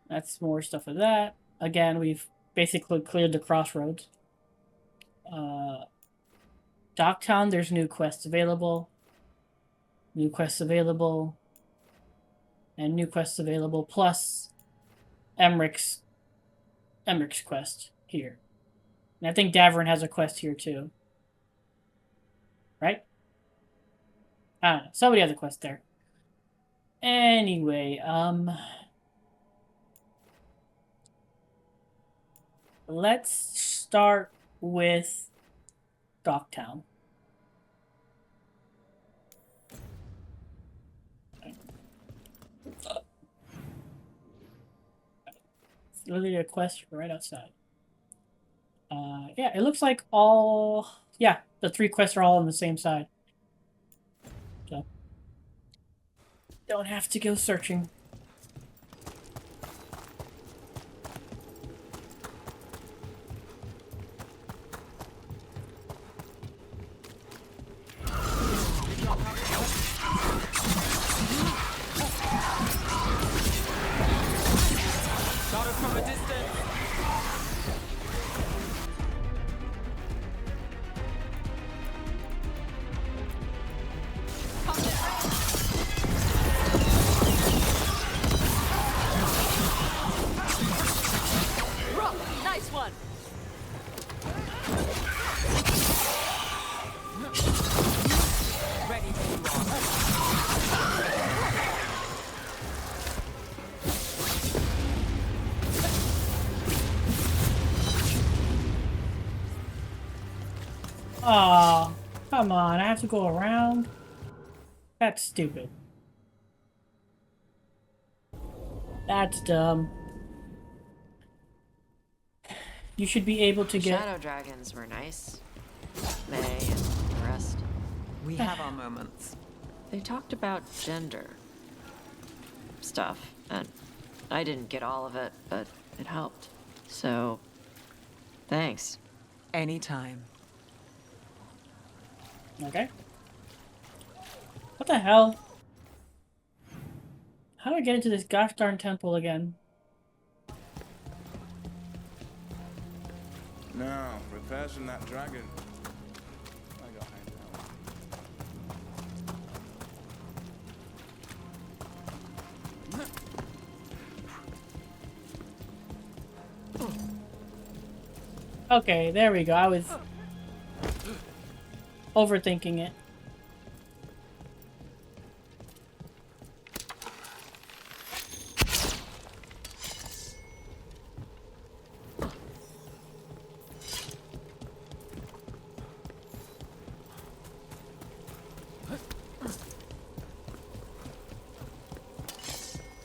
That's more stuff of that. Again, we've basically cleared the crossroads. Docktown, there's new quests available. New quests available. And new quests available. Plus Emmerich quest here. And I think Davern has a quest here too. Right? I don't know. Somebody has a quest there. Anyway, let's start with Docktown. It's literally a quest right outside. Yeah, it looks like all... Yeah, the 3 quests are all on the same side. So, don't have to go searching. Shot it from a distance. Nice one. Ready for you all. Aw, come on, I have to go around? That's stupid. That's dumb. You should be able to get... Shadow dragons were nice. They and the rest. We have our moments. They talked about gender stuff, and I didn't get all of it, but it helped. So, thanks. Anytime. Okay. What the hell? How do I get into this gosh darn temple again? Now, repairs from that dragon. I got hanged out. Okay, there we go. I was overthinking it.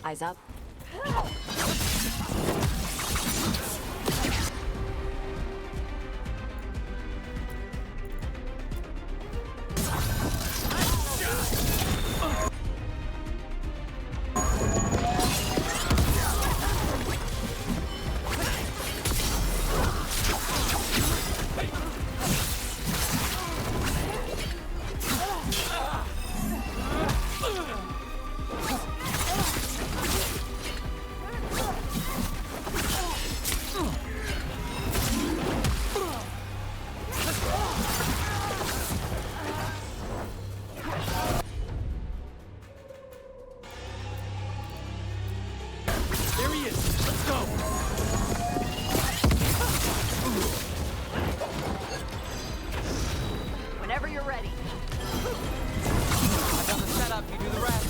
Eyes up. There he is. Let's go. Whenever you're ready. I got the setup. You do the rest.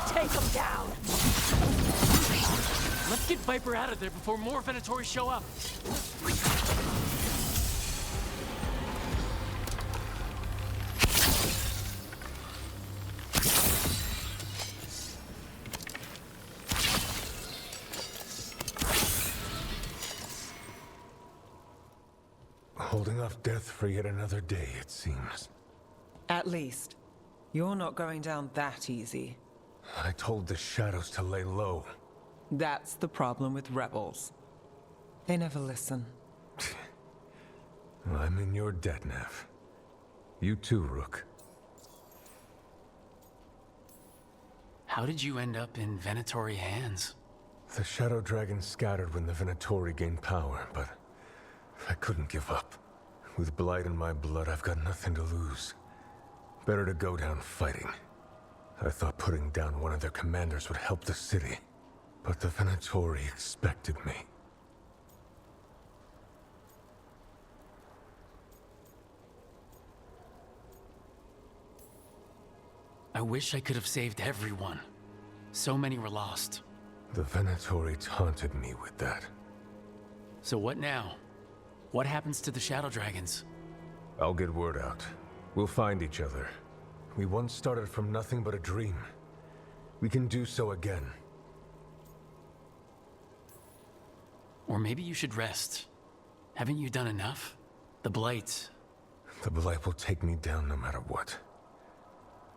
Take them down. Let's get Viper out of there before more Venatory show up. Holding off death for yet another day, it seems. At least, you're not going down that easy. I told the shadows to lay low. That's the problem with rebels. They never listen. I'm in your debt, Nev. You too, Rook. How did you end up in Venatori hands? The Shadow Dragon scattered when the Venatori gained power, but I couldn't give up. With Blight in my blood, I've got nothing to lose. Better to go down fighting. I thought putting down one of their commanders would help the city, but the Venatori expected me. I wish I could have saved everyone. So many were lost. The Venatori taunted me with that. So what now? What happens to the Shadow Dragons? I'll get word out. We'll find each other. We once started from nothing but a dream. We can do so again. Or maybe you should rest. Haven't you done enough? The Blight. The Blight will take me down no matter what.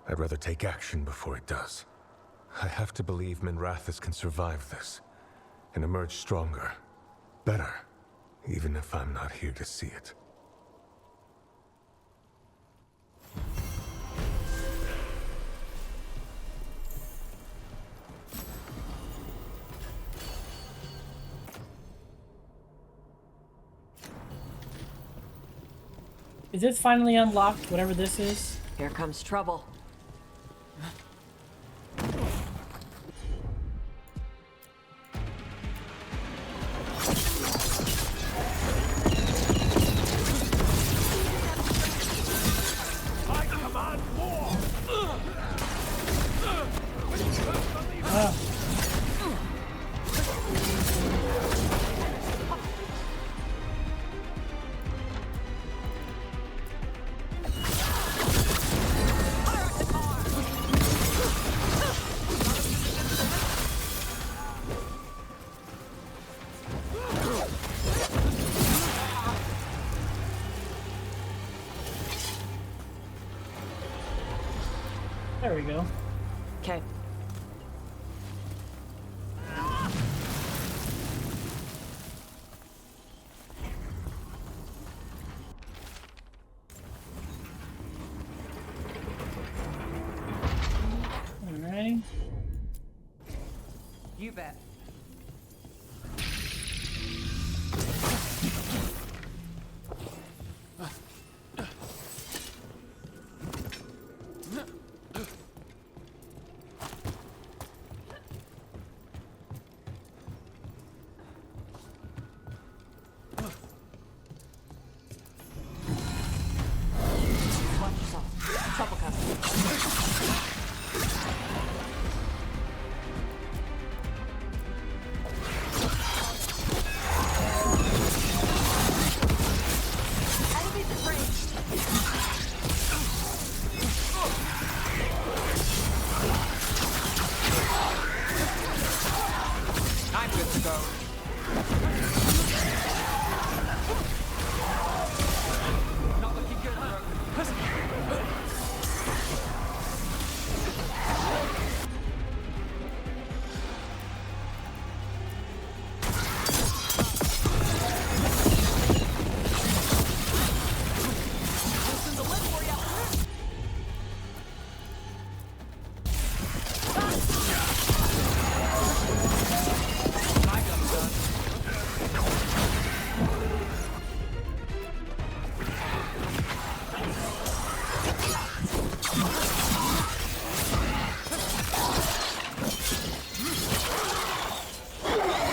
I'd rather take action before it does. I have to believe Minrathous can survive this, and emerge stronger, better, even if I'm not here to see it. Is it finally unlocked, whatever this is? Here comes trouble. There we go. Okay. Alright. You bet. Watch yourself. Trouble coming. I'm good to go. Not looking good,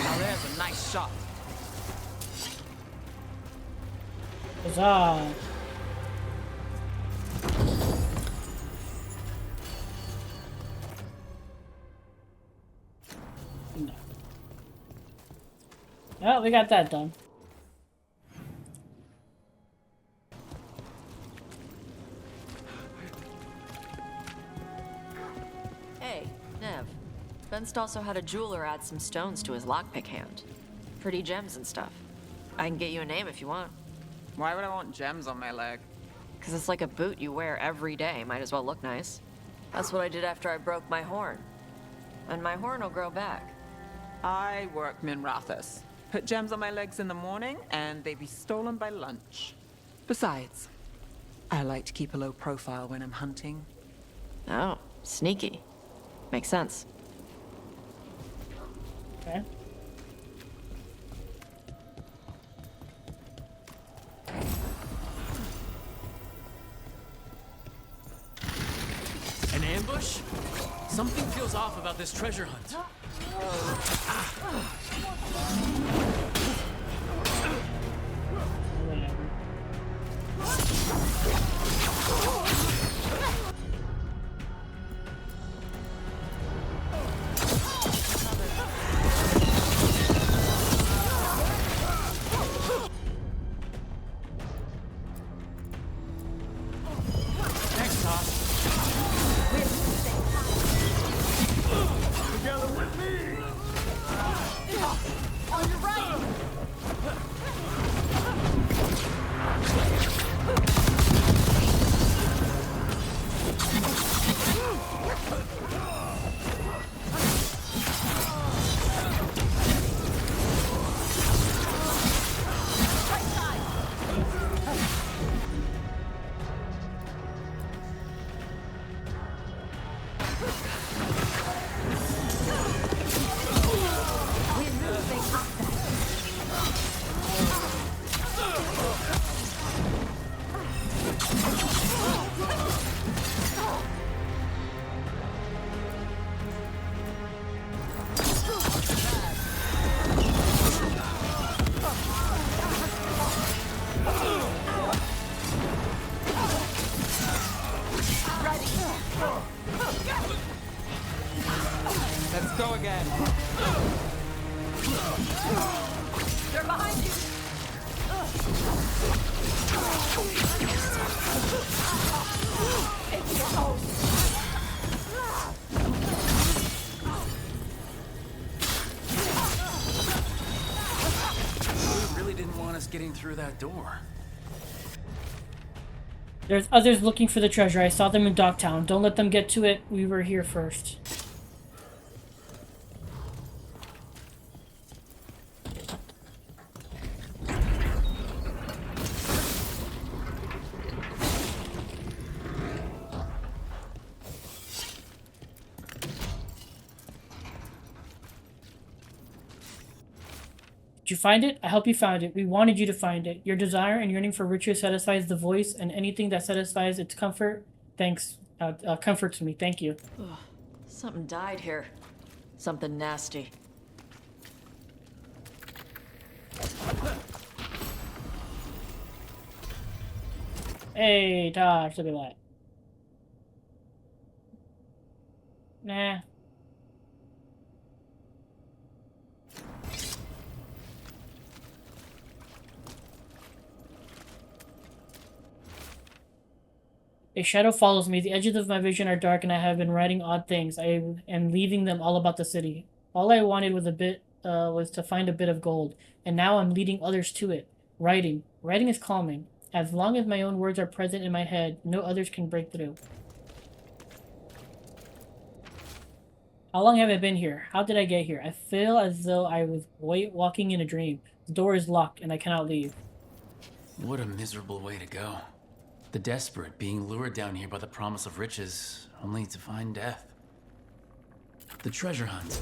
Now there's a nice shot. Huzzah! No. Well, we got that done. Hey, Nev. Benst also had a jeweler add some stones to his lockpick hand. Pretty gems and stuff. I can get you a name if you want. Why would I want gems on my leg? Because it's like a boot you wear every day. Might as well look nice. That's what I did after I broke my horn. And my horn will grow back. I work Minrathis. Put gems on my legs in the morning, and they be stolen by lunch. Besides, I like to keep a low profile when I'm hunting. Oh, sneaky. Makes sense. Okay. An ambush? Something feels off about this treasure hunt. Thanks, Toss. Let's go again. They're behind you! They really didn't want us getting through that door. There's others looking for the treasure. I saw them in Docktown. Don't let them get to it. We were here first. Did you find it? I hope you found it. We wanted you to find it. Your desire and yearning for riches satisfies the voice, and anything that satisfies its comfort, comforts me. Thank you. Something died here. Something nasty. Hey, Tosh, look at that. Nah. A shadow follows me. The edges of my vision are dark, and I have been writing odd things. I am leaving them all about the city. All I wanted was to find a bit of gold, and now I'm leading others to it. Writing. Writing is calming. As long as my own words are present in my head, no others can break through. How long have I been here? How did I get here? I feel as though I was walking in a dream. The door is locked, and I cannot leave. What a miserable way to go. The desperate being lured down here by the promise of riches, only to find death. The treasure hunt.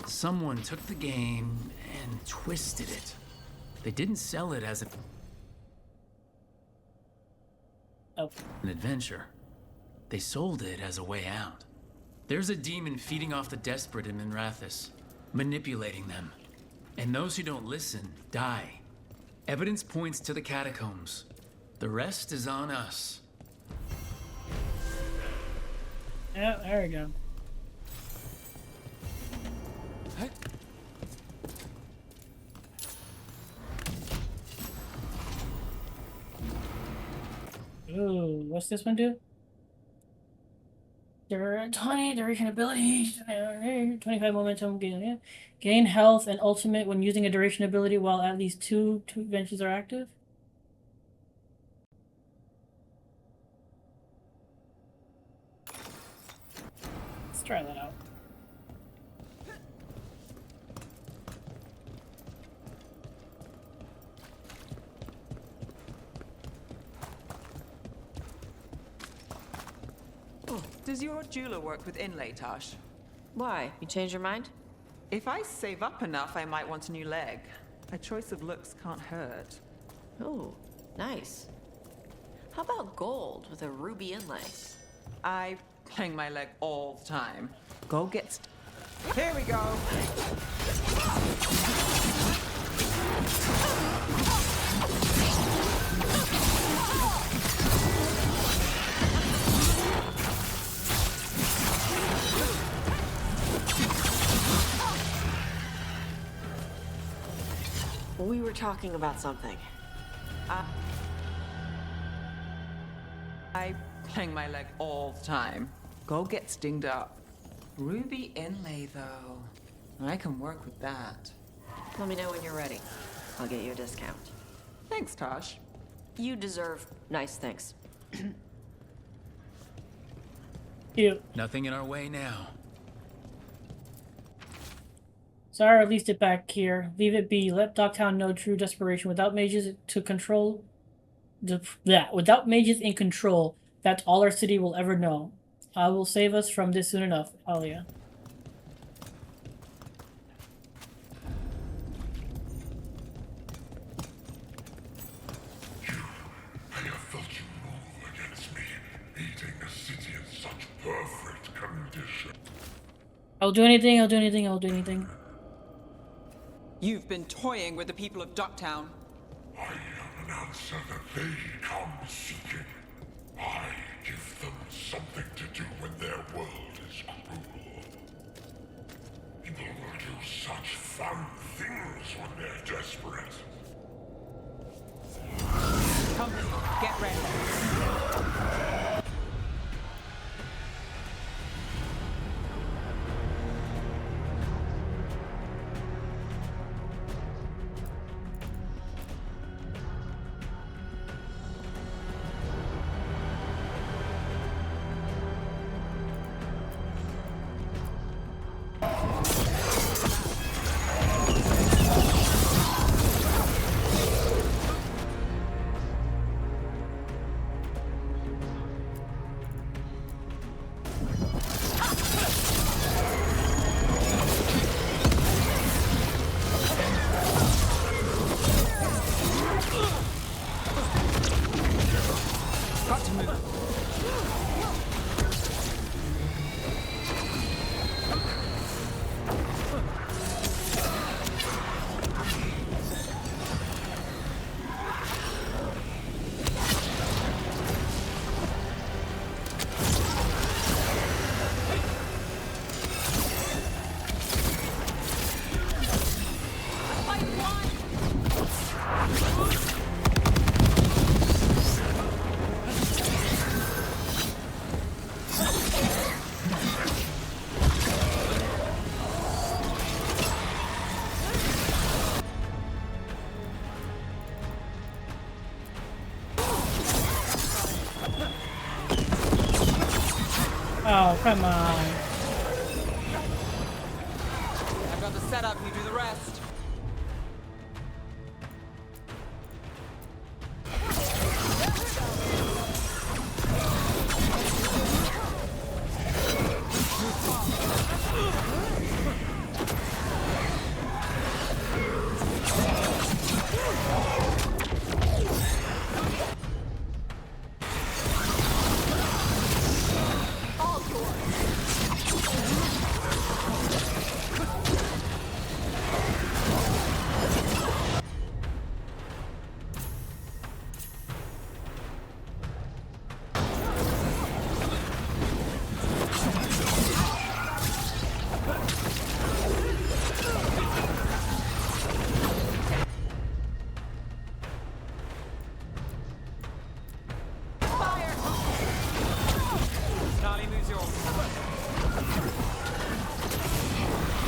Someone took the game and twisted it. They didn't sell it as an adventure. They sold it as a way out. There's a demon feeding off the desperate in Minrathis, manipulating them. And those who don't listen die. Evidence points to the catacombs. The rest is on us. Yeah, there we go. Ooh, what's this one do? There are 20 duration abilities, 25 momentum, gain health and ultimate when using a duration ability while at least two adventures are active. try that out. Does your jeweler work with inlay, Tosh? Why? You changed your mind? If I save up enough, I might want a new leg. A choice of looks can't hurt. Oh, nice. How about gold with a ruby inlay? I hang my leg all the time. Go get Here we go! We were talking about something. I hang my leg all the time. Go get stinged up. Ruby inlay, though. I can work with that. Let me know when you're ready. I'll get you a discount. Thanks, Tosh. You deserve nice things. Cute. Nothing in our way now. Zara released it back here. Leave it be. Let Dogtown know true desperation. Without mages to control... Without mages in control, that's all our city will ever know. I will save us from this soon enough, Alia. I have felt you move against me, eating a city in such perfect condition. I'll do anything, I'll do anything, I'll do anything. You've been toying with the people of Ducktown. I am an answer that they come seeking. I give them something to do when their world is cruel. People will do such fun things when they're desperate. Come, get ready. Oh, come on. I've got the setup, you do the rest.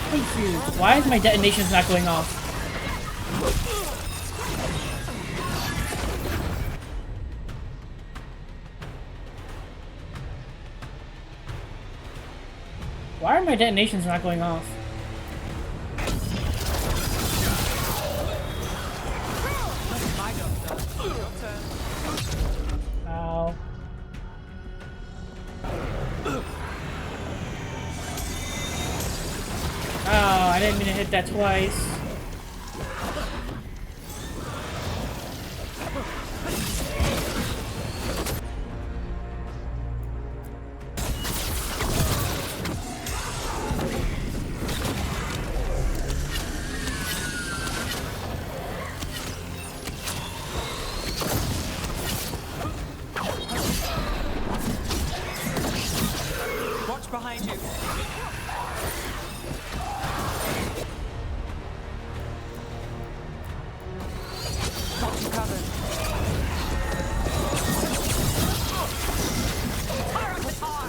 Confused. Why is my detonations not going off? Why are my detonations not going off? Ow. Oh, I didn't mean to hit that twice. Watch behind you. Got you covered. Fire on the tar!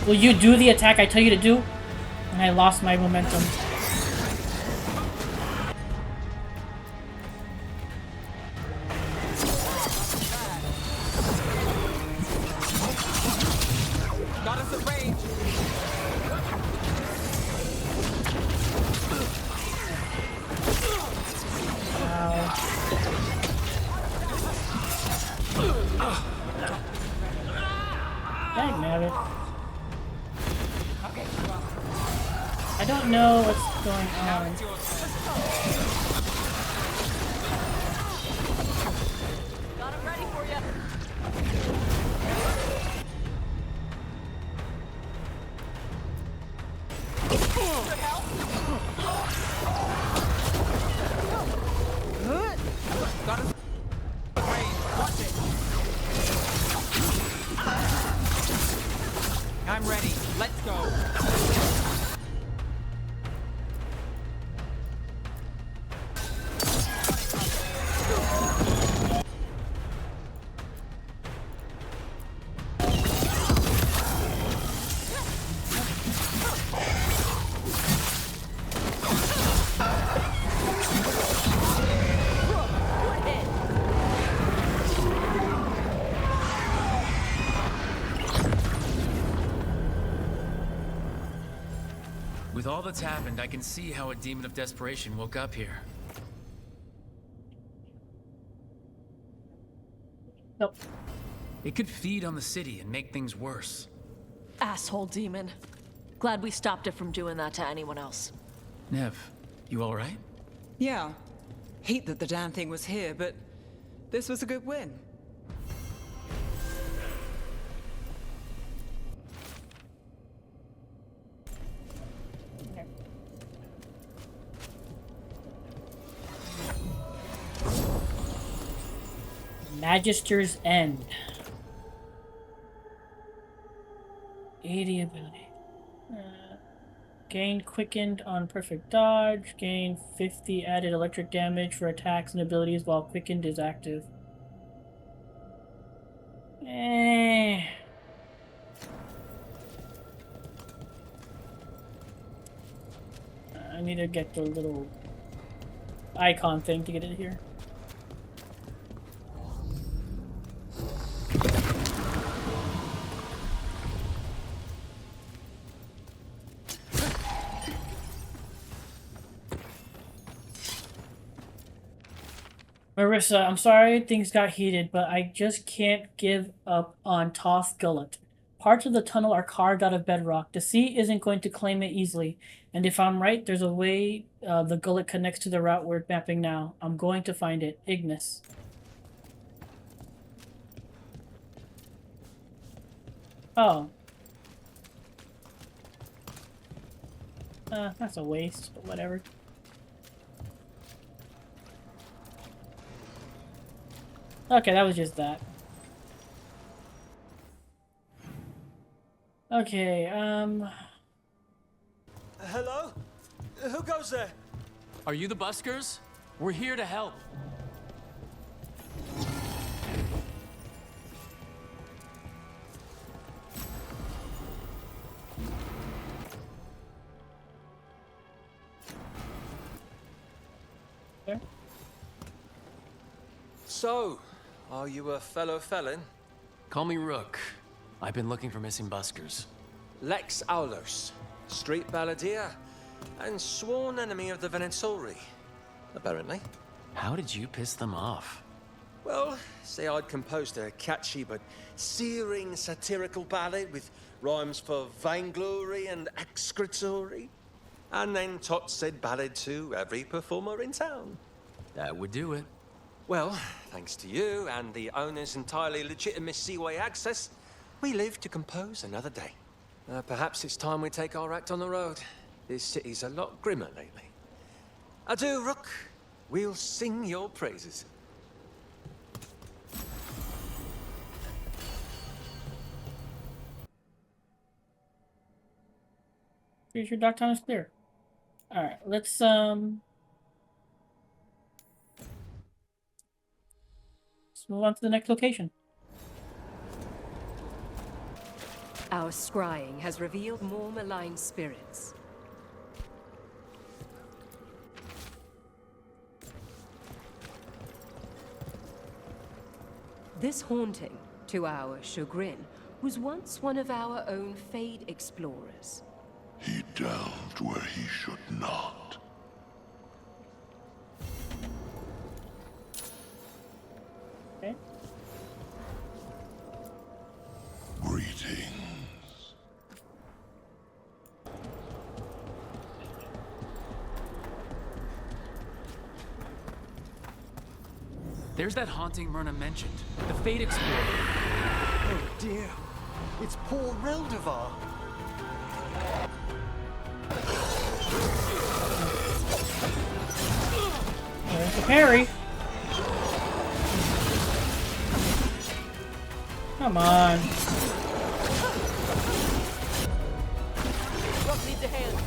Will you do the attack I tell you to do? And I lost my momentum. Got us at range. Dang nabbit. I don't know what's going on. Got it ready for you. Got us at range. Watch it. I'm ready. Let's go. With all that's happened, I can see how a demon of desperation woke up here. Nope. It could feed on the city and make things worse. Asshole demon. Glad we stopped it from doing that to anyone else. Nev, you all right? Yeah. Hate that the damn thing was here, but this was a good win. Magister's End. 80 ability. Gain quickened on perfect dodge. Gain 50 added electric damage for attacks and abilities while quickened is active. I need to get the little icon thing to get it here. Marissa, I'm sorry things got heated, but I just can't give up on Toth Gullet. Parts of the tunnel are carved out of bedrock. The sea isn't going to claim it easily. And if I'm right, there's a way the gullet connects to the route we're mapping now. I'm going to find it. Ignis. Oh. That's a waste, but whatever. Okay, that was just that. Okay, Hello? Who goes there? Are you the buskers? We're here to help. Okay. So, are you a fellow felon? Call me Rook. I've been looking for missing buskers. Lex Aulos, street balladeer, and sworn enemy of the Venatori, apparently. How did you piss them off? Well, say I'd composed a catchy but searing satirical ballad with rhymes for vainglory and excretory. And then tot said ballad to every performer in town. That would do it. Well, thanks to you and the owner's entirely legitimate seaway access, we live to compose another day. Perhaps it's time we take our act on the road. This city's a lot grimmer lately. Adieu, Rook. We'll sing your praises. Pretty sure Dogtown is clear. Alright, let's move on to the next location. Our scrying has revealed more malign spirits. This haunting, to our chagrin, was once one of our own Fade explorers. He delved where he should not. Okay. Greetings. There's that haunting Myrna mentioned. The Fate Explorer. Oh dear. It's poor Reldevar. There's the parry. Come on. Rock needs a hand.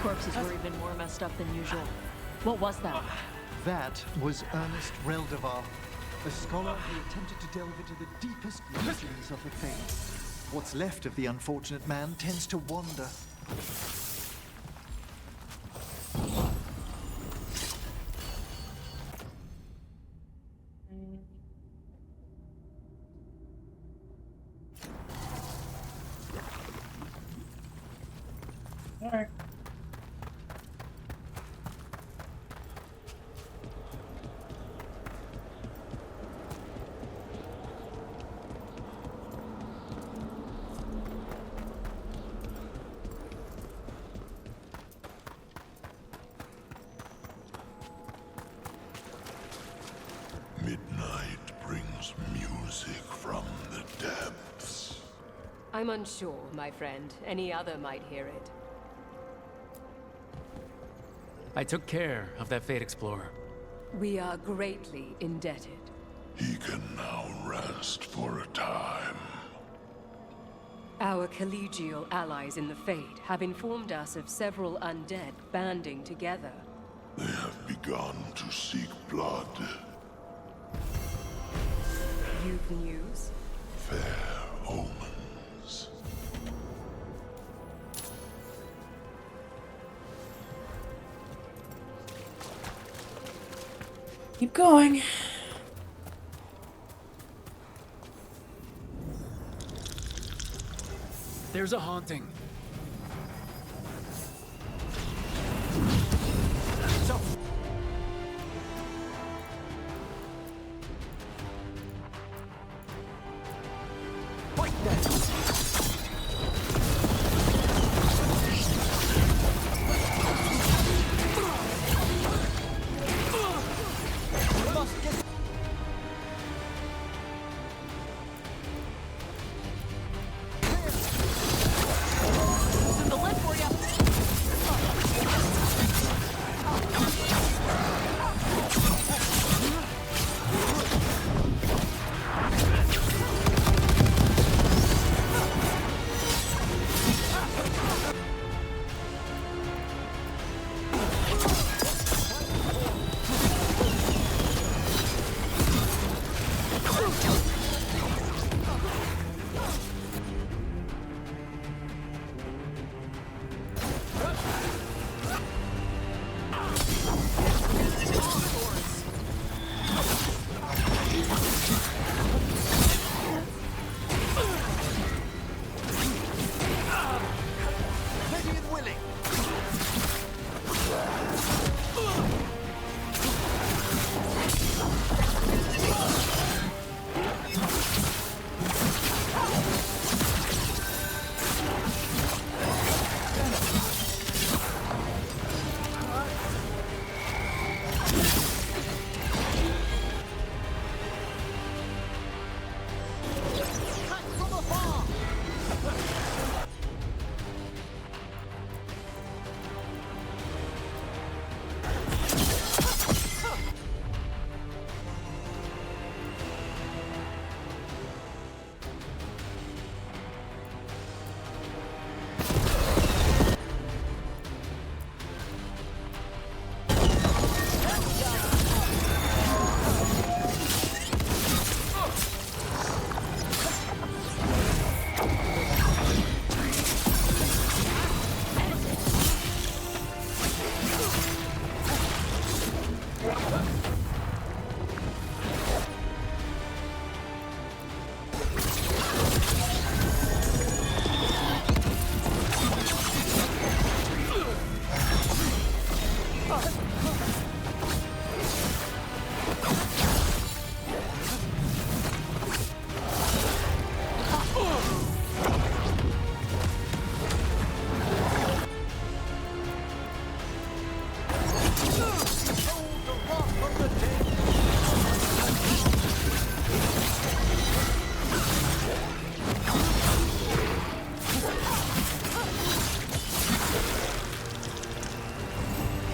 Corpses were even more messed up than usual. What was that? That was Ernest Reldevar, a scholar who attempted to delve into the deepest mysteries of the faith. What's left of the unfortunate man tends to wander. Alright. Midnight brings music from the depths. I'm unsure, my friend. Any other might hear it. I took care of that Fate Explorer. We are greatly indebted. He can now rest for a time. Our collegial allies in the Fade have informed us of several undead banding together. They have begun to seek blood. You've news? Fair omens. Keep going. There's a haunting.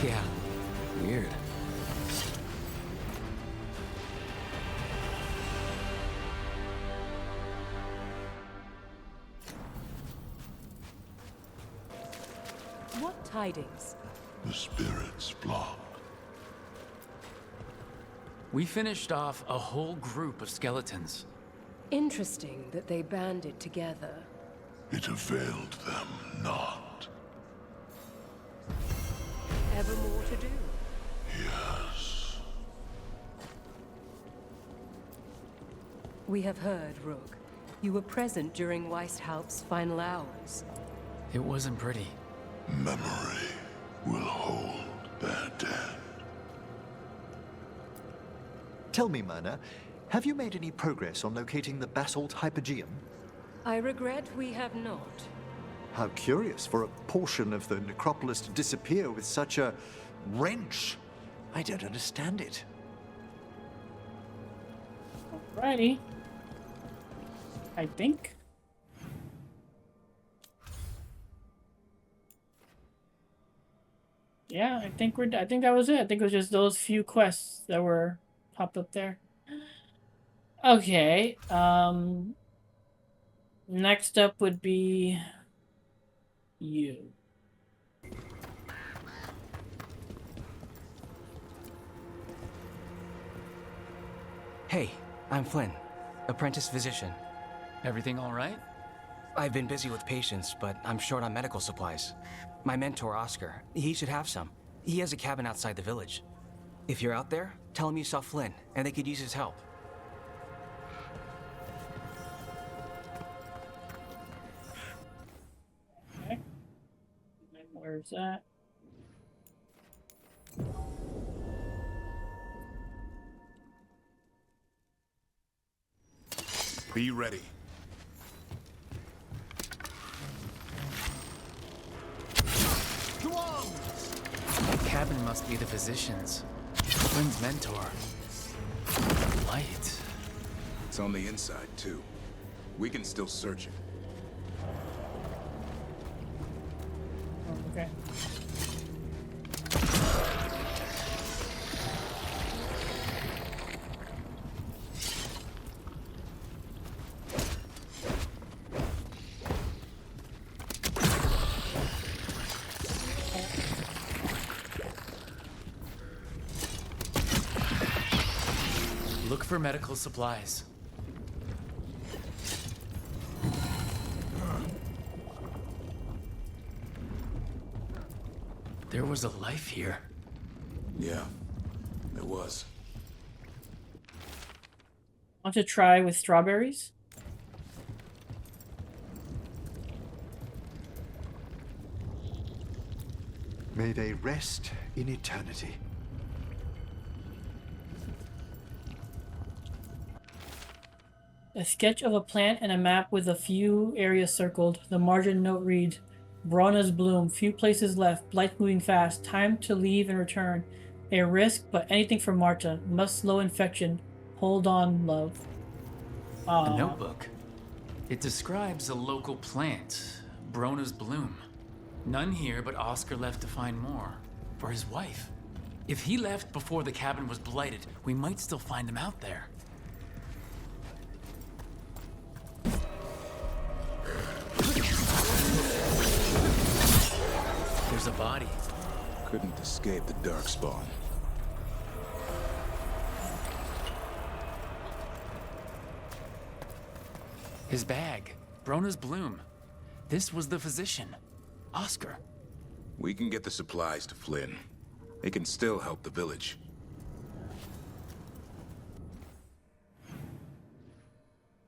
Yeah, weird. What tidings? The spirit's block. We finished off a whole group of skeletons. Interesting that they banded together. It availed them not. Ever more to do? Yes. We have heard, Rook. You were present during Weishaupt's final hours. It wasn't pretty. Memory will hold their dead. Tell me, Myrna, have you made any progress on locating the basalt hypogeum? I regret we have not. How curious for a portion of the necropolis to disappear with such a wrench. I don't understand it. Alrighty. I think. Yeah, I think I think that was it. I think it was just those few quests that were popped up there. Okay. Next up would be you. Hey, I'm Flynn, apprentice physician. Everything all right? I've been busy with patients, but I'm short on medical supplies. My mentor, Oscar, he should have some. He has a cabin outside the village. If you're out there, tell him you saw Flynn, and they could use his help. Where's that? Be ready. Go on! The cabin must be the physician's. Flynn's mentor. Light. It's on the inside, too. We can still search it. Oh, okay. Look for medical supplies. There was a life here. Yeah, it was. Want to try with strawberries? May they rest in eternity. A sketch of a plant and a map with a few areas circled. The margin note reads, Brauna's bloom, few places left, blight moving fast, time to leave and return. A risk, but anything for Marta. Must slow infection. Hold on, love. A notebook. It describes a local plant, Brona's bloom. None here, but Oscar left to find more. For his wife. If he left before the cabin was blighted, we might still find him out there. There's a body. Couldn't escape the darkspawn. His bag. Brona's bloom. This was the physician. Oscar. We can get the supplies to Flynn. They can still help the village.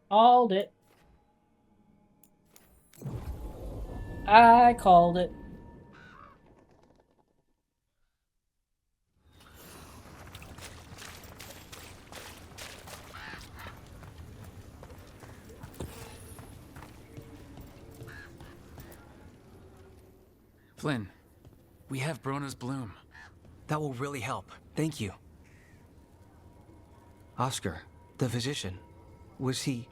Called it. I called it. Flynn, we have Brona's bloom. That will really help. Thank you. Oscar, the physician, was he,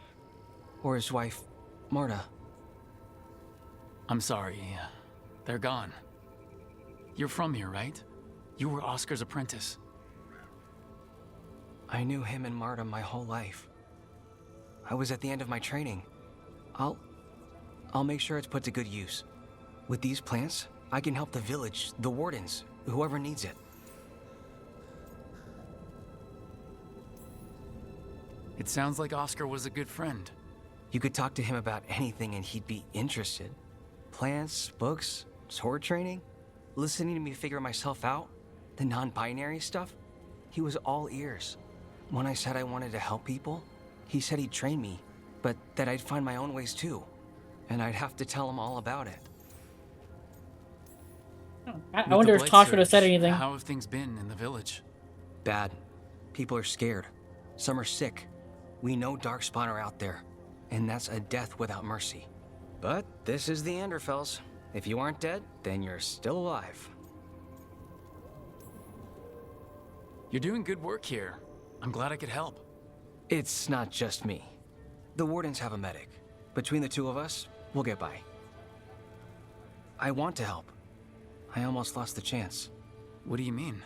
or his wife, Marta? I'm sorry, they're gone. You're from here, right? You were Oscar's apprentice. I knew him and Marta my whole life. I was at the end of my training. I'll make sure it's put to good use. With these plants, I can help the village, the wardens, whoever needs it. It sounds like Oscar was a good friend. You could talk to him about anything and he'd be interested. Plants, books, sword training, listening to me figure myself out, the non-binary stuff. He was all ears. When I said I wanted to help people, he said he'd train me, but that I'd find my own ways too. And I'd have to tell him all about it. I wonder if Tosh would have said anything. How have things been in the village? Bad. People are scared. Some are sick. We know Darkspawn are out there, and that's a death without mercy. But this is the Anderfells. If you aren't dead, then you're still alive. You're doing good work here. I'm glad I could help. It's not just me. The wardens have a medic. Between the two of us, we'll get by. I want to help. I almost lost the chance. What do you mean?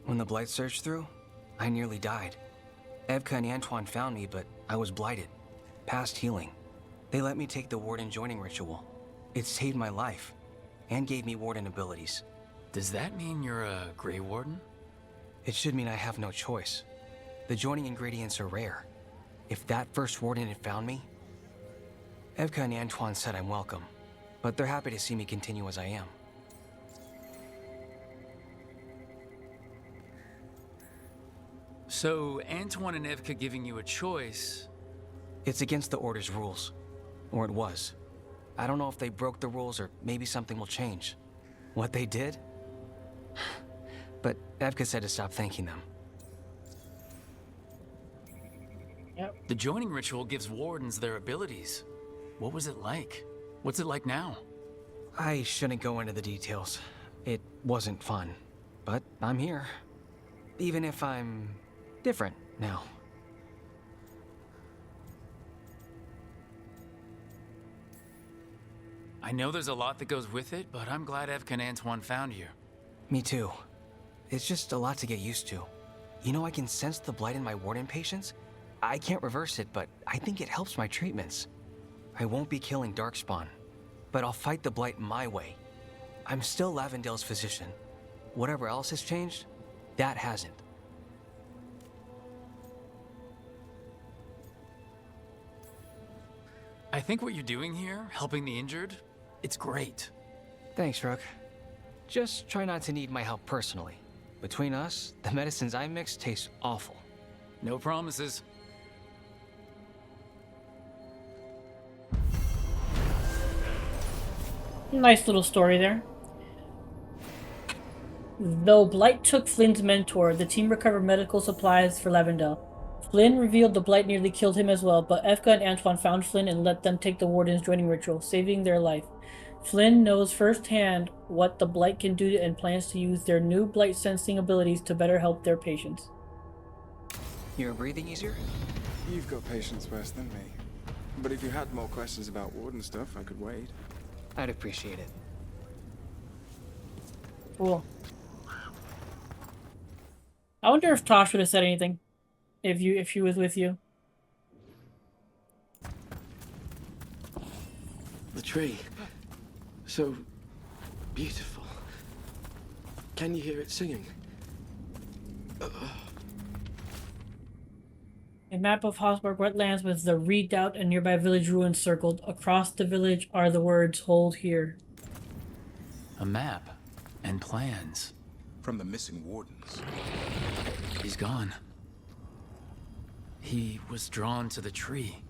When the blight surged through, I nearly died. Evka and Antoine found me, but I was blighted. Past healing. They let me take the warden joining ritual. It saved my life, and gave me warden abilities. Does that mean you're a Grey Warden? It should mean I have no choice. The joining ingredients are rare. If that first warden had found me... Evka and Antoine said I'm welcome, but they're happy to see me continue as I am. So, Antoine and Evka giving you a choice... It's against the Order's rules. Or it was. I don't know if they broke the rules or maybe something will change. What they did? But Evka said to stop thanking them. The joining ritual gives wardens their abilities. What was it like? What's it like now? I shouldn't go into the details. It wasn't fun. But I'm here. Even if I'm different now. I know there's a lot that goes with it, but I'm glad Evka and Antoine found you. Me too. It's just a lot to get used to. You know, I can sense the blight in my warden patients. I can't reverse it, but I think it helps my treatments. I won't be killing Darkspawn, but I'll fight the blight my way. I'm still Lavendale's physician. Whatever else has changed, that hasn't. I think what you're doing here, helping the injured, it's great. Thanks, Rook. Just try not to need my help personally. Between us, the medicines I mix taste awful. No promises. Nice little story there. Though Blight took Flynn's mentor, the team recovered medical supplies for Lavendale. Flynn revealed the Blight nearly killed him as well, but Evka and Antoine found Flynn and let them take the Warden's joining ritual, saving their life. Flynn knows firsthand what the Blight can do and plans to use their new Blight sensing abilities to better help their patients. You're breathing easier? You've got patience worse than me. But if you had more questions about Warden stuff, I could wait. I'd appreciate it. Cool. I wonder if Tosh would have said anything if she was with you. The tree. So beautiful. Can you hear it singing? A map of Hosberg wetlands with the redoubt and nearby village ruins circled. Across the village are the words, "Hold here." A map and plans. From the missing wardens. He's gone. He was drawn to the tree.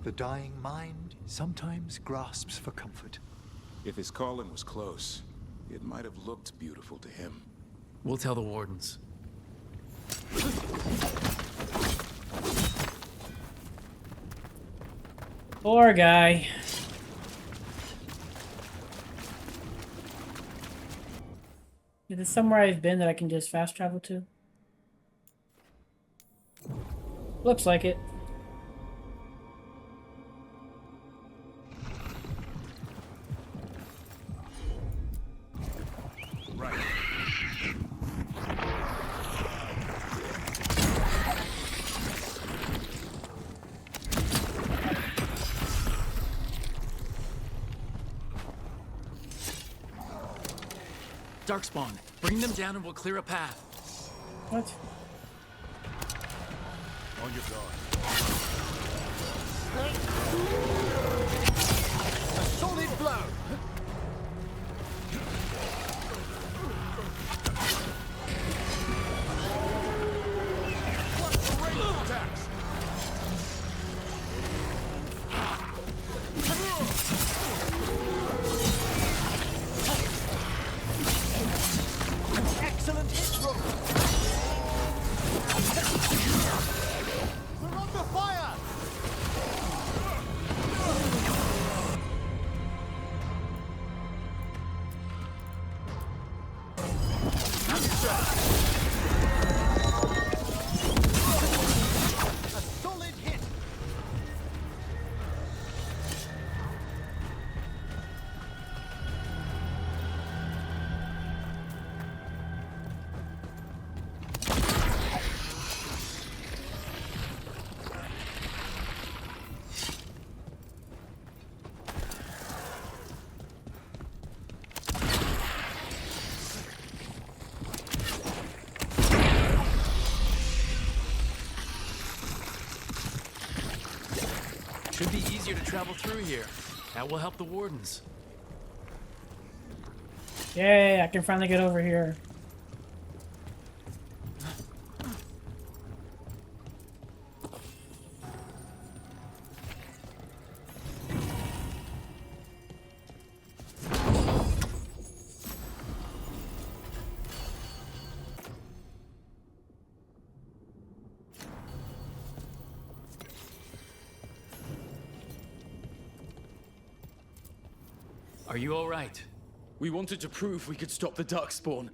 The dying mind sometimes grasps for comfort. If his calling was close, it might have looked beautiful to him. We'll tell the wardens. Poor guy. Is there somewhere I've been that I can just fast travel to? Looks like it. Right. Darkspawn, bring them down and we'll clear a path. What? On your guard. A solid blow. What's the range of attacks? Excellent hit, Rook. We're under fire! A solid hit! Should be easier to travel through here. That will help the wardens. Yay, I can finally get over here. Are you all right? We wanted to prove we could stop the Darkspawn,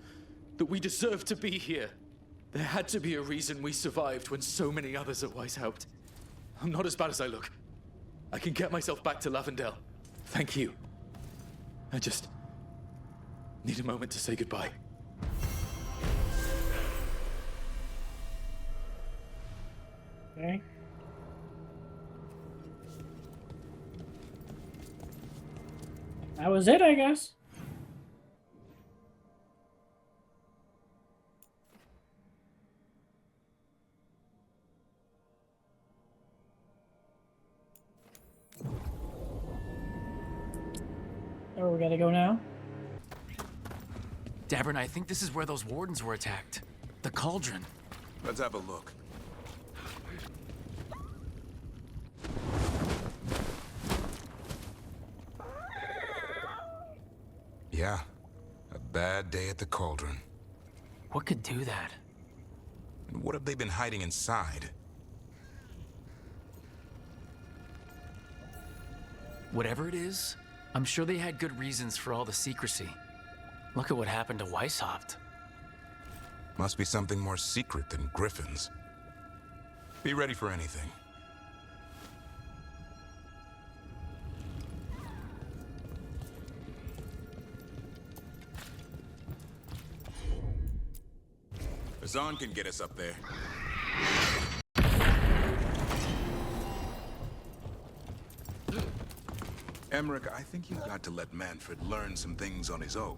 that we deserved to be here. There had to be a reason we survived when so many others at Weiss helped. I'm not as bad as I look. I can get myself back to Lavendale. Thank you. I just need a moment to say goodbye. Okay. That was it, I guess. Oh, we gotta go now? Davern, I think this is where those wardens were attacked. The cauldron. Let's have a look. Yeah, a bad day at the cauldron. What could do that? And what have they been hiding inside? Whatever it is, I'm sure they had good reasons for all the secrecy. Look at what happened to Weishaupt. Must be something more secret than griffins. Be ready for anything. Zahn can get us up there. Emmerich, I think you've got to let Manfred learn some things on his own.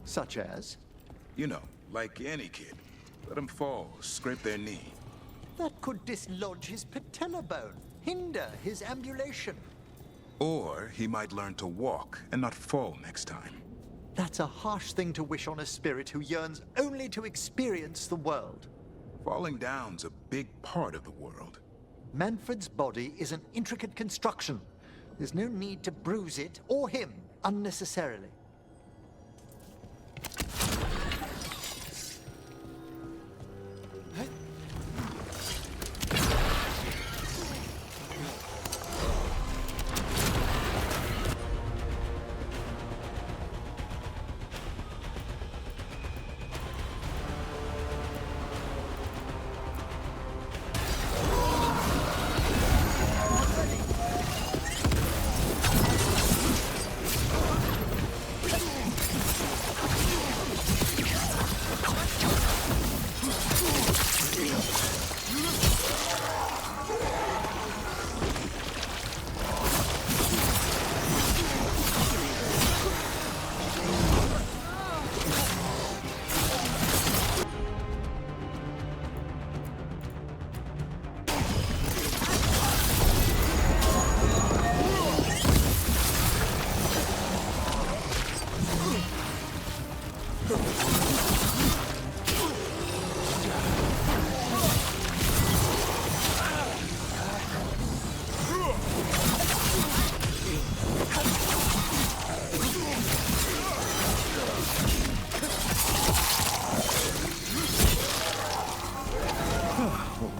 Such as? You know, like any kid. Let them fall, scrape their knee. That could dislodge his patella bone, hinder his ambulation. Or he might learn to walk and not fall next time. That's a harsh thing to wish on a spirit who yearns only to experience the world. Falling down's a big part of the world. Manfred's body is an intricate construction. There's no need to bruise it, or him, unnecessarily.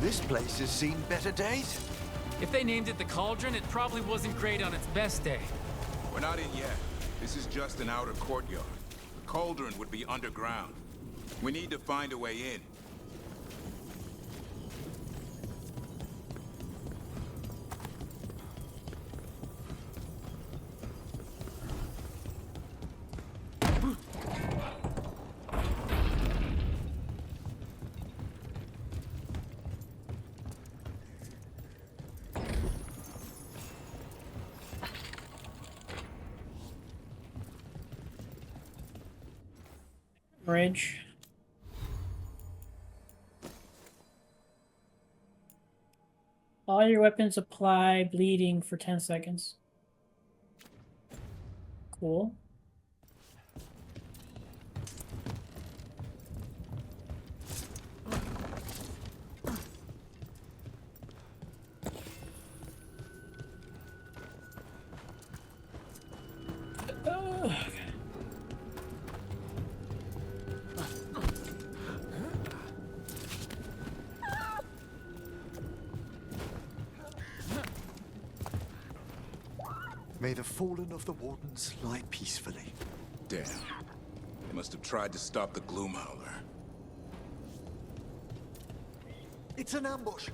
This place has seen better days. If they named it the Cauldron, it probably wasn't great on its best day. We're not in yet. This is just an outer courtyard. The cauldron would be underground. We need to find a way in. Bridge. All your weapons apply bleeding for 10 seconds. Cool. May the fallen of the Wardens lie peacefully. Damn. They must have tried to stop the Gloomhowler. It's an ambush.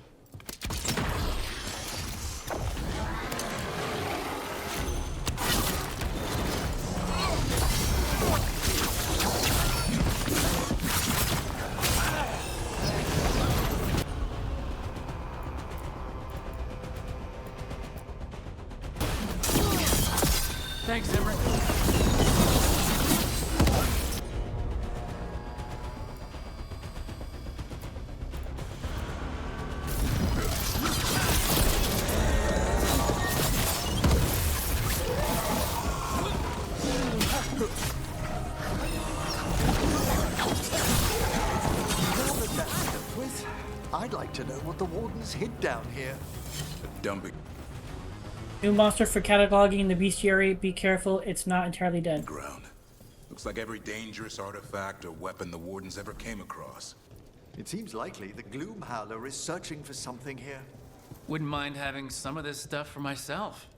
Thanks, Emmerich. I'd like to know what the Wardens hid down here. A dumping New monster for cataloging in the bestiary. Be careful, it's not entirely dead. ground. Looks like every dangerous artifact or weapon the Wardens ever came across. It seems likely the Gloomhowler is searching for something here. Wouldn't mind having some of this stuff for myself.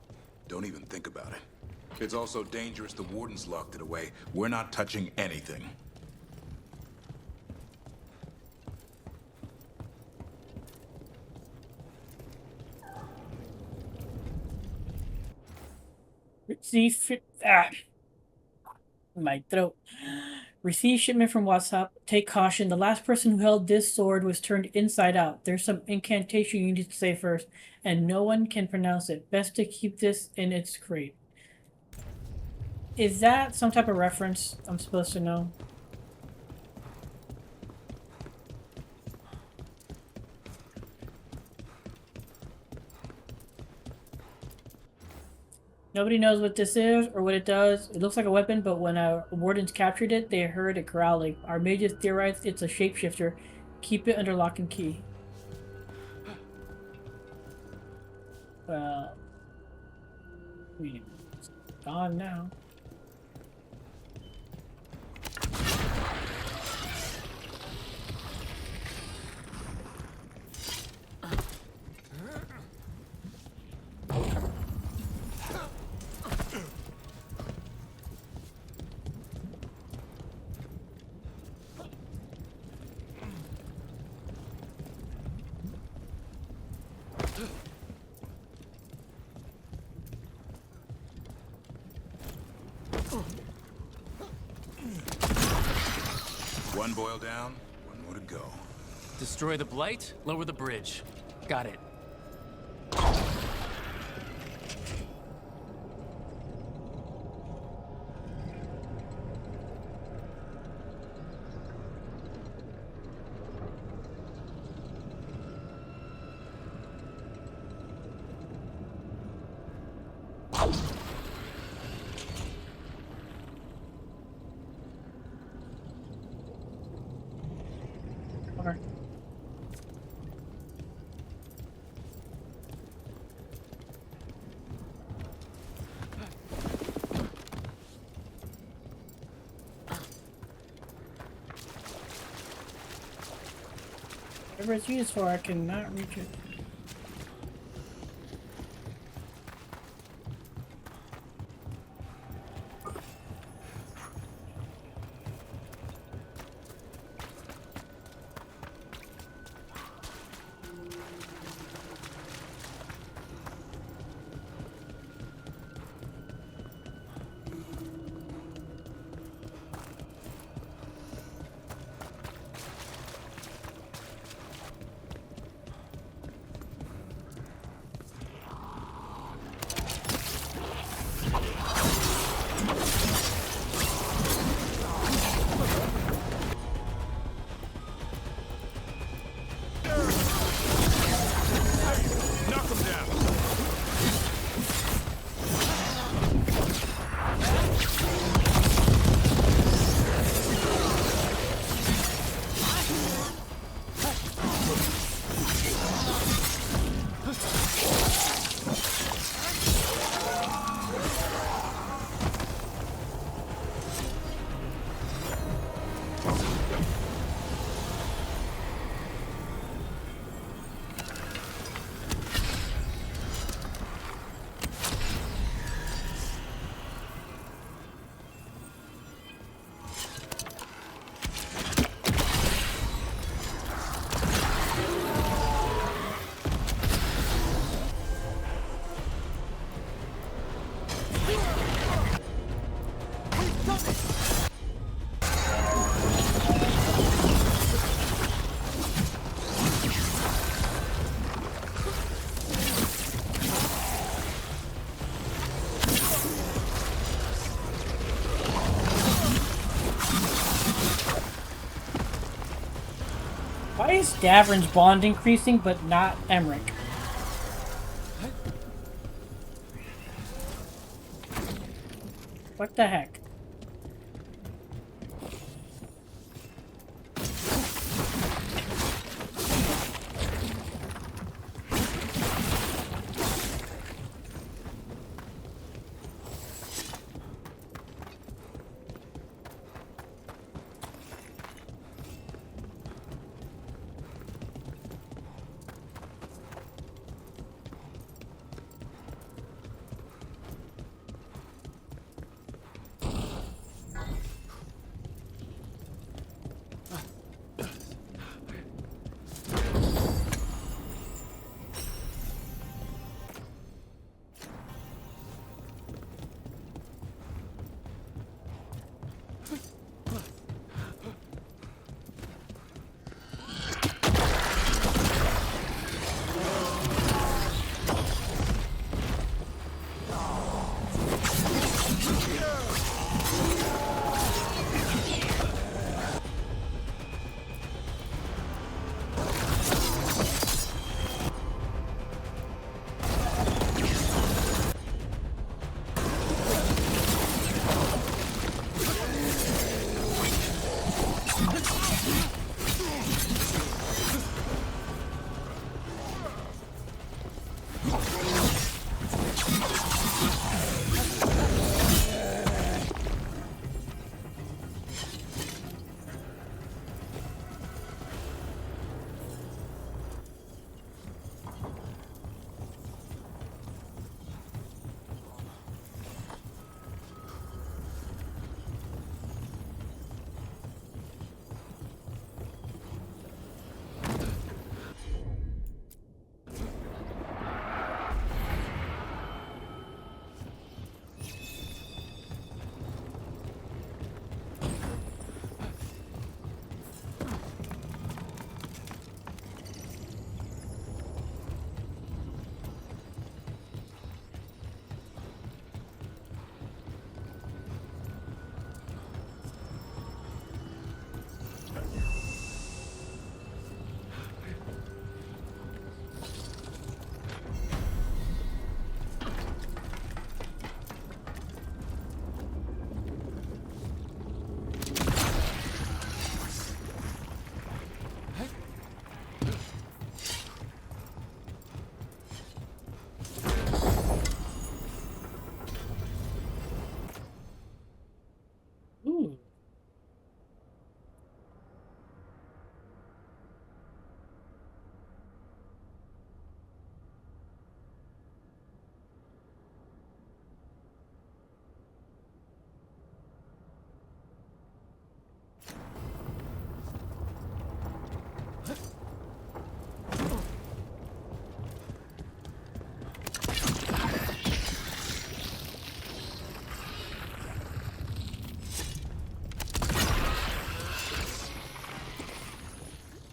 Don't even think about it. It's also dangerous the Wardens locked it away. We're not touching anything. My throat. Receive shipment from WhatsApp. Take caution. The last person who held this sword was turned inside out. There's some incantation you need to say first, and no one can pronounce it. Best to keep this in its crate. Is that some type of reference I'm supposed to know? Nobody knows what this is or what it does. It looks like a weapon, but when our wardens captured it, they heard it growling. Our mages theorized it's a shapeshifter. Keep it under lock and key. Well, it's gone now. One boil down, one more to go. Destroy the blight, lower the bridge. Got it. Okay. Whatever it's used for, I cannot reach it. Why is Davern's bond increasing but not Emmerich? What the heck?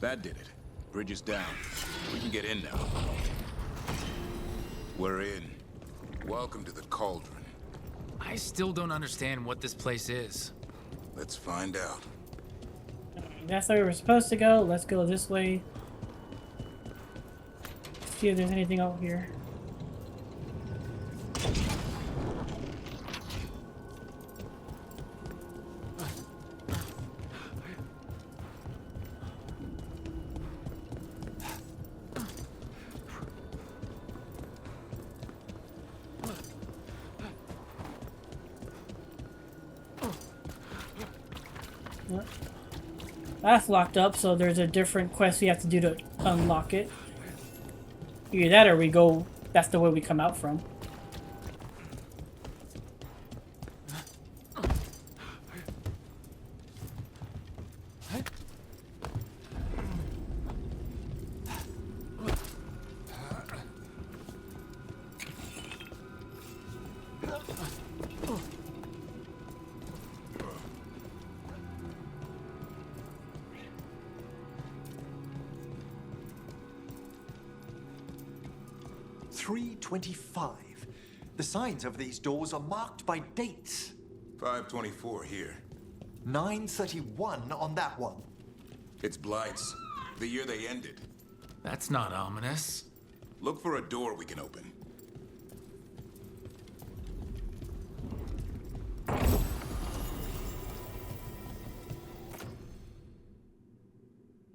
That did it. Bridge is down. We can get in now. We're in. Welcome to the Cauldron. I still don't understand what this place is. Let's find out. That's where we were supposed to go. Let's go this way. See if there's anything out here. That's locked up, so there's a different quest we have to do to unlock it. Either that or we go, that's the way we come out from. The signs over these doors are marked by dates. 524 here. 931 on that one. It's Blight's. The year they ended. That's not ominous. Look for a door we can open.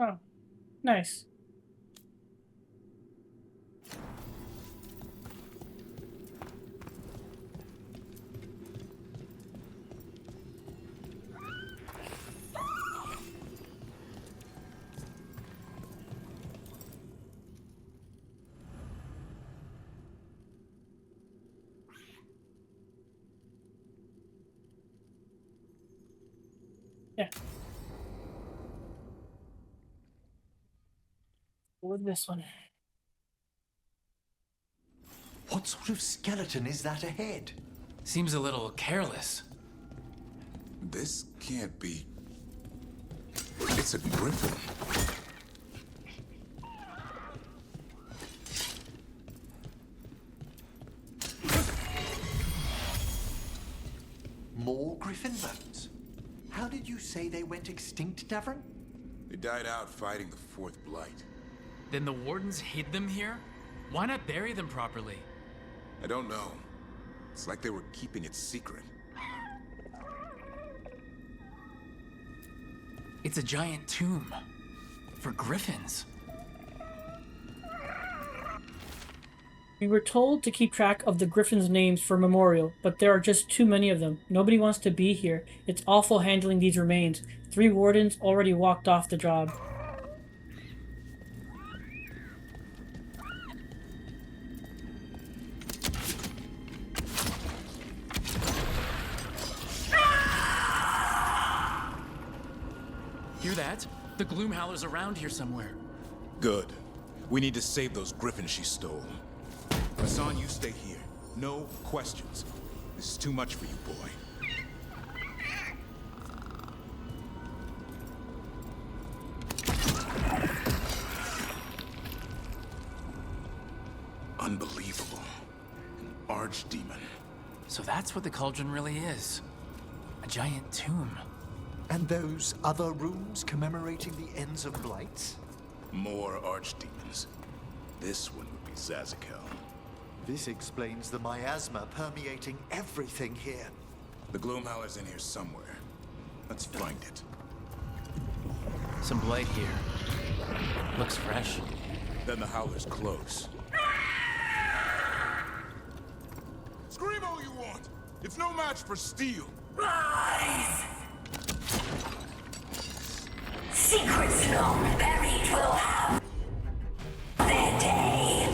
Oh, nice. Yeah. With this one. What sort of skeleton is that ahead? Seems a little careless. This can't be... It's a griffin. More griffin bones? How did you say they went extinct, Davern? They died out fighting the Fourth Blight. Then the wardens hid them here? Why not bury them properly? I don't know. It's like they were keeping it secret. It's a giant tomb. For griffins. We were told to keep track of the griffins' names for memorial, but there are just too many of them. Nobody wants to be here. It's awful handling these remains. 3 wardens already walked off the job. Hear that? The Gloomhowler's around here somewhere. Good. We need to save those griffins she stole. Hassan, you stay here. No questions. This is too much for you, boy. Unbelievable. An archdemon. So that's what the cauldron really is. A giant tomb. And those other rooms commemorating the ends of blights? More archdemons. This one would be Zazakel. This explains the miasma permeating everything here. The Gloomhowler's in here somewhere. Let's find it. Some blight here. Looks fresh. Then the Howler's close. Scream all you want! It's no match for steel! Rise! Secrets long buried will have their day.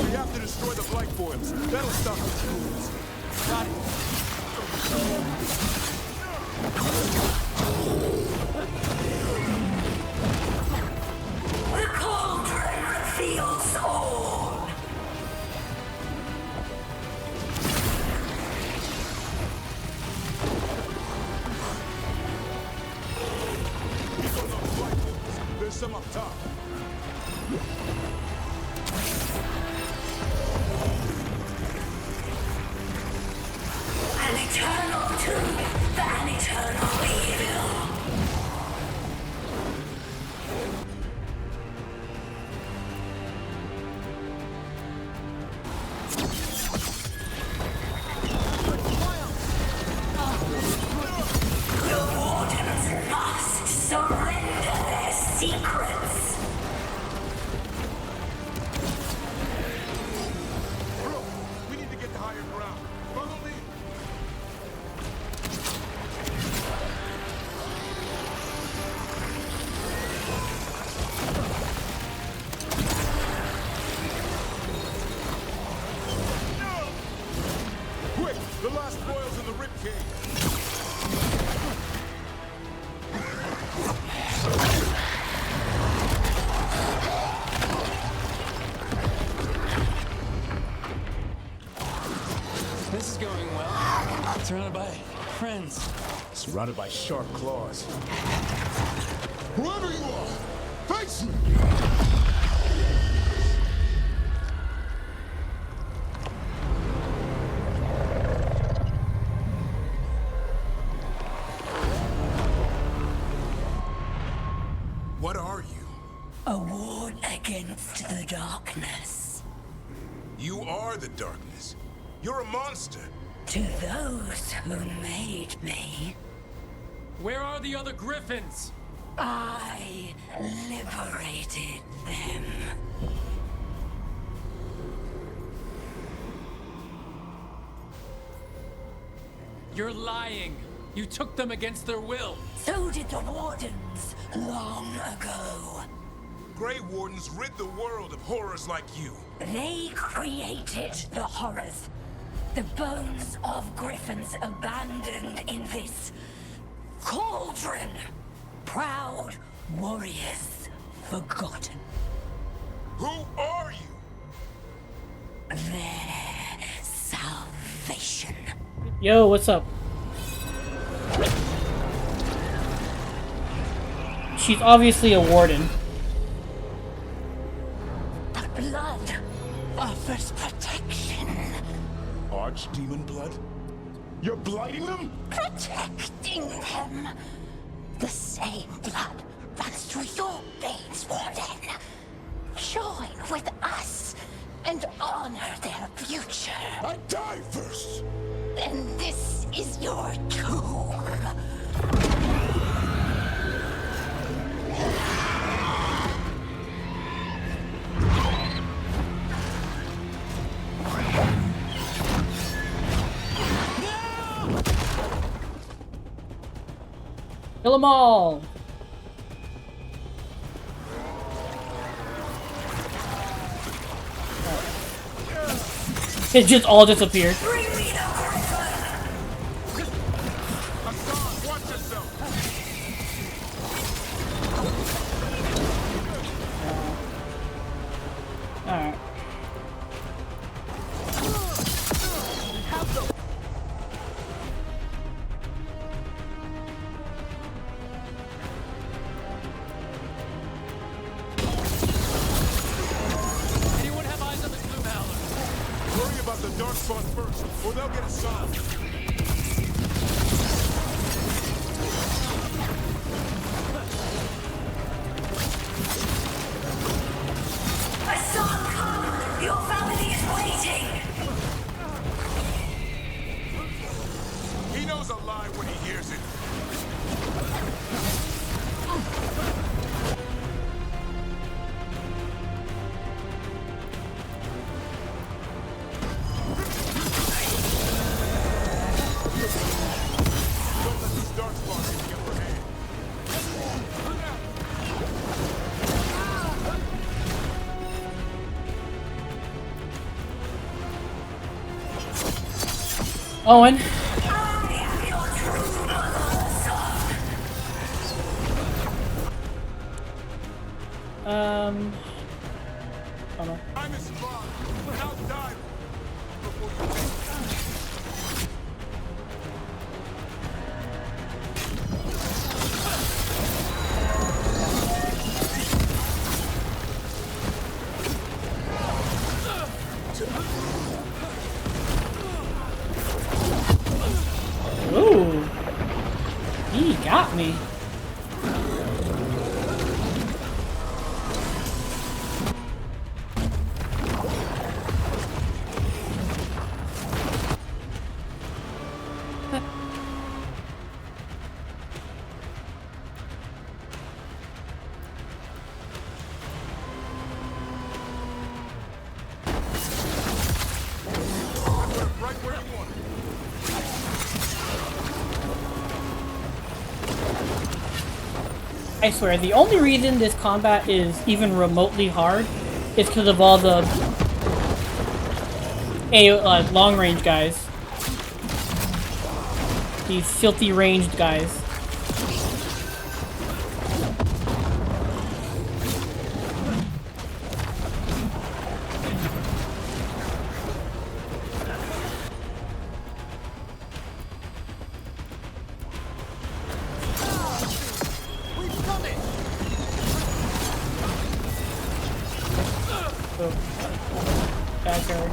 We have to destroy the Blight Boils. That'll stop the fools. Got it. The cauldron reveals all. There's some up top. An eternal tomb, an eternal evil. The wardens must surrender their secrets. Bro, we need to get to higher ground. Follow me. Quick! The last boil's in the rib cage. This is going well. Surrounded by friends. Surrounded by sharp claws. Whoever you are, face me! What are you? A ward against the darkness. You are the darkness. You're a monster. To those who made me, Where are the other griffins? I liberated them. You're lying. You took them against their will. So did the Wardens long ago. Grey Wardens rid the world of horrors like you. They created the horrors. The bones of griffins abandoned in this cauldron. Proud warriors forgotten. Who are you? Their salvation. Yo, what's up? She's obviously a warden. The blood offers protection. Archdemon blood? You're blighting them? Protecting them. The same blood runs through your veins, Warden. Join with us and honor their future. I die first! Then this is your tomb. Kill them all! It just all disappeared. Watch yourself! Alright. Anyone have eyes on the Gloom Howler? Worry about the Darkspawn first, or they'll get assigned. Hassan, come! Your family is waiting! He knows a lie when he hears it. Don't let these Darkspawn get the upper hand. Owen. Hold on. I'm his father, and I'll die before you take Ooh. He got me. right where you want it. I swear, the only reason this combat is even remotely hard is because of all the long-range guys. These filthy ranged guys. Oh, backyard.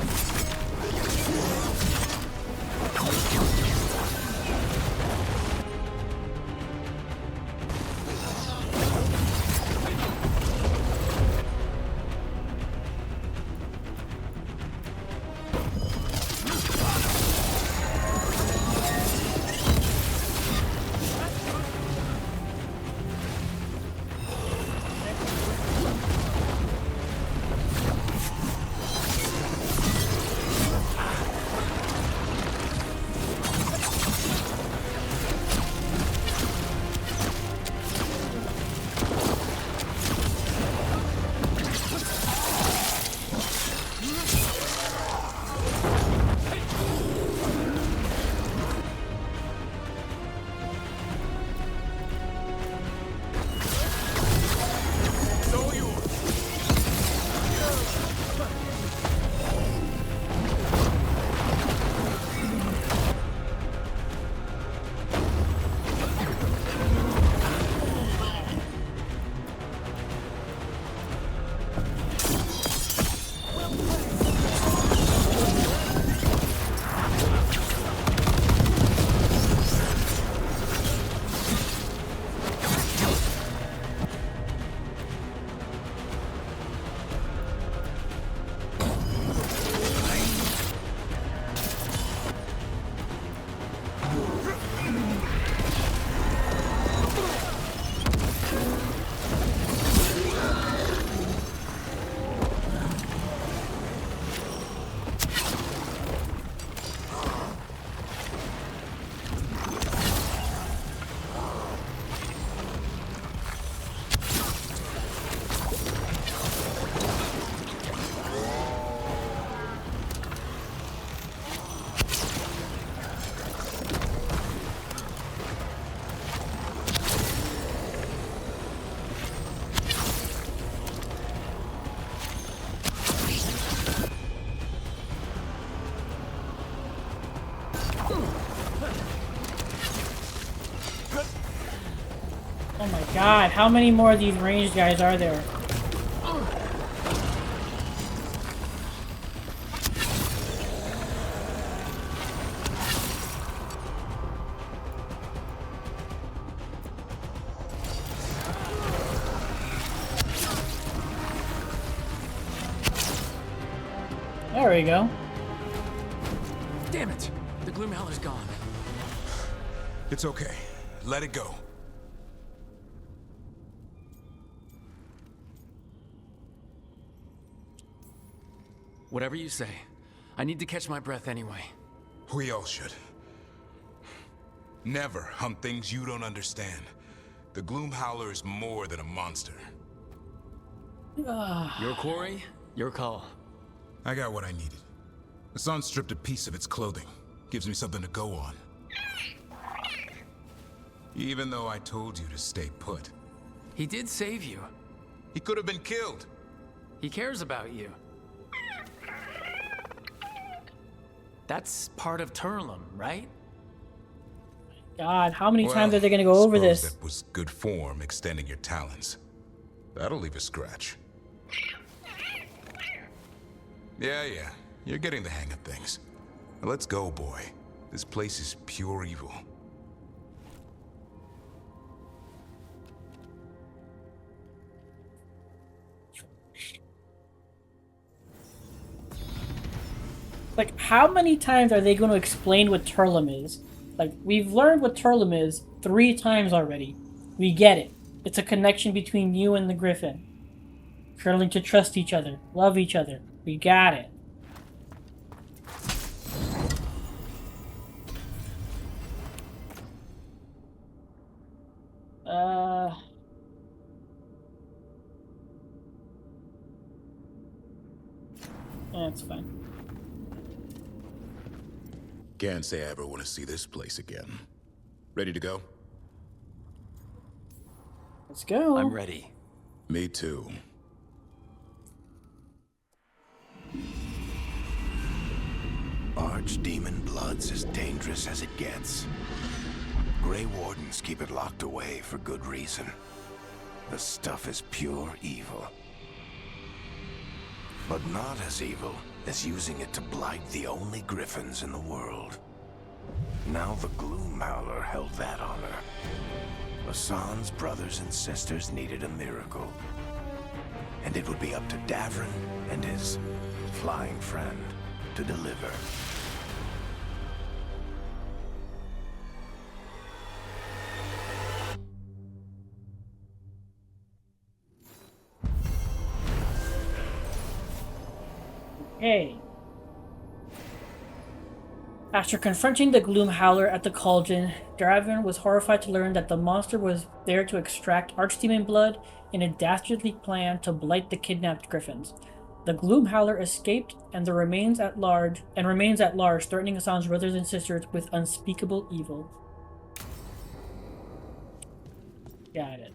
Oh my god, how many more of these ranged guys are there? There we go. Damn it! The Gloomhowler's gone. It's okay. Let it go. Whatever you say. I need to catch my breath anyway. We all should. Never hunt things you don't understand. The Gloomhowler is more than a monster. Your quarry, your call. I got what I needed. The sun stripped a piece of its clothing. Gives me something to go on. Even though I told you to stay put. He did save you. He could have been killed. He cares about you. That's part of Turlum, right? God, how many times are they gonna go over this? That was good form, extending your talons. That'll leave a scratch. Yeah, you're getting the hang of things. Now let's go, boy. This place is pure evil. Like, how many times are they going to explain what Turlum is? Like, we've learned what Turlum is 3 times already. We get it. It's a connection between you and the Griffin. Learning to trust each other, love each other. We got it. That's fine. Can't say I ever want to see this place again. Ready to go? Let's go. I'm ready. Me too. Archdemon blood's as dangerous as it gets. Grey Wardens keep it locked away for good reason. The stuff is pure evil. but not as evil as using it to blight the only griffins in the world. Now the Gloom Howler held that honor. Hassan's brothers and sisters needed a miracle. And it would be up to Davrin and his flying friend to deliver. Hey. After confronting the Gloom Howler at the cauldron, Davrin was horrified to learn that the monster was there to extract Archdemon blood in a dastardly plan to blight the kidnapped griffins. The Gloom Howler escaped and remains at large, threatening Hassan's brothers and sisters with unspeakable evil. Got it.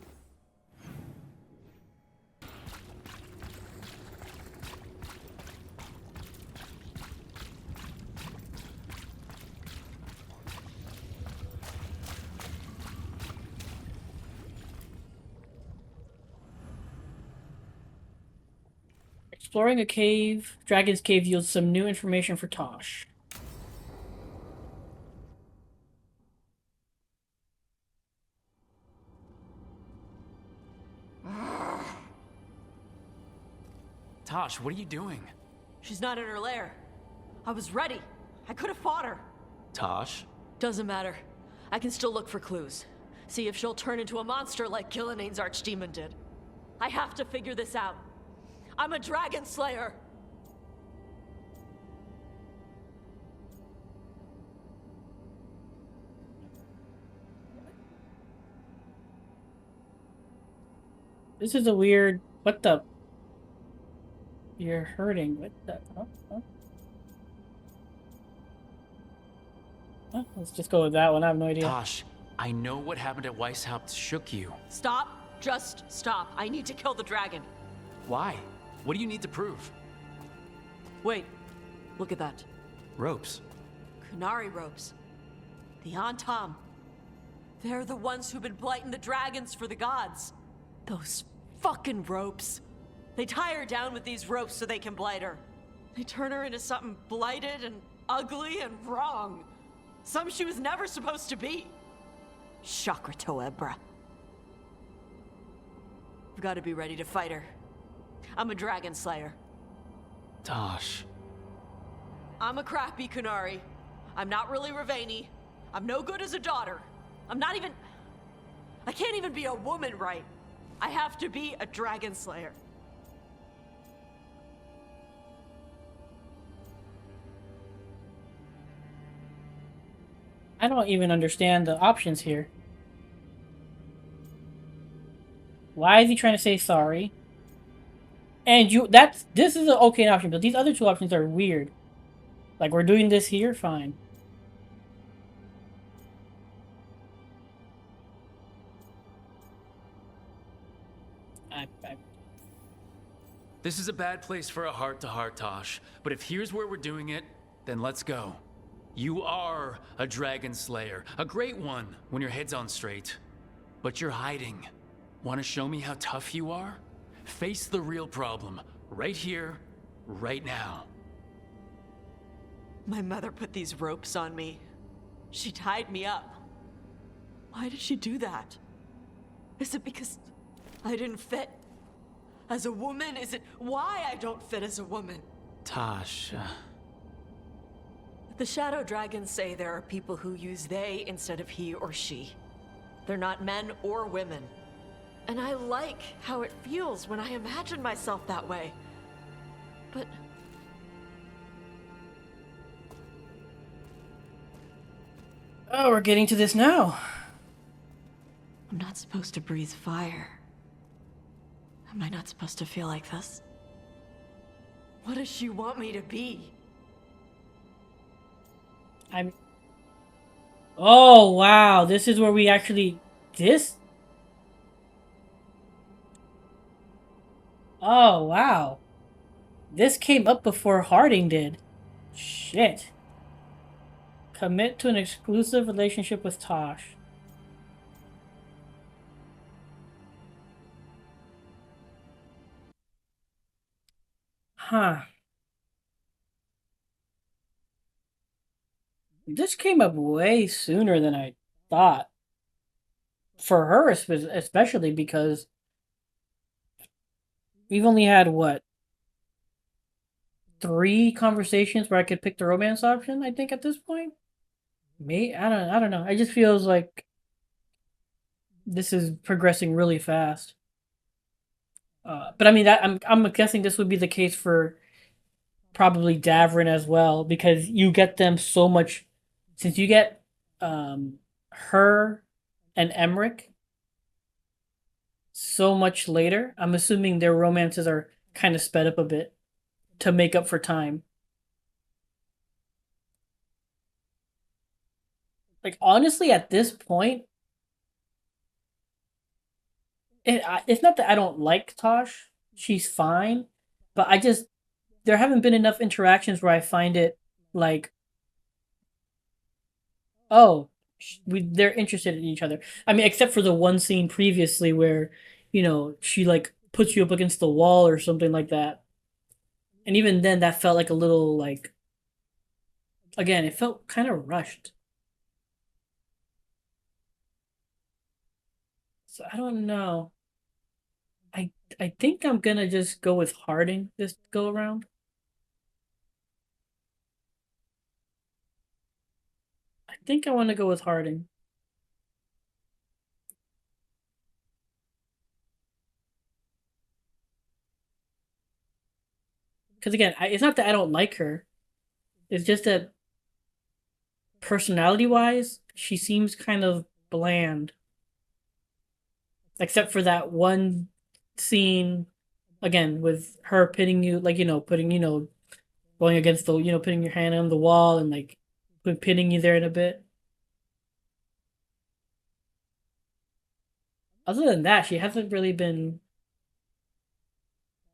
Exploring a cave, Dragon's Cave yields some new information for Tosh. Tosh, what are you doing? She's not in her lair. I was ready. I could have fought her. Tosh? Doesn't matter. I can still look for clues. See if she'll turn into a monster like Gillinea's archdemon did. I have to figure this out. I'm a dragon slayer. This is a weird... What the... You're hurting. What the... Oh, let's just go with that one. I have no idea. Tosh, I know what happened at Weishaupt shook you. Stop. Just stop. I need to kill the dragon. Why? What do you need to prove? Wait. Look at that. Ropes. Kunari ropes. The Antam. They're the ones who've been blighting the dragons for the gods. Those fucking ropes. They tie her down with these ropes so they can blight her. They turn her into something blighted and ugly and wrong. Some she was never supposed to be. Chakra Toebra. I've got to be ready to fight her. I'm a dragon slayer. Tosh. I'm a crappy Kunari. I'm not really Ravani. I'm no good as a daughter. I'm not even... I can't even be a woman right. I have to be a dragon slayer. I don't even understand the options here. Why is he trying to say sorry? And this is an okay option, but these other two options are weird. Like, we're doing this here? Fine. This is a bad place for a heart-to-heart, Tosh. But if here's where we're doing it, then let's go. You are a dragon slayer. A great one when your head's on straight. But you're hiding. Want to show me how tough you are? Face the real problem. Right here, right now. My mother put these ropes on me. She tied me up. Why did she do that? Is it because I didn't fit? As a woman, is it why I don't fit as a woman? Tosh, The Shadow Dragons say there are people who use they instead of he or she. They're not men or women. And I like how it feels when I imagine myself that way. But... Oh, we're getting to this now. I'm not supposed to breathe fire. Am I not supposed to feel like this? What does she want me to be? Oh, wow. This is where we actually... Oh, wow. This came up before Harding did. Shit. Commit to an exclusive relationship with Tosh. Huh. This came up way sooner than I thought. For her, especially because we've only had, what, 3 conversations where I could pick the romance option, I think, at this point? I don't know. It just feels like this is progressing really fast. But I mean, I'm guessing this would be the case for probably Davrin as well, because you get them so much, since you get her and Emmerich so much later. I'm assuming their romances are kind of sped up a bit to make up for time. Like, honestly, at this point, it's not that I don't like Tosh. She's fine, but there haven't been enough interactions where I find it like, oh, they're interested in each other. I mean, except for the one scene previously where, she like puts you up against the wall or something like that. And even then, that felt like a little like, again, it felt kind of rushed. So I don't know. I think I'm gonna just go with Harding this go around. I think I want to go with Harding. Because again, it's not that I don't like her. It's just that personality-wise, she seems kind of bland. Except for that one scene, again, with her pitting you, like, going against the, putting your hand on the wall and, like, pitting you there in a bit. Other than that, she hasn't really been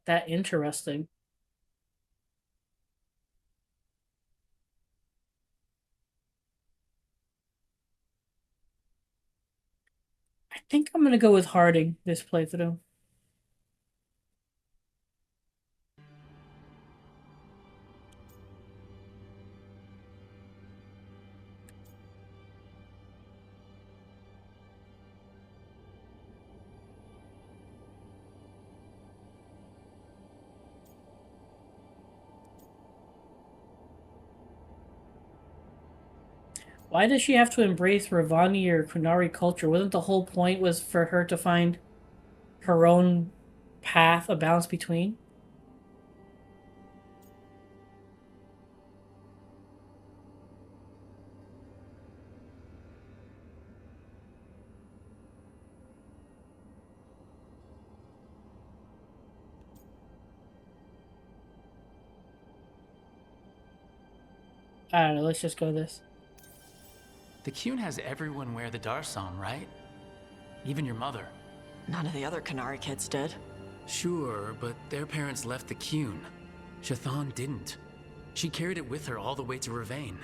that interesting. I think I'm gonna go with Harding this playthrough. Why does she have to embrace Ravani or Kunari culture? Wasn't the whole point was for her to find her own path, a balance between? I don't know, let's just go this. The Qun has everyone wear the Darsam, right? Even your mother. None of the other Canary kids did. Sure, but their parents left the Qun. Shathan didn't. She carried it with her all the way to Ravane.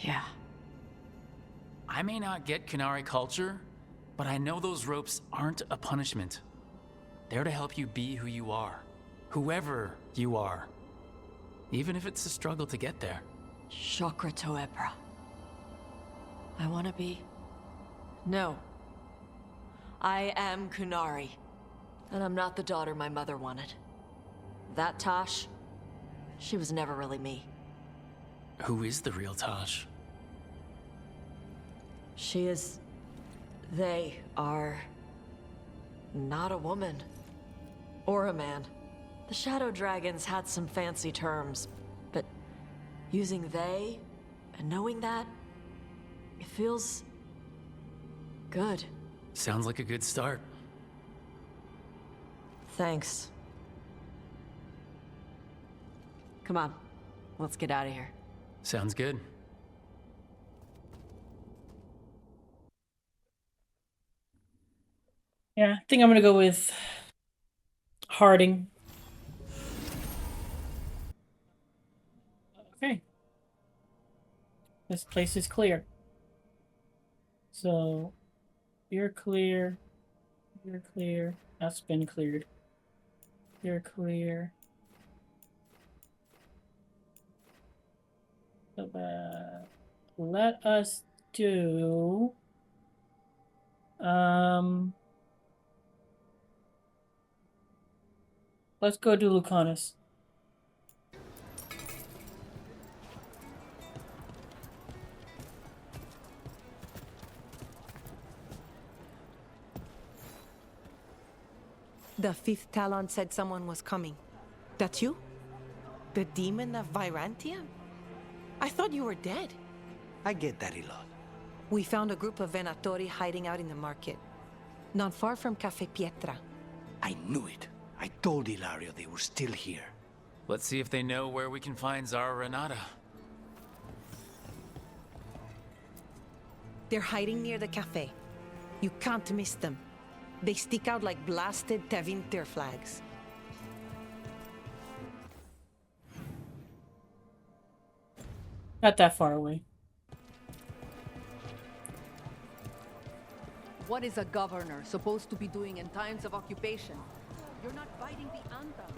Yeah. I may not get Canary culture, but I know those ropes aren't a punishment. They're to help you be who you are. Whoever you are. Even if it's a struggle to get there. Chakra Toebra. I want to be... No. I am Kunari. And I'm not the daughter my mother wanted. That Tosh, she was never really me. Who is the real Tosh? She is... They are... not a woman. Or a man. The Shadow Dragons had some fancy terms, but using they and knowing that, it feels good. Sounds like a good start. Thanks. Come on, let's get out of here. Sounds good. Yeah, I think I'm gonna go with Harding. Okay. This place is clear. So, you're clear. You're clear. That's been cleared. You're clear. Let us do. Let's go do Lucanus. The fifth Talon said someone was coming. That's you? The demon of Virantium? I thought you were dead. I get that a lot. We found a group of Venatori hiding out in the market. Not far from Cafe Pietra. I knew it. I told Ilario they were still here. Let's see if they know where we can find Zara Renata. They're hiding near the cafe. You can't miss them. They stick out like blasted Tevinter flags. Not that far away. What is a governor supposed to be doing in times of occupation? You're not fighting the Anthem.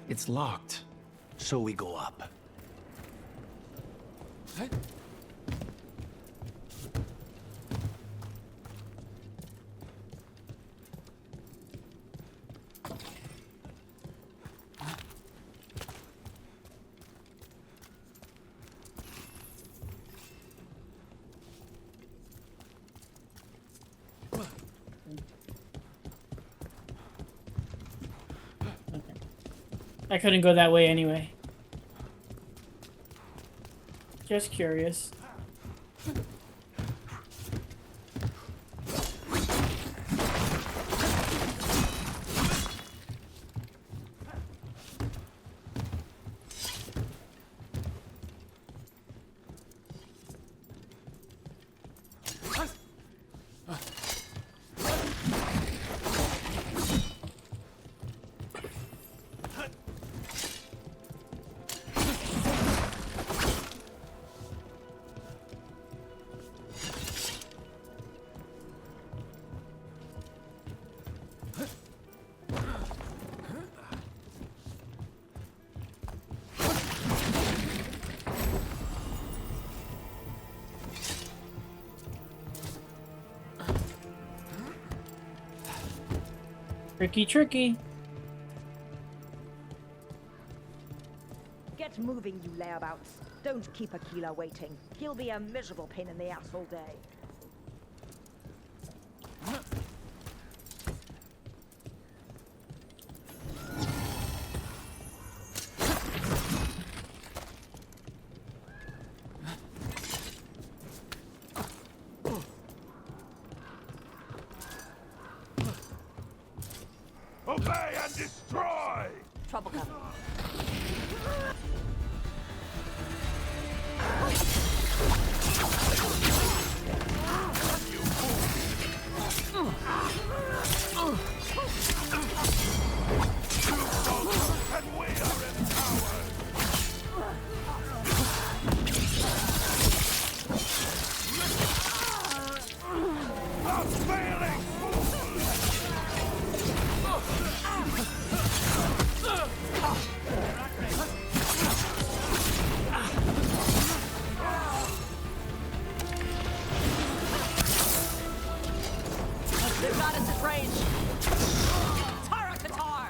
It's locked. So we go up. I couldn't go that way anyway. Just curious. Tricky, tricky. Get moving, you layabouts. Don't keep Aquila waiting. He'll be a miserable pain in the ass all day. Obey and destroy! Trouble coming. And we are empowered! Unfailing They've got us at range. Tara Katar!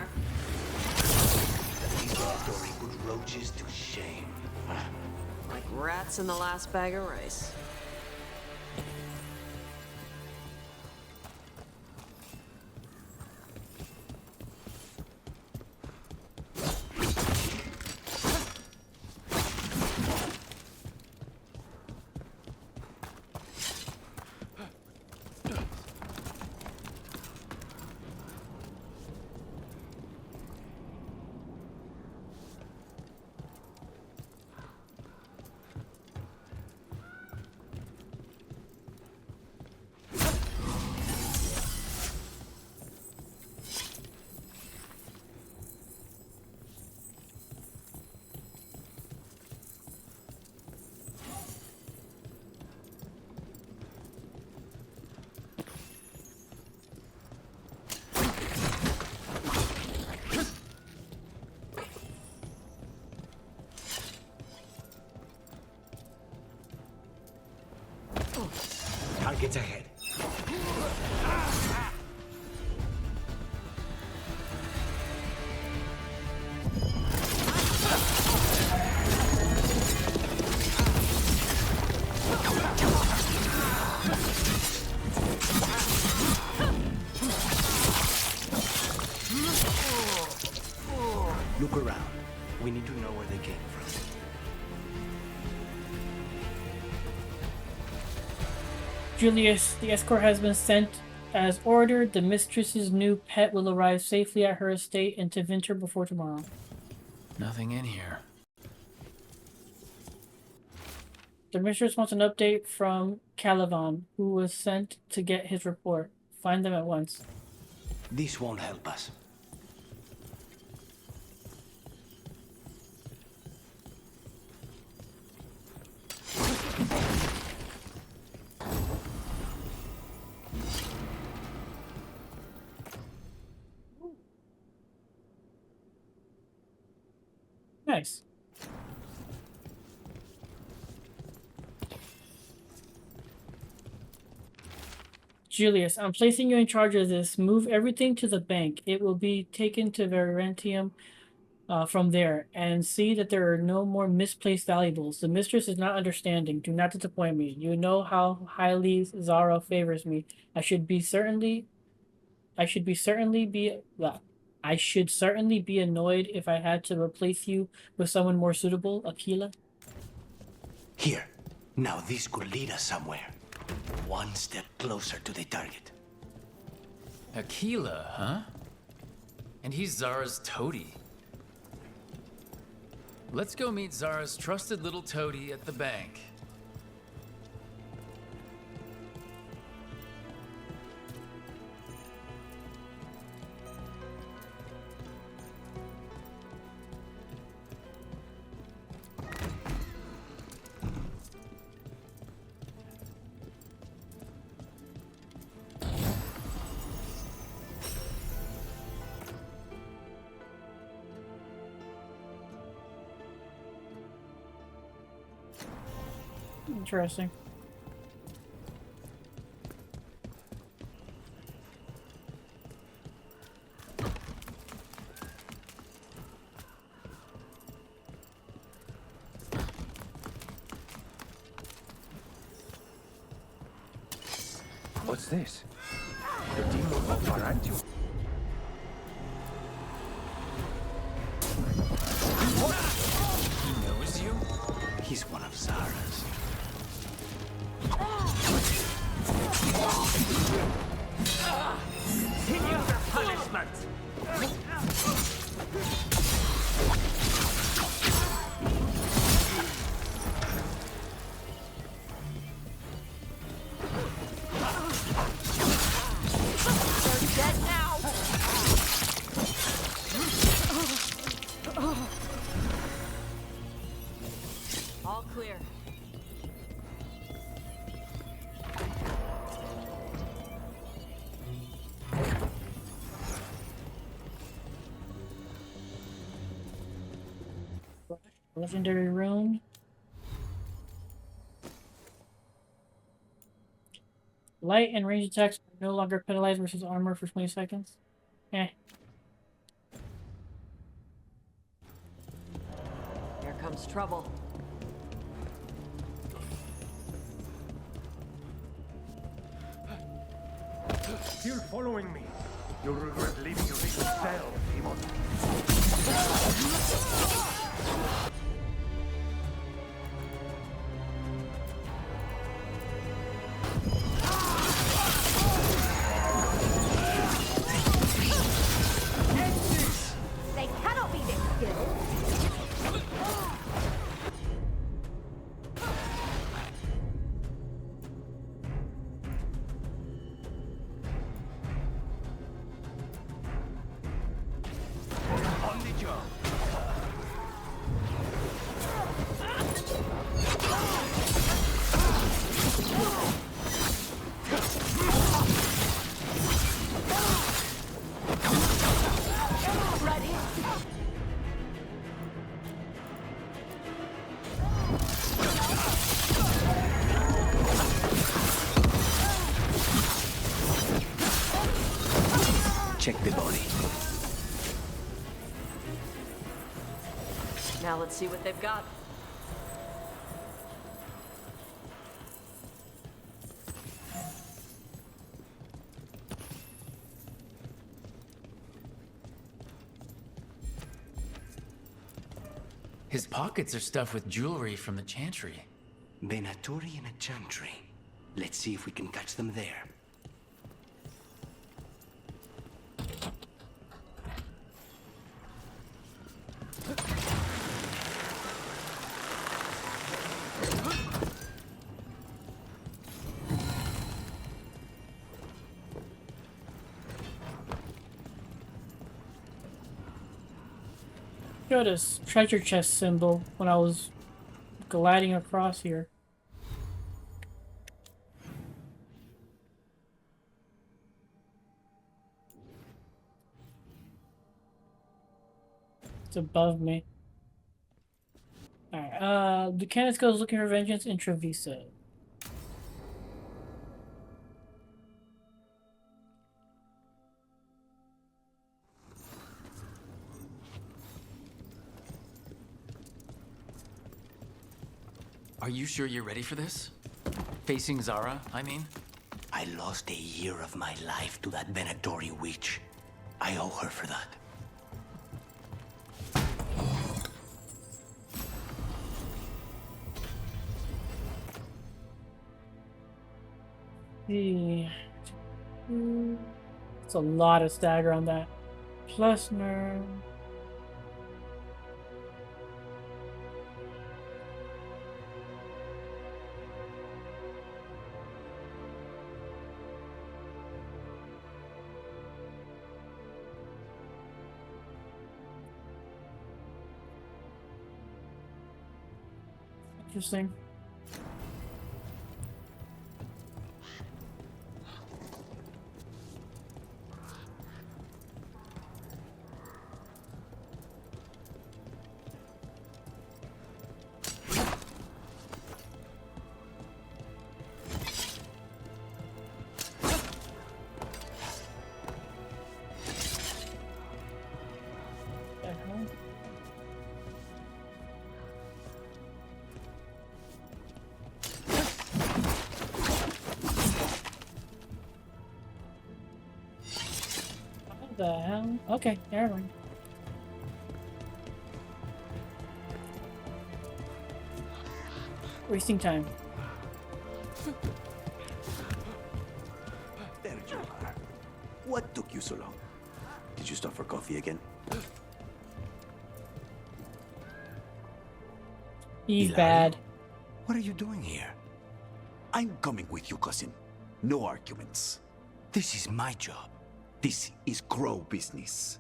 These Venatori put roaches to shame. Like rats in the last bag of rice. Targets ahead. Look around. We need to know where they came from. Julius, the escort has been sent as ordered. The mistress's new pet will arrive safely at her estate in Tevinter before tomorrow. Nothing in here. The mistress wants an update from Caliban, who was sent to get his report. Find them at once. This won't help us. Nice. Julius, I'm placing you in charge of this. Move everything to the bank. It will be taken to Veilguard from there, and see that there are no more misplaced valuables. The mistress is not understanding. Do not disappoint me. You know how highly Zara favors me. I should certainly be annoyed if I had to replace you with someone more suitable, Aquila. Here. Now this could lead us somewhere. One step closer to the target. Aquila, huh? And he's Zara's toady. Let's go meet Zara's trusted little toady at the bank. Interesting. What's this? The demon of Varantium. He knows you? He's one of Zara's. Continue the punishment! They're dead now! All clear. Legendary rune. Light and range attacks are no longer penalized versus armor for 20 seconds. Eh. Here comes trouble. Still following me. You'll regret leaving your little cell, demon. They cannot be this skilled. On the job. Check the body. Now let's see what they've got. His pockets are stuffed with jewelry from the chantry. Venatori in a chantry. Let's see if we can catch them there. Got this treasure chest symbol when I was gliding across here. It's above me. Alright, Lucanus goes looking for vengeance in Treviso. Are you sure you're ready for this? Facing Zara, I mean? I lost a year of my life to that Venatori witch. I owe her for that. It's a lot of stagger on that. Plus nerve. Interesting. The hell? Okay, never mind. Wasting time. There you are. What took you so long? Did you stop for coffee again? He's Eli? bad. What are you doing here? I'm coming with you, cousin. No arguments. This is my job. This is Crow business.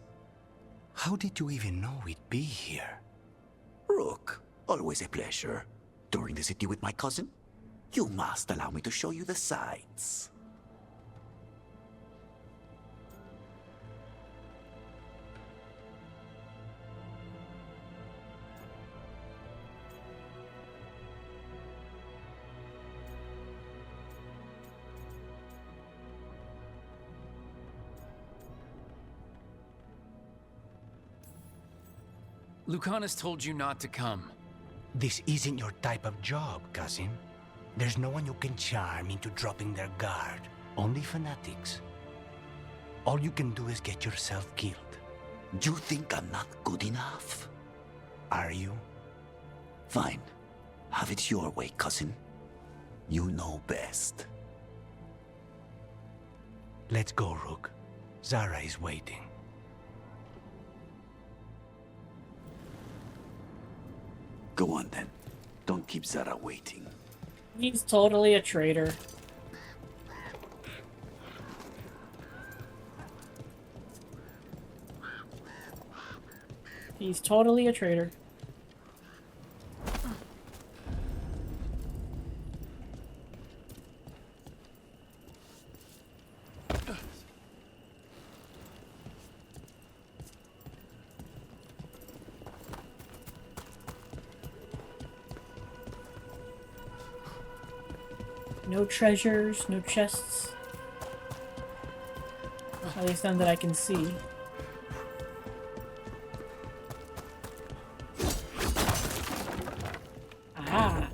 How did you even know we'd be here? Rook, always a pleasure. Touring the city with my cousin? You must allow me to show you the sights. Lucanus told you not to come. This isn't your type of job, cousin. There's no one you can charm into dropping their guard. Only fanatics. All you can do is get yourself killed. You think I'm not good enough? Are you? Fine. Have it your way, cousin. You know best. Let's go, Rook. Zara is waiting. Go on then. Don't keep Zara waiting. He's totally a traitor. He's totally a traitor. No treasures, no chests. At least none that I can see. Ah.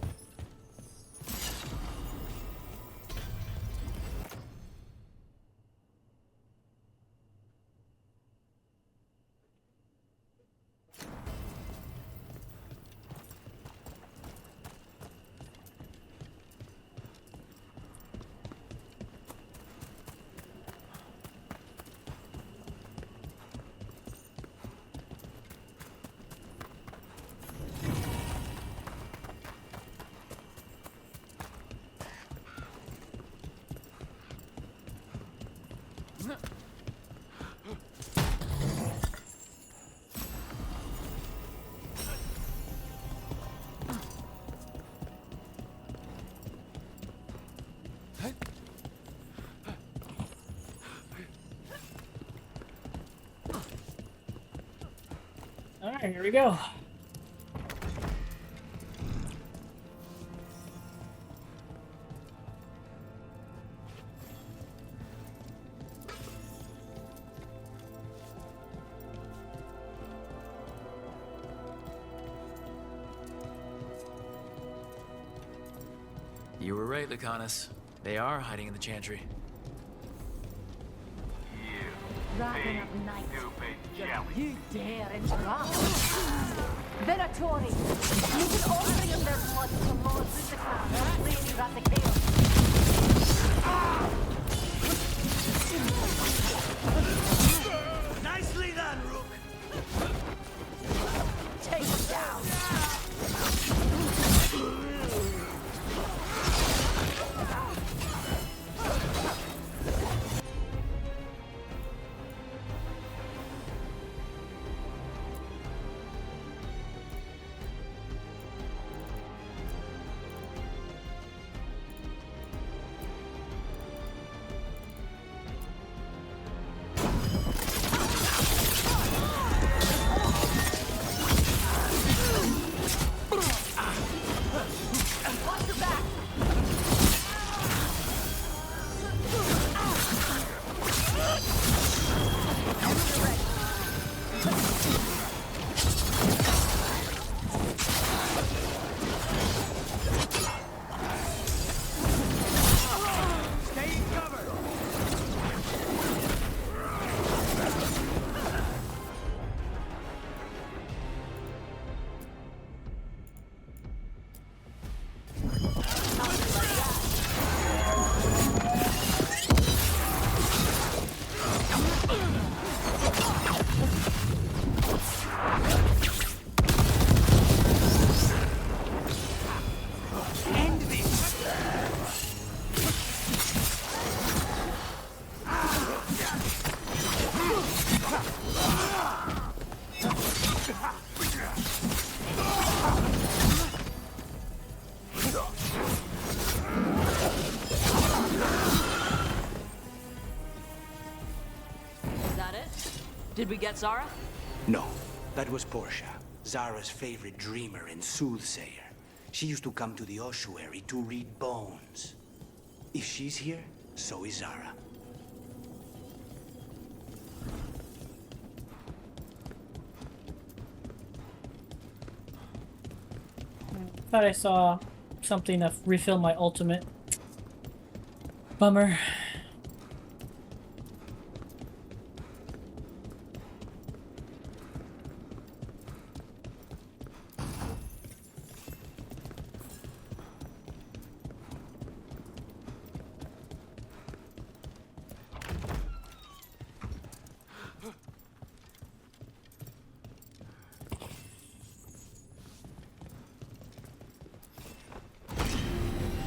Alright, here we go. You were right, Lucanus. They are hiding in the chantry. Wrapping up night. You dare interrupt. Venatori, you can offering in their blood to Lord Zizika and Lady Rathakale. Nicely done, Rook. Take it down. Did we get Zara? No, that was Portia, Zara's favorite dreamer and soothsayer. She used to come to the ossuary to read bones. If she's here, so is Zara. Thought I saw something to refill my ultimate. Bummer.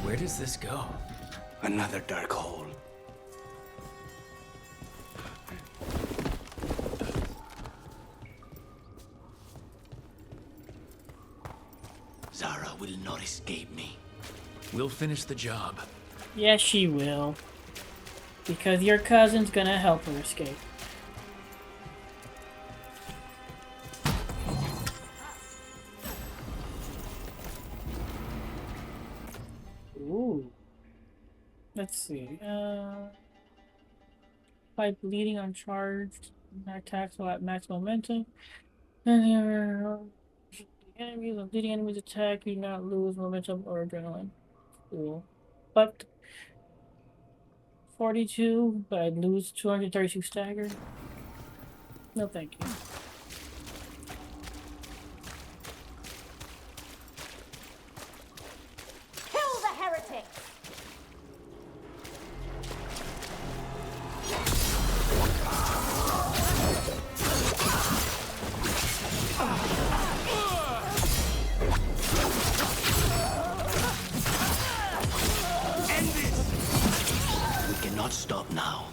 Where does this go? Another dark hole. Zara will not escape me. We'll finish the job. Yes, she will. Because your cousin's gonna help her escape. Ooh. Let's see. apply bleeding on charged attacks while at max momentum. And enemies, when bleeding enemies attack, you do not lose momentum or adrenaline. Cool. But 42, but I lose 232 stagger. No, thank you. Kill the heretic! We cannot stop now.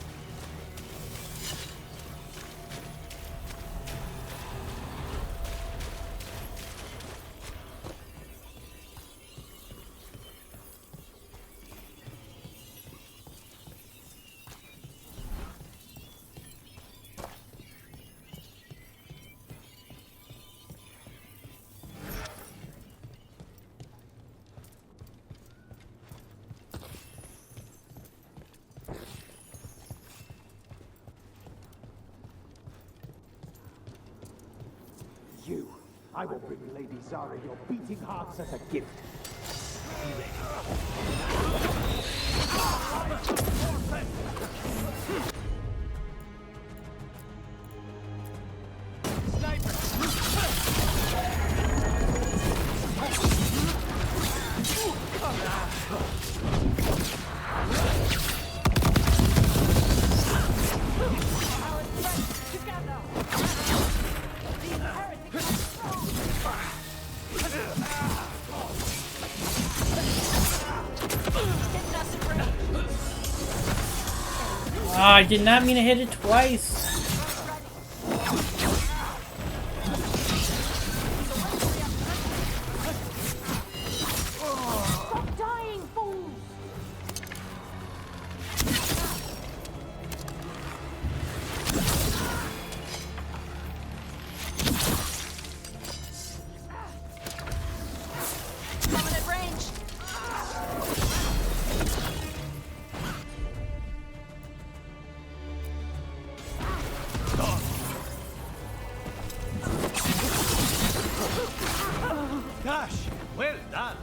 You. I will bring Lady Zara your beating hearts as a gift. Be I did not mean to hit it twice. Stop dying, fools! Coming at range. Gosh, well done.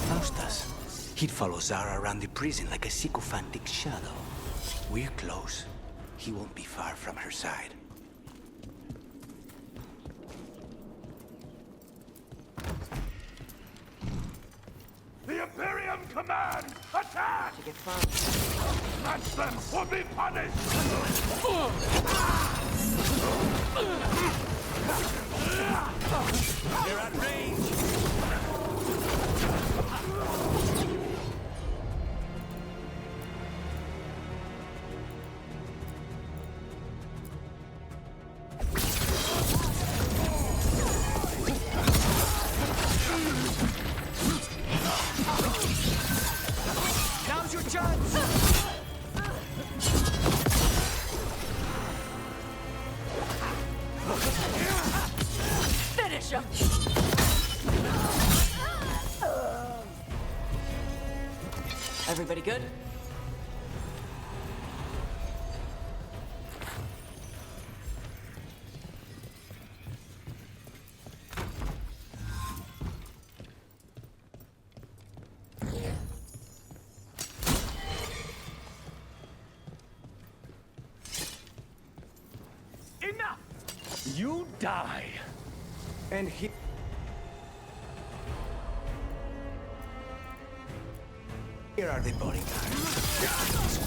Faustus. He'd follow Zara around the prison like a sycophantic shadow. We're close. He won't be far from her side. The Imperium commands attack! Catch them or be punished! They're at range. Now's your chance. Finish him! Everybody good? Enough! You die. And he... Here are the bodyguards.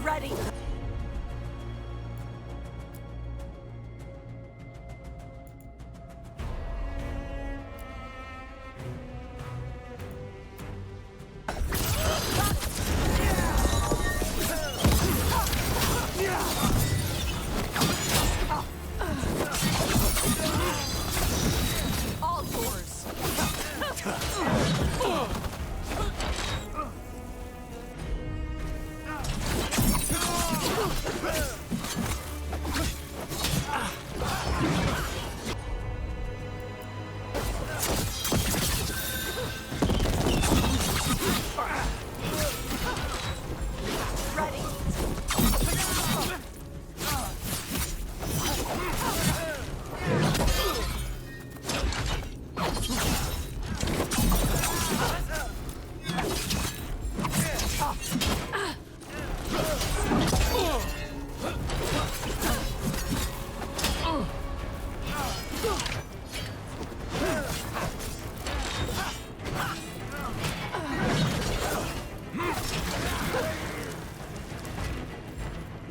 Ready!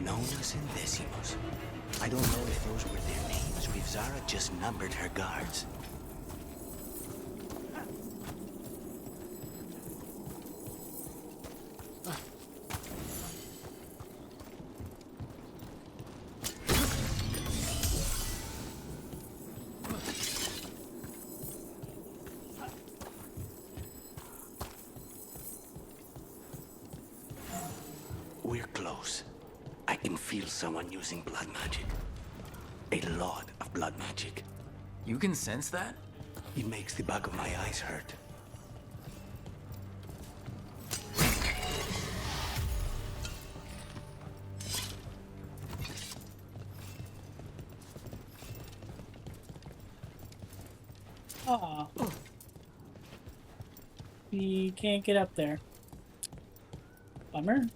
Nonos and Decimos. I don't know if those were their names or if Zara just numbered her guards. We're close. I can feel someone using blood magic. A lot of blood magic. You can sense that? It makes the back of my eyes hurt. Aw. You can't get up there. Bummer.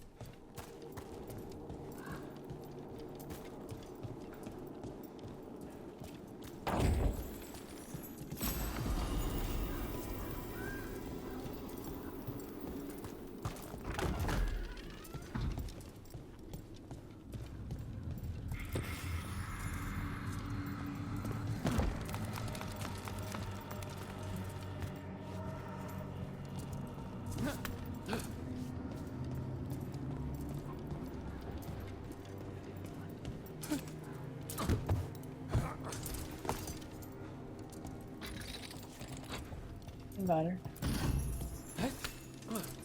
Better.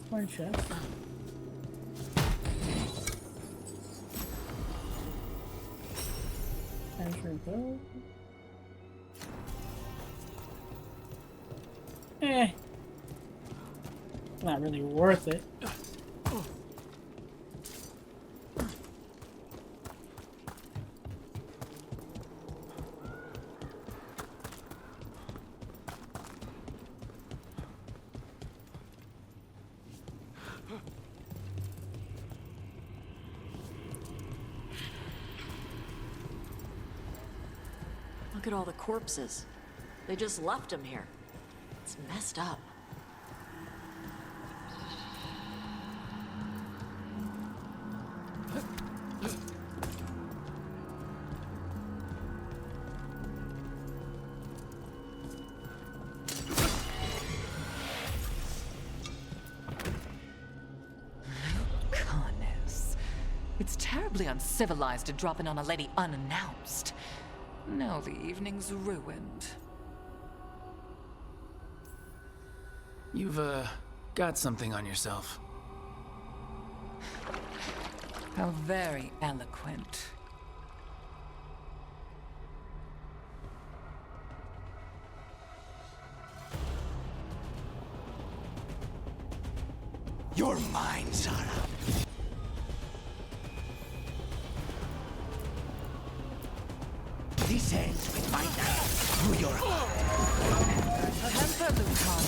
Corn chest. Treasure gold. Not really worth it. Look at all the corpses. They just left them here. It's messed up. Goodness. It's terribly uncivilized to drop in on a lady unannounced. Now the evening's ruined. You've, got something on yourself. How very eloquent. You're mine, Zara. This ends with my knife through your heart. Temper, Lucan.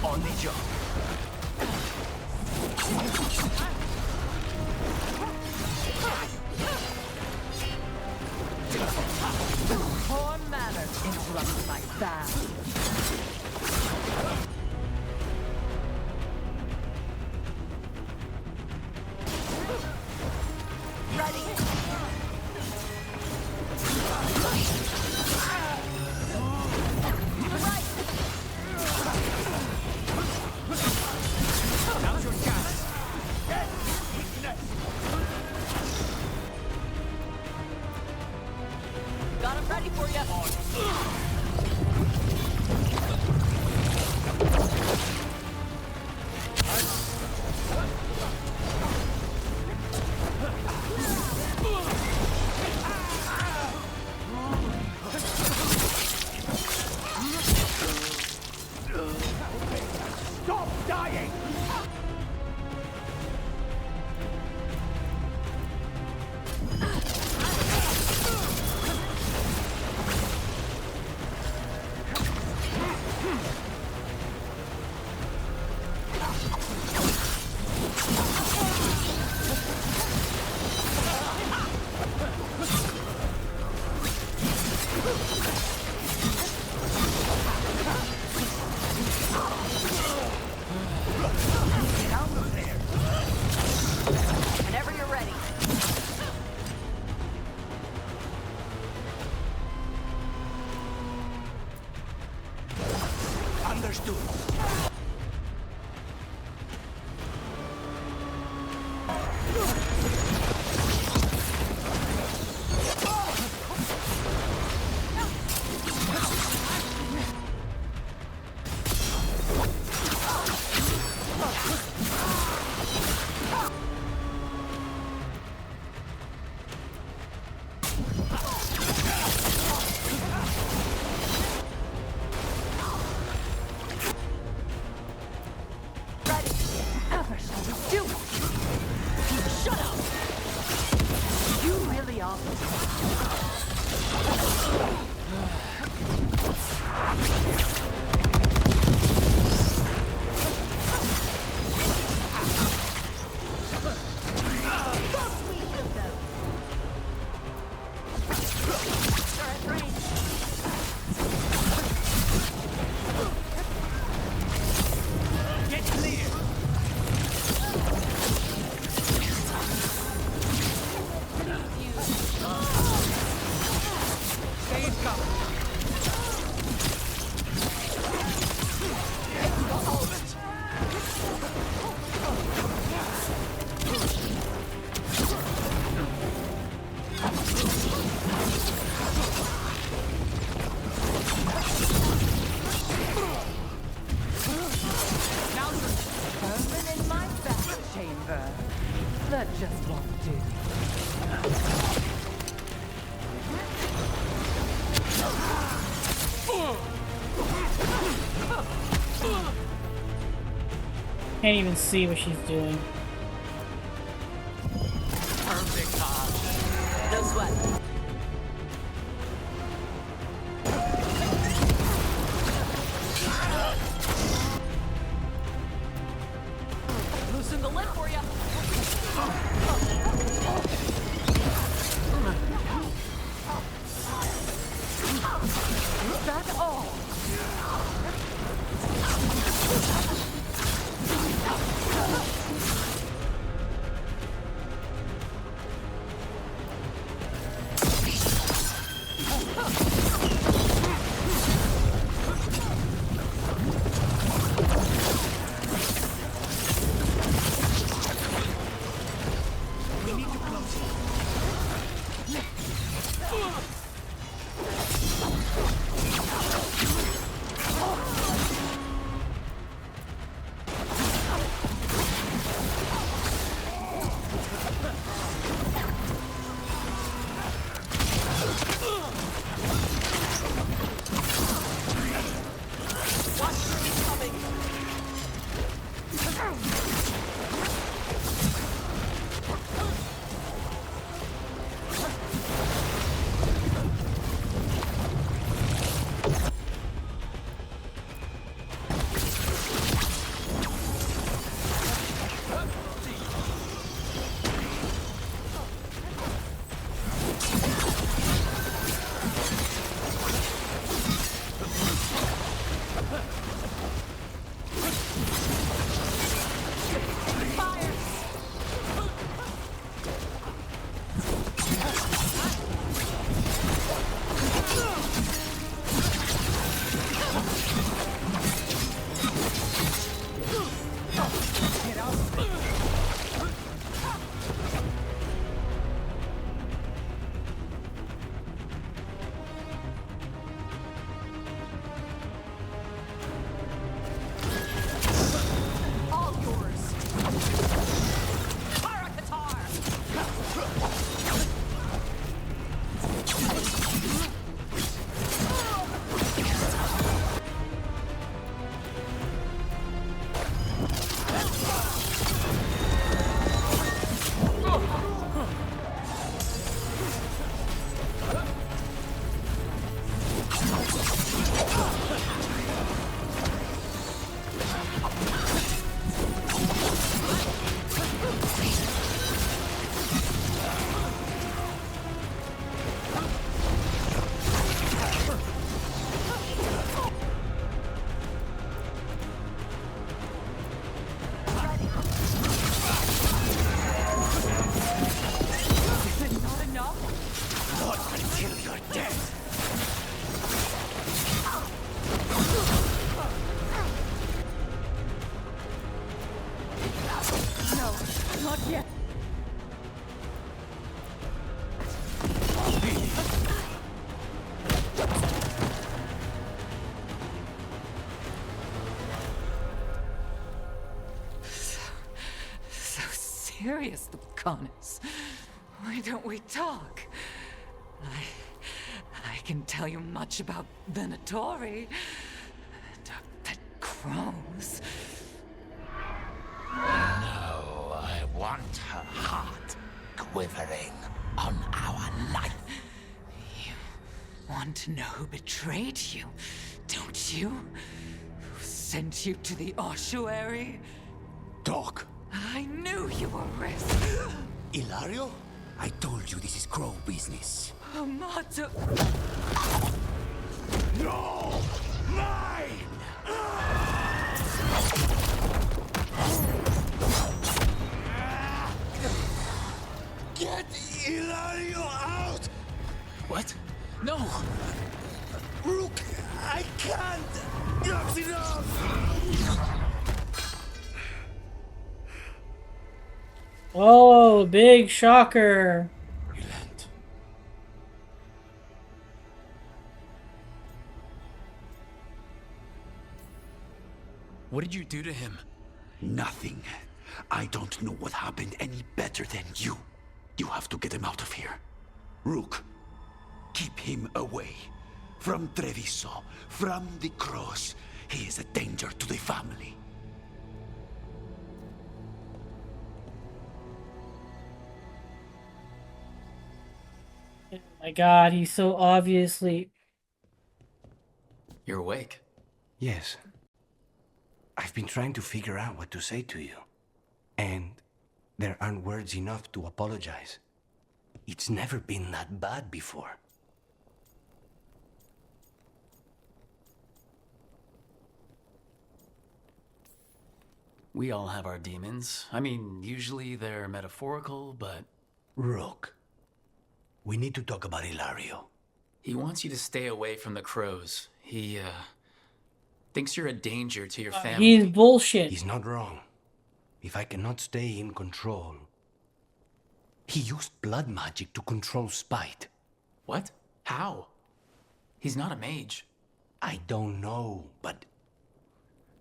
On the job. Poor manners interrupted like that. Ready for you. Stop dying! Whenever you're ready. Understood. Ever shall we do it? Shut up! You really are. Get clear. Save cover. Herman in my back chamber. That just won't do. Can't even see what she's doing. Perfect, Tosh. No sweat. Loosen the lid for you. Is that all? Till you're dead. No, not yet. So serious, the Connors. Why don't we talk? I can tell you much about Venatori and our pet crows. No, I want her heart quivering on our life. You want to know who betrayed you, don't you? Who sent you to the ossuary? Talk. I knew you were risk. Ilario? I told you this is crow business. Amato. No! Mine! Get Ilario out! What? No! Rook, I can't! Not enough! Oh, big shocker. What did you do to him? Nothing. I don't know what happened any better than you. You have to get him out of here. Rook, keep him away. From Treviso, from the cross. He is a danger to the family. Oh my god, he's so obviously... You're awake. Yes. I've been trying to figure out what to say to you. And there aren't words enough to apologize. It's never been that bad before. We all have our demons. I mean, usually they're metaphorical, but... Rook, we need to talk about Ilario. He wants you to stay away from the crows. He, thinks you're a danger to your family. He's bullshit. He's not wrong. If I cannot stay in control... He used blood magic to control spite. What? How? He's not a mage. I don't know, but...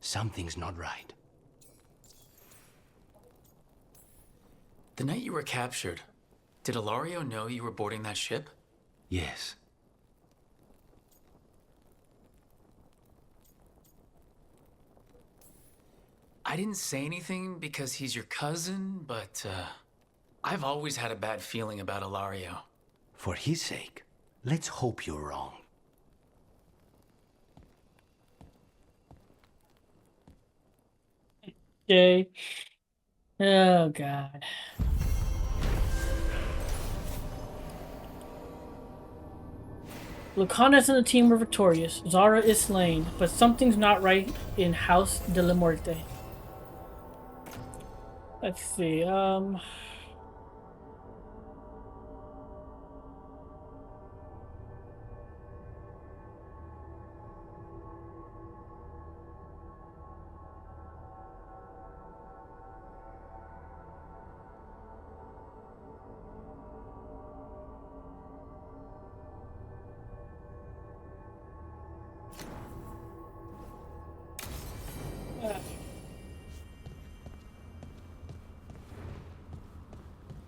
something's not right. The night you were captured, did Ilario know you were boarding that ship? Yes. I didn't say anything because he's your cousin, but, I've always had a bad feeling about Ilario. For his sake, let's hope you're wrong. Okay. Oh god. Lucanus and the team were victorious. Zara is slain, but something's not right in House de la Muerte. Let's see,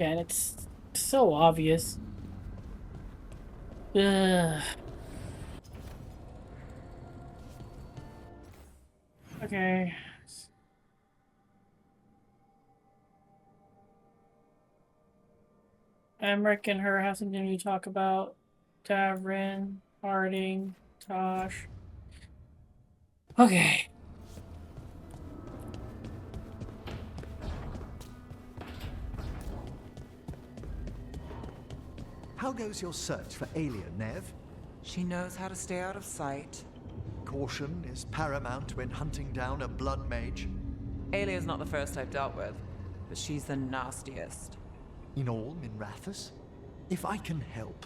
yeah, and it's so obvious. Ugh. Okay. Emmerich and her have something to talk about. Tavern, Harding, Tosh. Okay. How goes your search for Aelia, Nev? She knows how to stay out of sight. Caution is paramount when hunting down a blood mage. Aelia's not the first I've dealt with, but she's the nastiest. In all Minrathous? If I can help.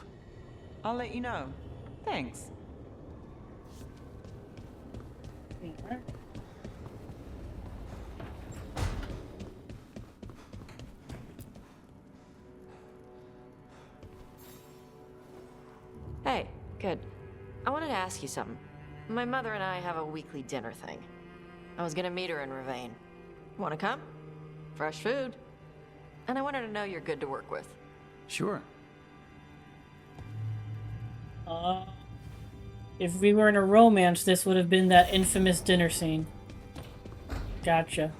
I'll let you know. Thanks. Hey, good. I wanted to ask you something. My mother and I have a weekly dinner thing. I was gonna meet her in Ravane. Wanna come? Fresh food. And I wanted to know you're good to work with. Sure. If we were in a romance, this would have been that infamous dinner scene. Gotcha.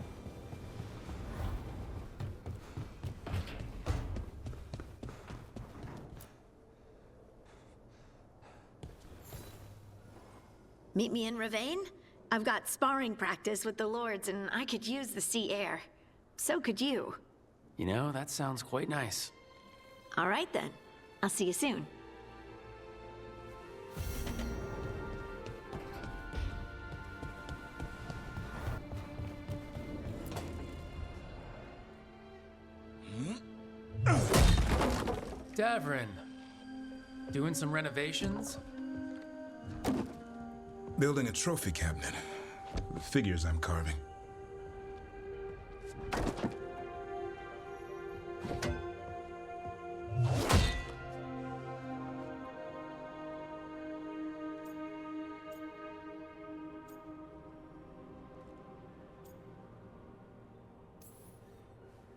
Meet me in Ravane? I've got sparring practice with the lords and I could use the sea air. So could you. You know, that sounds quite nice. All right then. I'll see you soon. Davrin, doing some renovations? Building a trophy cabinet. The figures I'm carving.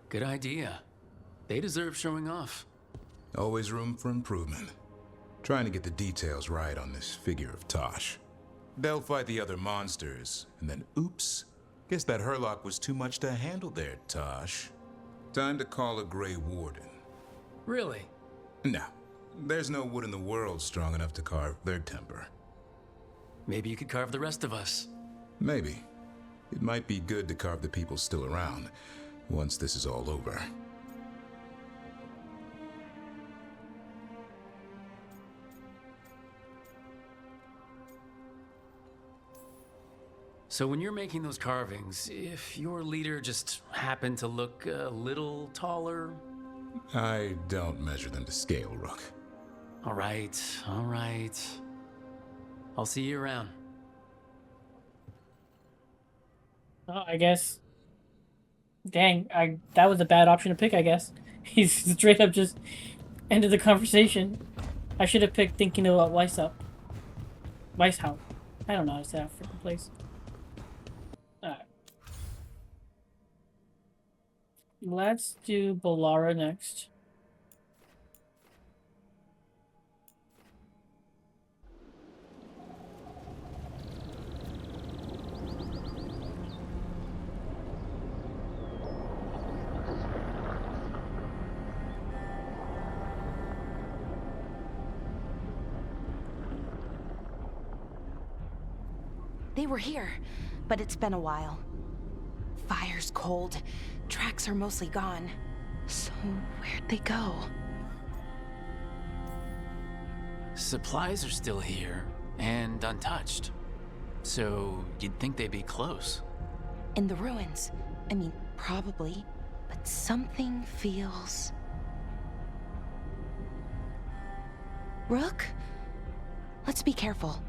Good idea. They deserve showing off. Always room for improvement. Trying to get the details right on this figure of Tosh. They'll fight the other monsters, and then oops. Guess that Herlock was too much to handle there, Tosh. Time to call a Grey Warden. Really? No. There's no wood in the world strong enough to carve their temper. Maybe you could carve the rest of us. Maybe. It might be good to carve the people still around, once this is all over. So when you're making those carvings, if your leader just happened to look a little taller... I don't measure them to scale, Rook. All right. I'll see you around. Oh, I guess. Dang, that was a bad option to pick, I guess. He's straight up just ended the conversation. I should have picked thinking about Weishaupt. I don't know how to say that freaking place. Alright. Let's do Balara next. They were here, but it's been a while. Fire's cold. Tracks are mostly gone. So where'd they go? Supplies are still here, and untouched. So you'd think they'd be close. In the ruins. I mean, probably. But something feels... Rook? Let's be careful.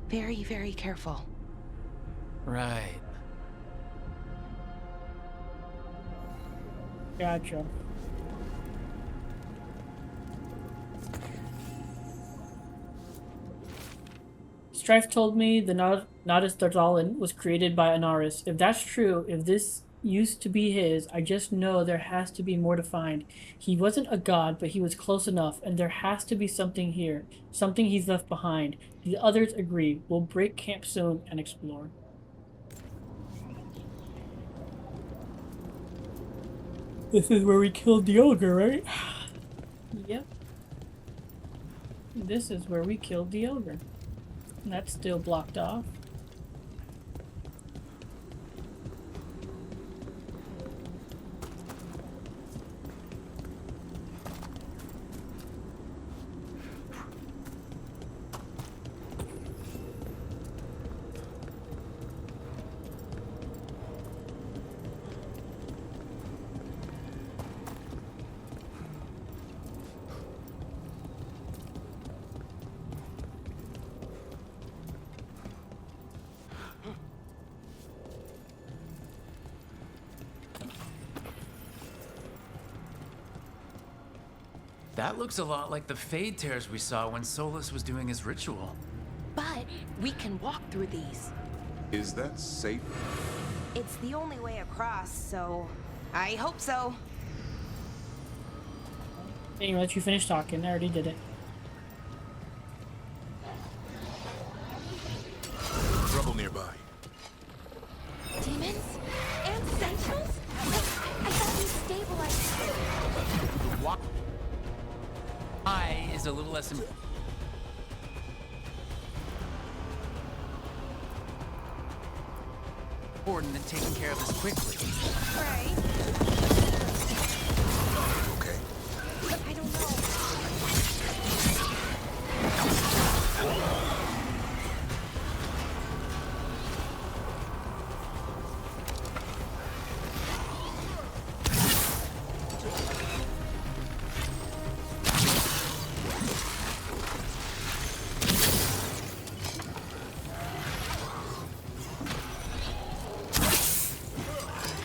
Very, very careful. Right. Gotcha. Strife told me the Nodus Darzalan was created by Anaris. If that's true, if this used to be his, I just know there has to be more to find. He wasn't a god, but he was close enough, and there has to be something here. Something he's left behind. The others agree. We'll break camp soon and explore. This is where we killed the ogre, right? Yep. This is where we killed the ogre. And that's still blocked off. That looks a lot like the Fade Tears we saw when Solus was doing his ritual. But we can walk through these. Is that safe? It's the only way across, so I hope so. Didn't let you finish talking. I already did it. Trouble nearby. Demons? And sentinels? I thought we stabilized. What? I is a little less important than taking care of this quickly. Right. Okay. I don't know.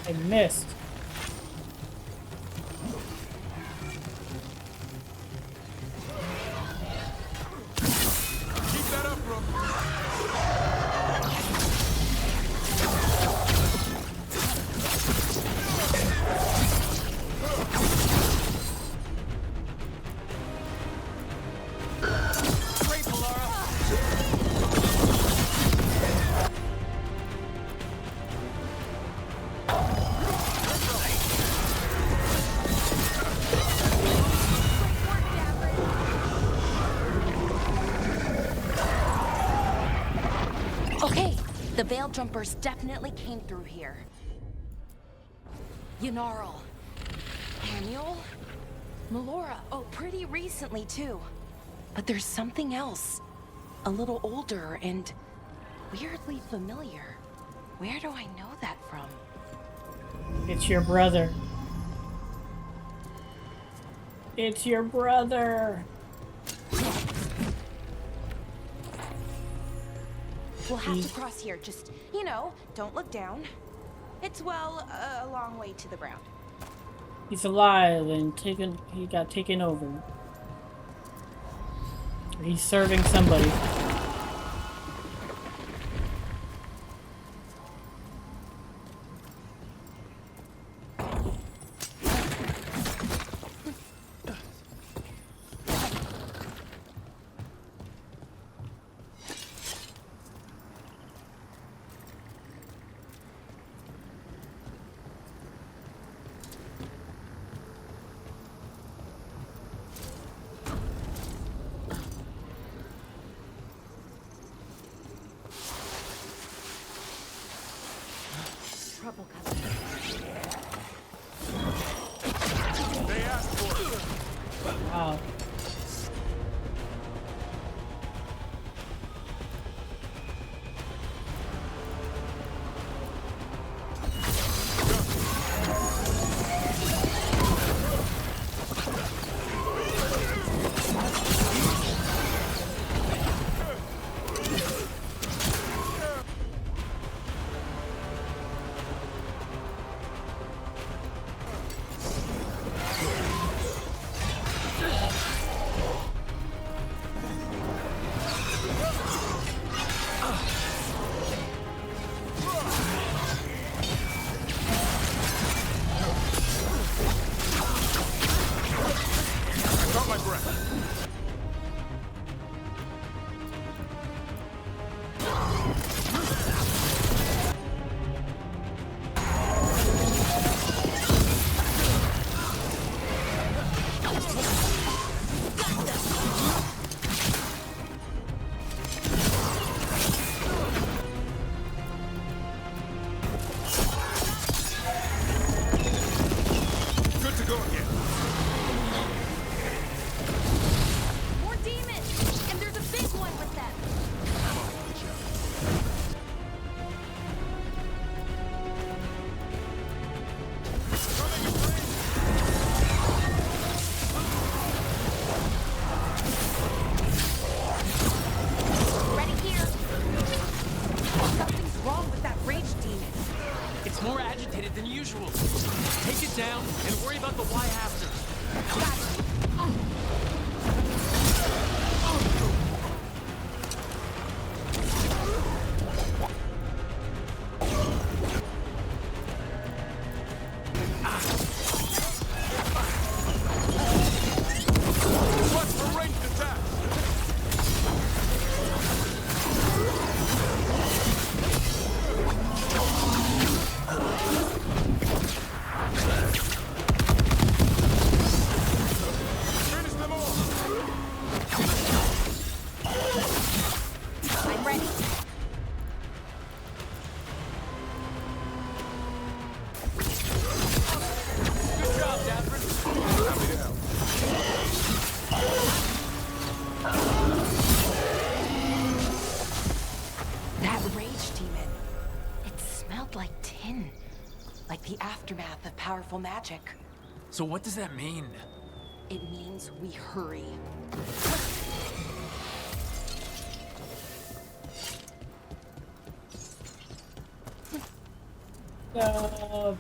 I missed. Keep that up, bro. Great, Polara. Okay, the Veil Jumpers definitely came through here. Yanarl. Samuel? Melora. Oh, pretty recently, too. But there's something else. A little older and weirdly familiar. Where do I know that from? It's your brother. It's your brother. We'll have to cross here. Just, you know, don't look down. It's, well, a long way to the ground. He's alive and he got taken over. He's serving somebody. Trouble coming. They asked for it. Wow. The aftermath of powerful magic. So what does that mean? It means we hurry.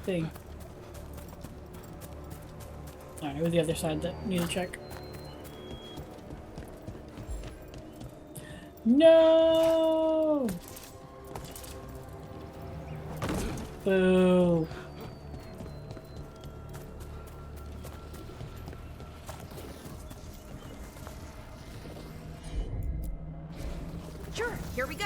Thing. Alright, where's the other side that need to check? No! Boo. Sure, here we go.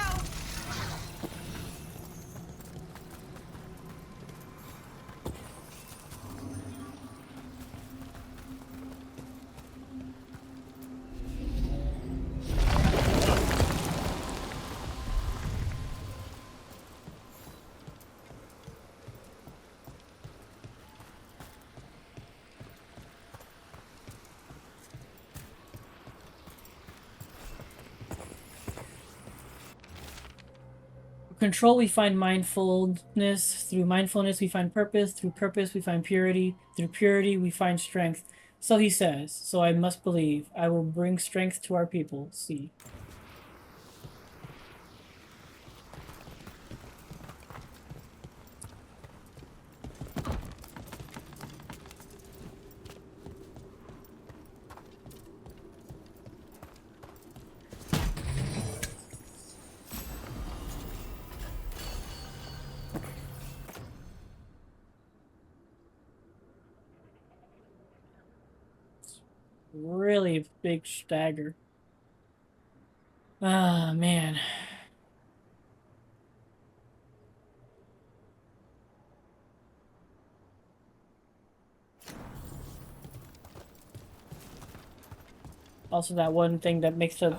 Control, we find mindfulness. Through mindfulness, we find purpose. Through purpose, we find purity. Through purity, we find strength. So he says, so I must believe. I will bring strength to our people. See. Really big stagger. Ah, man. Also, that one thing that makes them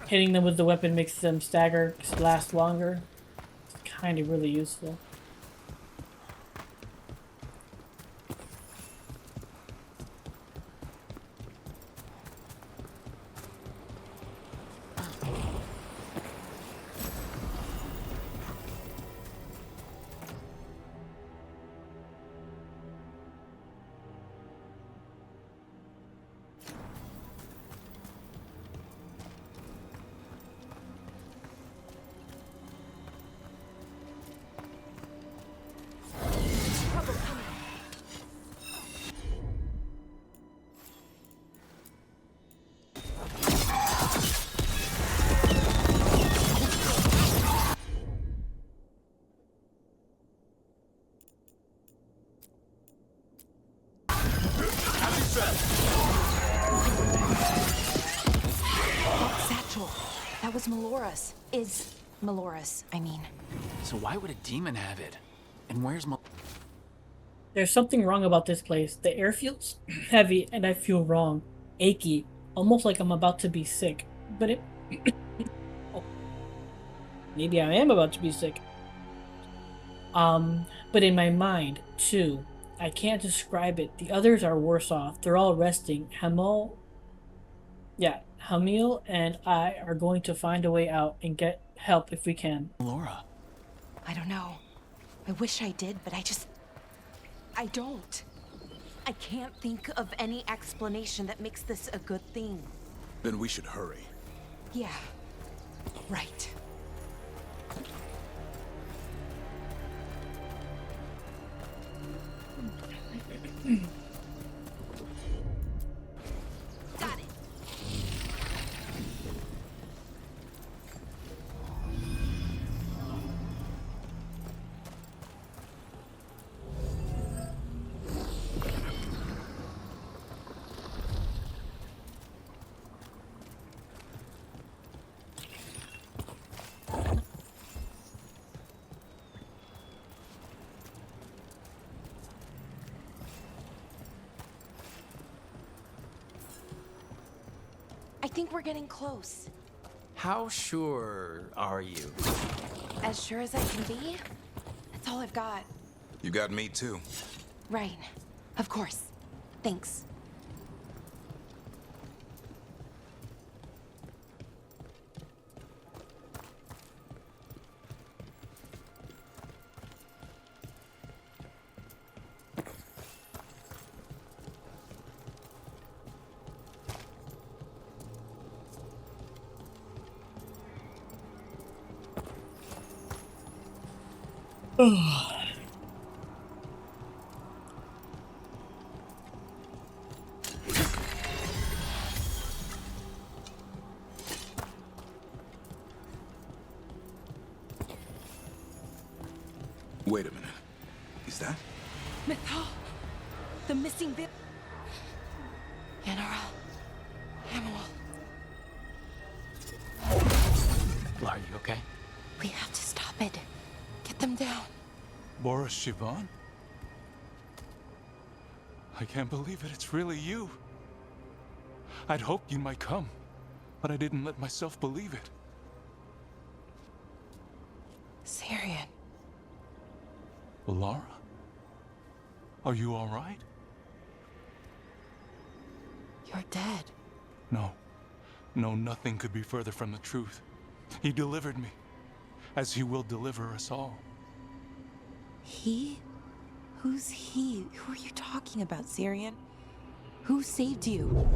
hitting them with the weapon makes them stagger last longer. It's kind of really useful. Satchel. That was Melora's. Is Melora's, I mean. So why would a demon have it? And where's There's something wrong about this place. The air feels heavy and I feel wrong. Achy. Almost like I'm about to be sick. But it... oh. Maybe I am about to be sick. But in my mind, too. I can't describe it. The others are worse off. They're all resting. Hamil and I are going to find a way out and get help if we can. Laura. I don't know. I wish I did, but I don't. I can't think of any explanation that makes this a good thing. Then we should hurry. Yeah. Right. Got it. I think we're getting close. How sure are you? As sure as I can be. That's all I've got. You got me too. Right. Of course. Thanks. Wait a minute. Is that? Mythal, the missing bit. General, Animal. Are you okay? We have to stop it. Get them down. Boris Sivan? I can't believe it. It's really you. I'd hoped you might come, but I didn't let myself believe it. Syrian. Laura? Are you all right? You're dead. No. No, nothing could be further from the truth. He delivered me, as he will deliver us all. He? Who's he? Who are you talking about, Syrian? Who saved you?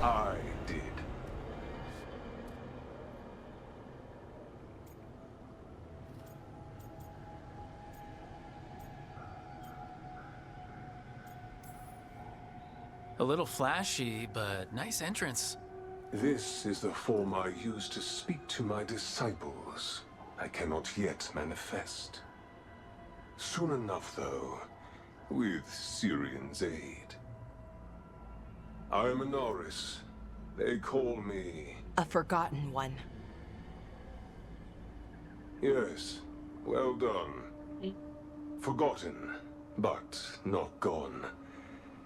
I did. A little flashy, but nice entrance. This is the form I use to speak to my disciples. I cannot yet manifest. Soon enough, though, with Syrian's aid. I am a Norris. They call me... A forgotten one. Yes, well done. Forgotten, but not gone.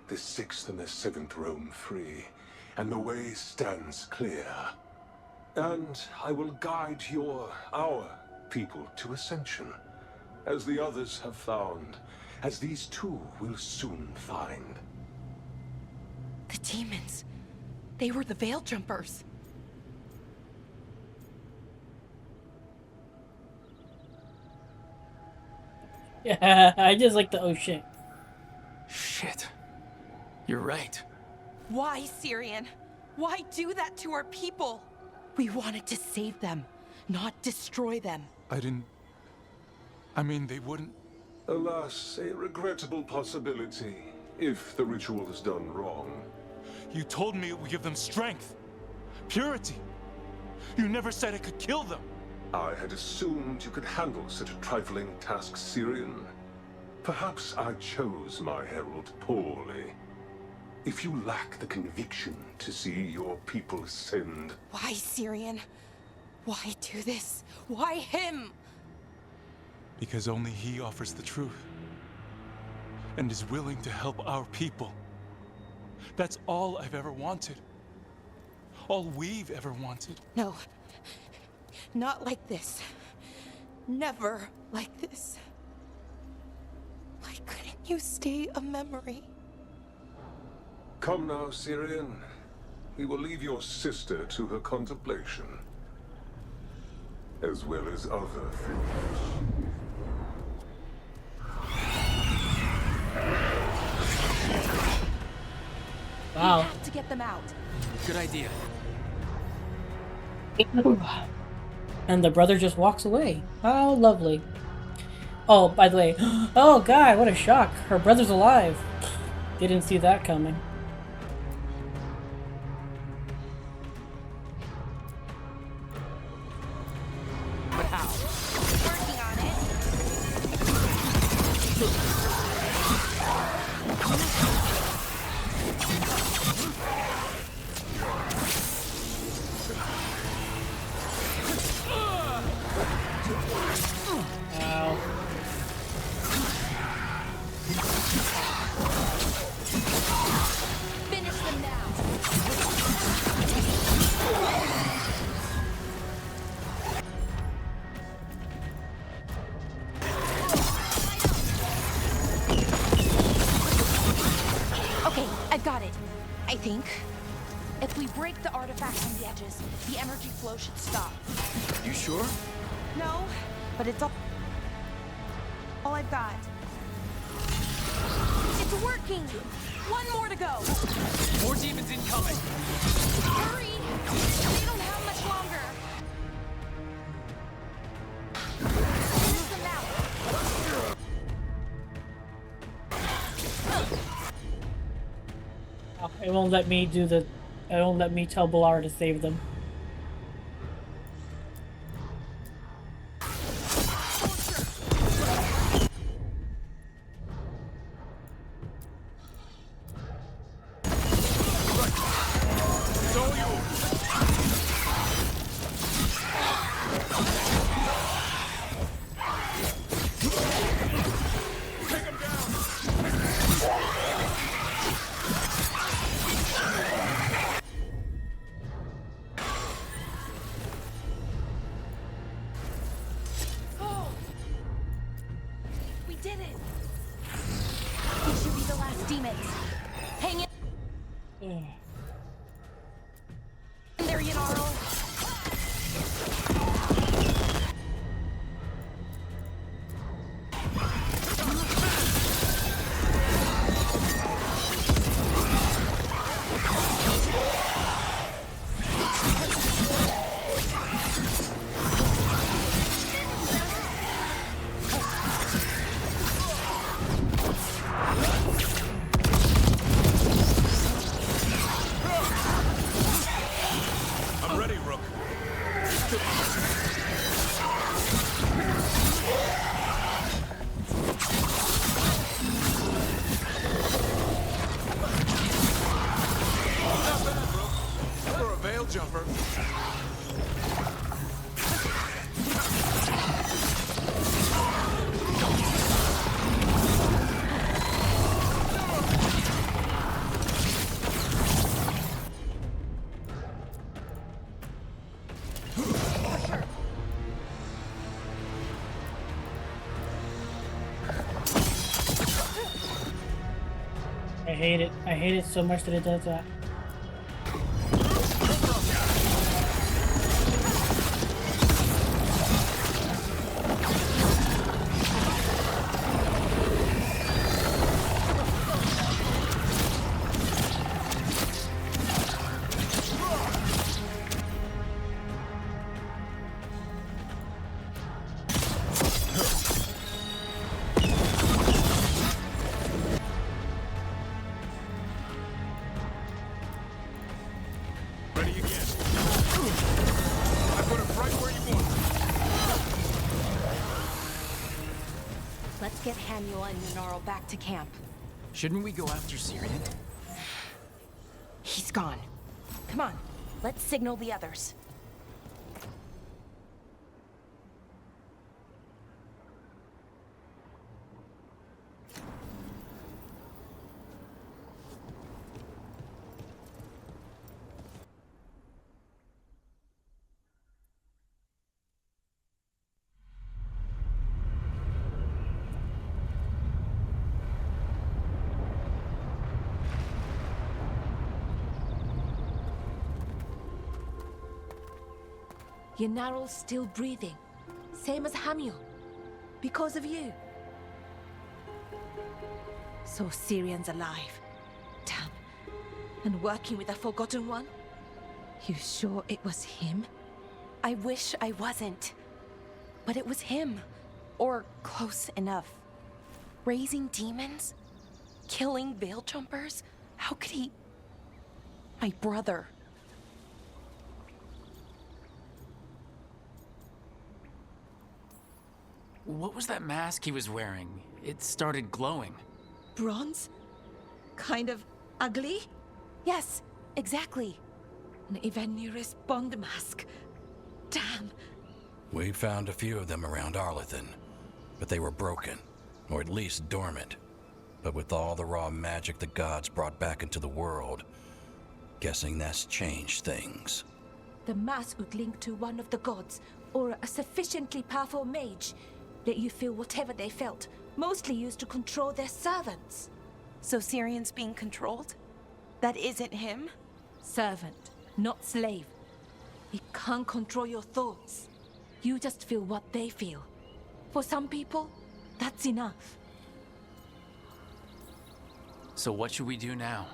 The 6th and the 7th roam free, and the way stands clear. And I will guide our people to ascension, as the others have found, as these two will soon find. The demons. They were the Veil Jumpers. Yeah, I just like the oh shit. Shit. You're right. Why, Syrian? Why do that to our people? We wanted to save them, not destroy them. I mean, they wouldn't... Alas, a regrettable possibility, if the ritual is done wrong. You told me it would give them strength, purity. You never said it could kill them. I had assumed you could handle such a trifling task, Syrian. Perhaps I chose my herald poorly. If you lack the conviction to see your people ascend... Why, Syrian? Why do this? Why him? Because only he offers the truth. And is willing to help our people. That's all I've ever wanted. All we've ever wanted. No. Not like this. Never like this. Why couldn't you stay a memory? Come now, Syrian. We will leave your sister to her contemplation. As well as other things. Wow. We have to get them out. Good idea. And the brother just walks away. How lovely. Oh, by the way. Oh, God, what a shock. Her brother's alive. Didn't see that coming. But how? Working on it. Ow. Finish them now. Okay, I've got it. I think. If we break the artifact from the edges, the energy flow should stop. You sure? No, but it's all I've got. It's working! One more to go! More demons incoming! Hurry! We don't have much longer! Finish them now! It won't let me do the... It won't let me tell Balar to save them. Jumper. I hate it. I hate it so much that it does that. Back to camp. Shouldn't we go after Syrian? He's gone. Come on, let's signal the others. Yenaral's still breathing. Same as Hamiel. Because of you. So Syrian's alive. Damn. And working with the Forgotten One? You sure it was him? I wish I wasn't. But it was him. Or close enough. Raising demons? Killing veil jumpers? How could he... My brother. What was that mask he was wearing? It started glowing. Bronze? Kind of ugly? Yes, exactly. An Ivanir's Bond mask. Damn. We found a few of them around Arlethan, but they were broken, or at least dormant. But with all the raw magic the gods brought back into the world, guessing that's changed things. The mask would link to one of the gods, or a sufficiently powerful mage. Let you feel whatever they felt, mostly used to control their servants. So Syrian's being controlled? That isn't him? Servant, not slave. He can't control your thoughts. You just feel what they feel. For some people, that's enough. So what should we do now?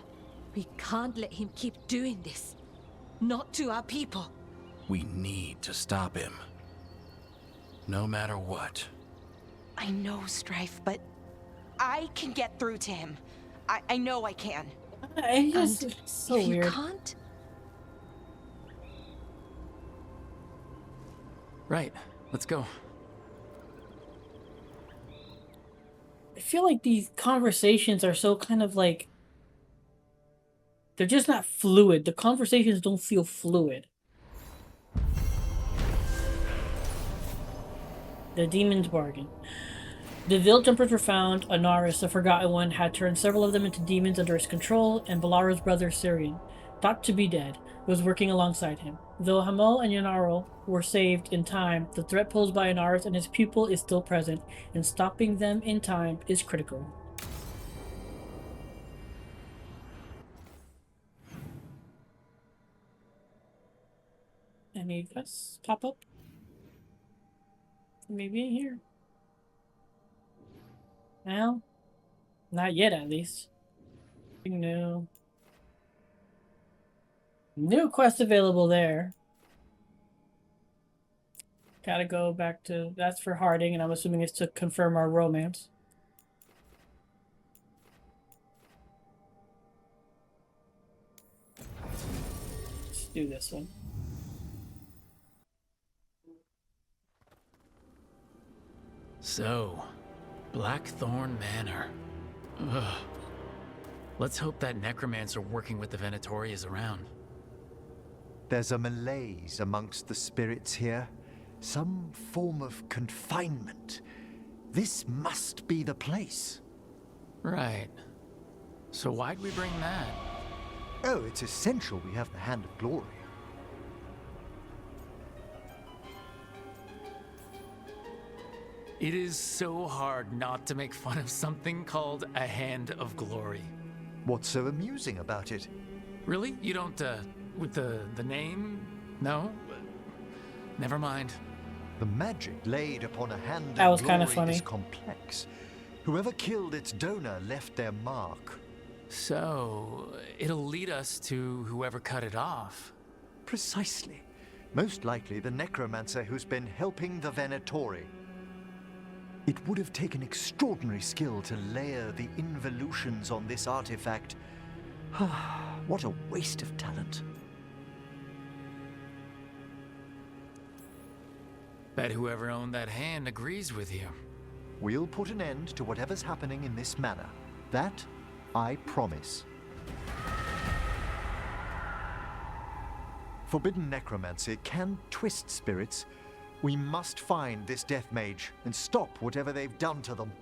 We can't let him keep doing this. Not to our people. We need to stop him. No matter what. I know, Strife, but I can get through to him. I know I can. It's just And so if you weird. can't, Right, let's go. I feel like these conversations are so kind of like they're just not fluid. The conversations don't feel fluid. The Demon's Bargain. The Veiled Jumpers were found. Anaris, the Forgotten One, had turned several of them into demons under his control, and Balara's brother Syrian, thought to be dead, was working alongside him. Though Hamel and Yanaro were saved in time, the threat posed by Anaris and his pupil is still present, and stopping them in time is critical. Any quests pop up? Maybe in here. Well, not yet at least. No. New quest available there. Gotta go back to... That's for Harding, and I'm assuming it's to confirm our romance. Let's do this one. So, Blackthorn Manor. Ugh. Let's hope that necromancer working with the Venatori is around. There's a malaise amongst the spirits here. Some form of confinement. This must be the place. Right. So why'd we bring that? Oh, it's essential we have the Hand of Glory. It is so hard not to make fun of something called a Hand of Glory. What's so amusing about it? Really? You don't, with the name? No? Never mind. The magic laid upon a Hand That was of kind of Glory funny. is complex. Whoever killed its donor left their mark. So, it'll lead us to whoever cut it off. Precisely. Most likely the necromancer who's been helping the Venatori. It would have taken extraordinary skill to layer the involutions on this artifact. What a waste of talent. Bet whoever owned that hand agrees with you. We'll put an end to whatever's happening in this manor. That, I promise. Forbidden necromancy can twist spirits. We must find this death mage and stop whatever they've done to them.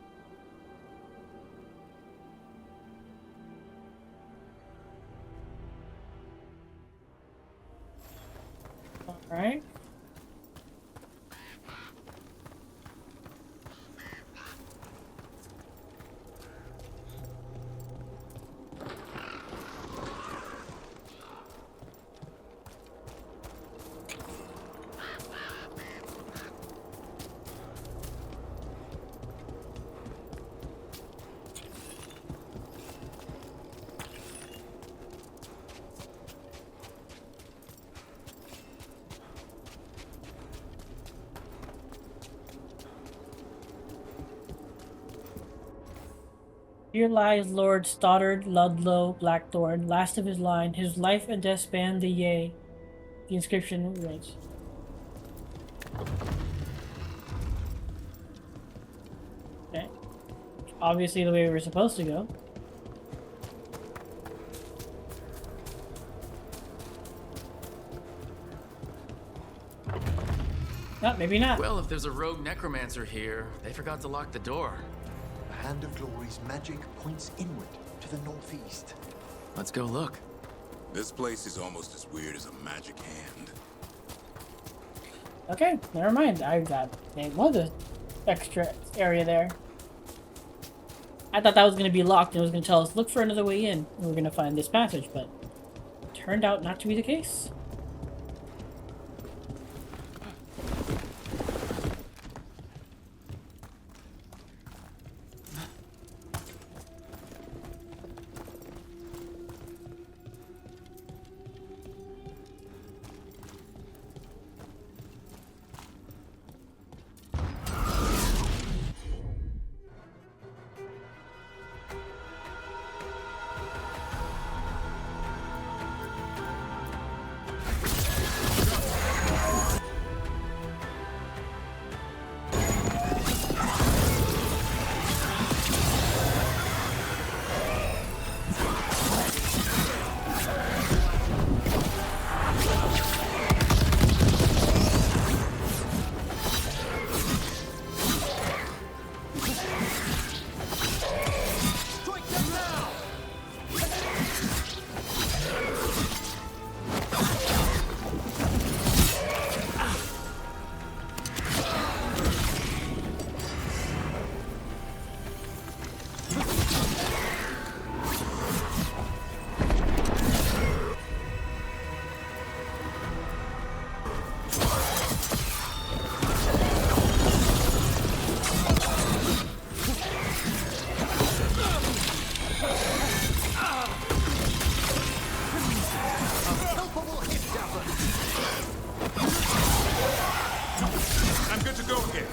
All right. Here lies Lord Stoddard Ludlow Blackthorn, last of his line. His life and death span the Yea. The inscription reads. Okay. Obviously the way we were supposed to go. No, maybe not. Well, if there's a rogue necromancer here, they forgot to lock the door. The Hand of Glory's magic points inward to the northeast. Let's go look. This place is almost as weird as a magic hand. Okay, never mind. I got one of the extra area there. I thought that was going to be locked and it was going to tell us, look for another way in. And we're going to find this passage, but turned out not to be the case. the go-ahead?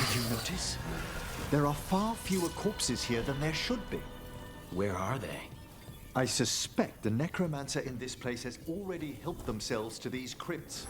Did you notice? There are far fewer corpses here than there should be. Where are they? I suspect the necromancer in this place has already helped themselves to these crypts.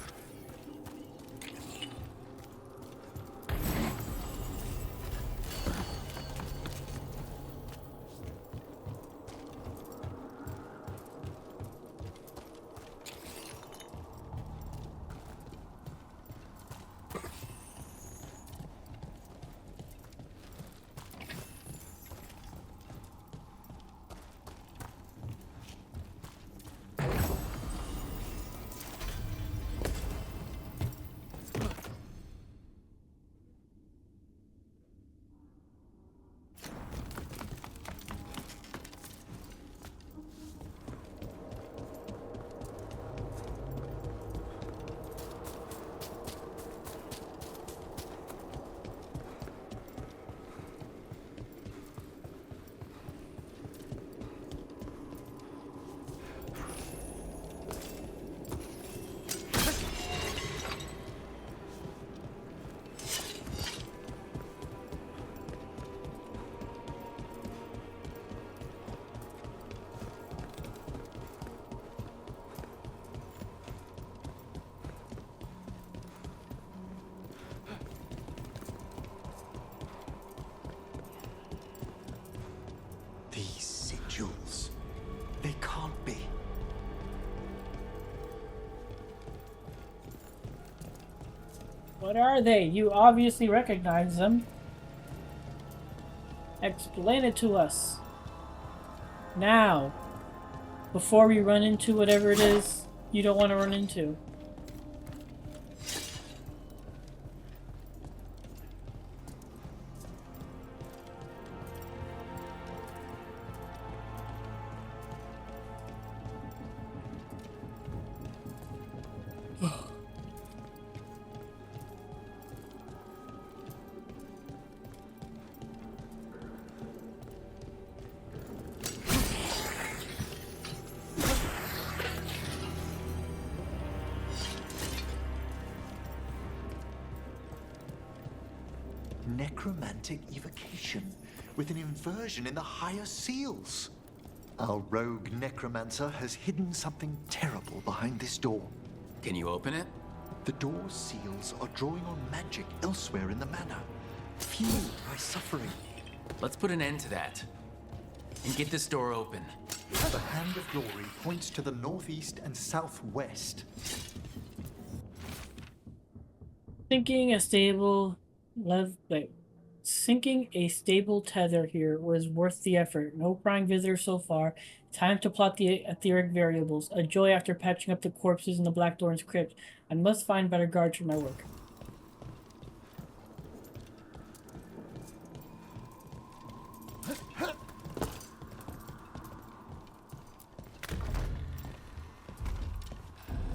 These sigils, they can't be. What are they? You obviously recognize them. Explain it to us. Now. Before we run into whatever it is you don't want to run into. Necromantic evocation, with an inversion in the higher seals. Our rogue necromancer has hidden something terrible behind this door. Can you open it? The door's seals are drawing on magic elsewhere in the manor, fueled by suffering. Let's put an end to that. And get this door open. The Hand of Glory points to the northeast and southwest. Sinking a stable tether here was worth the effort. No prying visitors so far. Time to plot the etheric variables. A joy after patching up the corpses in the Black Thorn's crypt. I must find better guards for my work.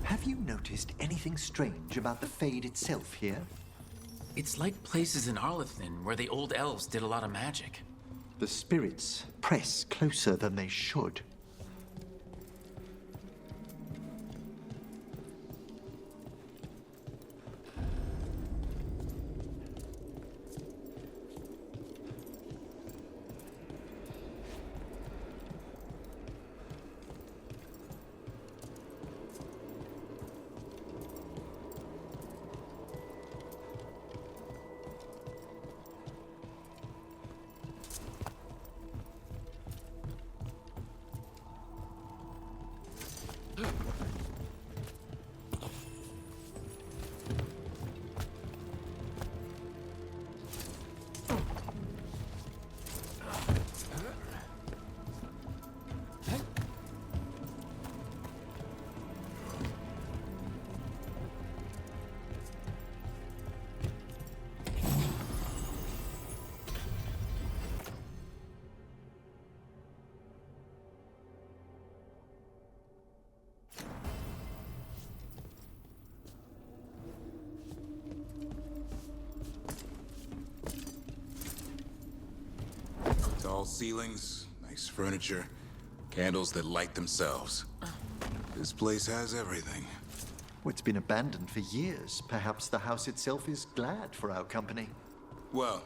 Have you noticed anything strange about the Fade itself here? It's like places in Arlethin where the old elves did a lot of magic. The spirits press closer than they should. Tall ceilings, nice furniture, candles that light themselves. This place has everything. Well, it's been abandoned for years. Perhaps the house itself is glad for our company. Well,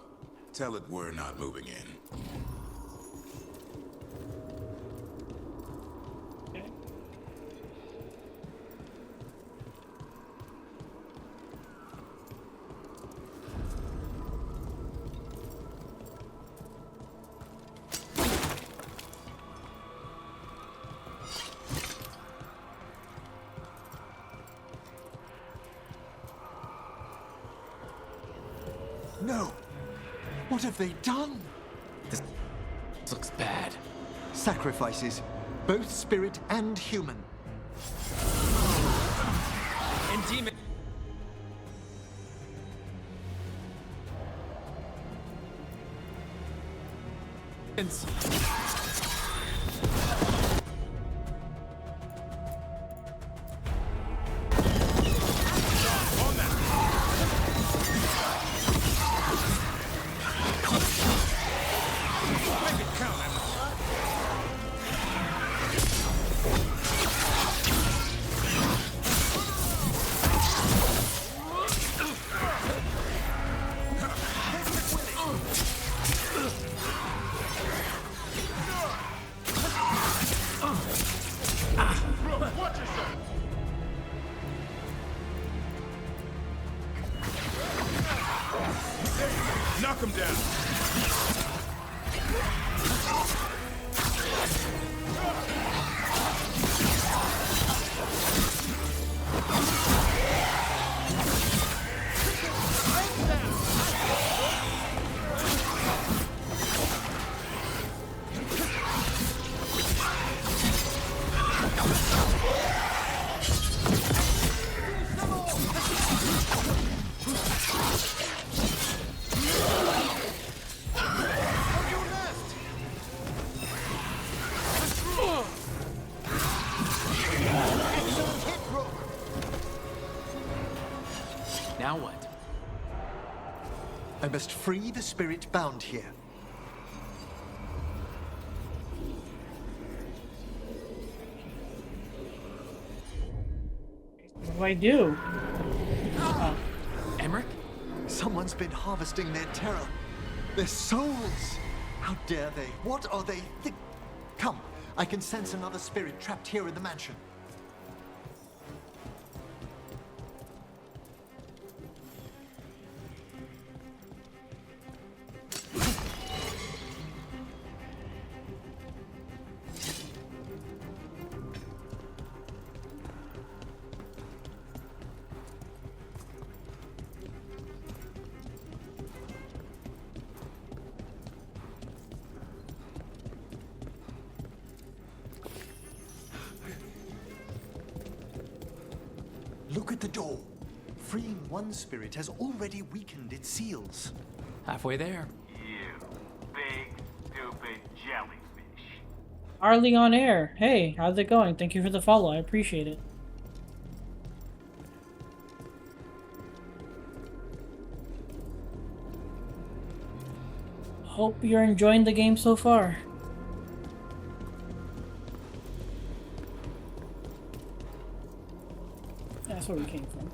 tell it we're not moving in. No! What have they done? This looks bad. Sacrifices, both spirit and human. And demon. Knock him down! Now what? I must free the spirit bound here. What do I do? Emmerich? Someone's been harvesting their terror. Their souls! How dare they? What are they Come, I can sense another spirit trapped here in the mansion. Look at the door. Freeing one spirit has already weakened its seals. Halfway there. You big, stupid jellyfish. Arlie on air. Hey, how's it going? Thank you for the follow. I appreciate it. Hope you're enjoying the game so far. That's where we came from.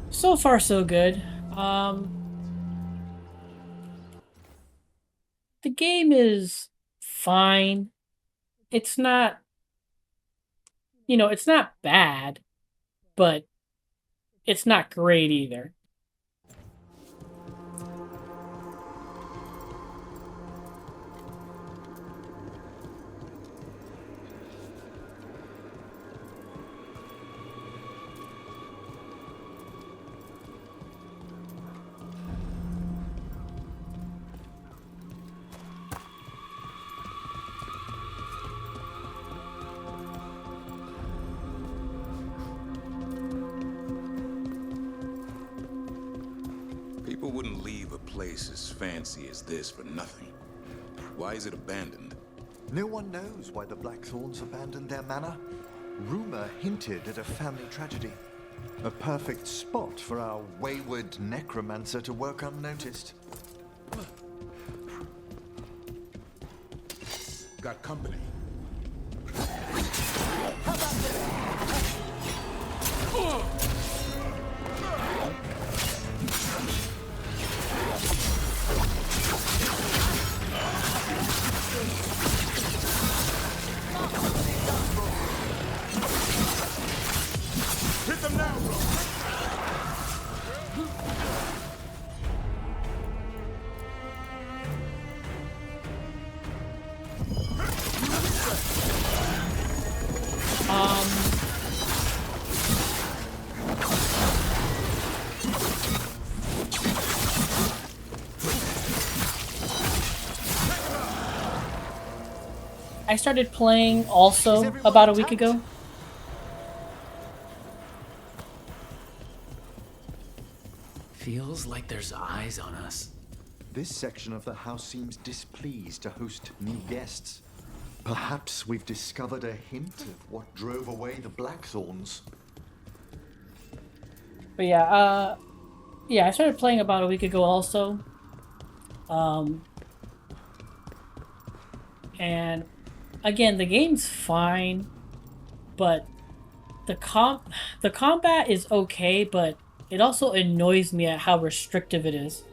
So far, so good. The game is fine. It's not, it's not bad, but it's not great either. People wouldn't leave a place as fancy as this for nothing. Why is it abandoned? No one knows why the Blackthorns abandoned their manor. Rumor hinted at a family tragedy. A perfect spot for our wayward necromancer to work unnoticed. Got company. Hit them now, bro! I started playing also about a week ago. Feels like there's eyes on us. This section of the house seems displeased to host new guests. Perhaps we've discovered a hint of what drove away the Blackthorns. But yeah, I started playing about a week ago also. And again, the game's fine, but the combat is okay, but it also annoys me at how restrictive it is.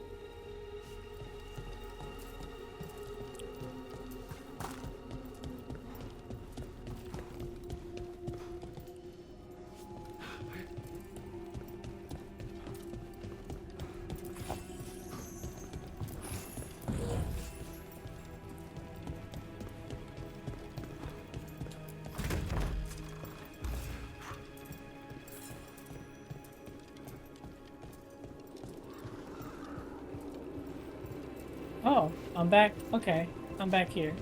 Oh, I'm back. Okay, I'm back here.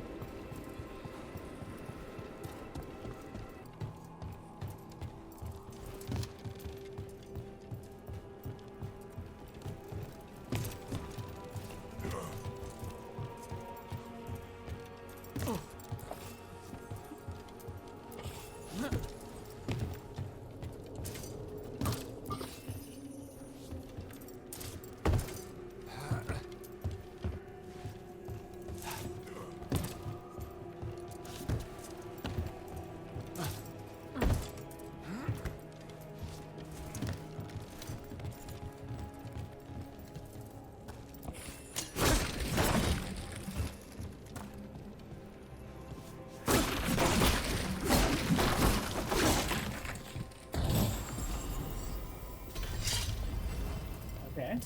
Okay.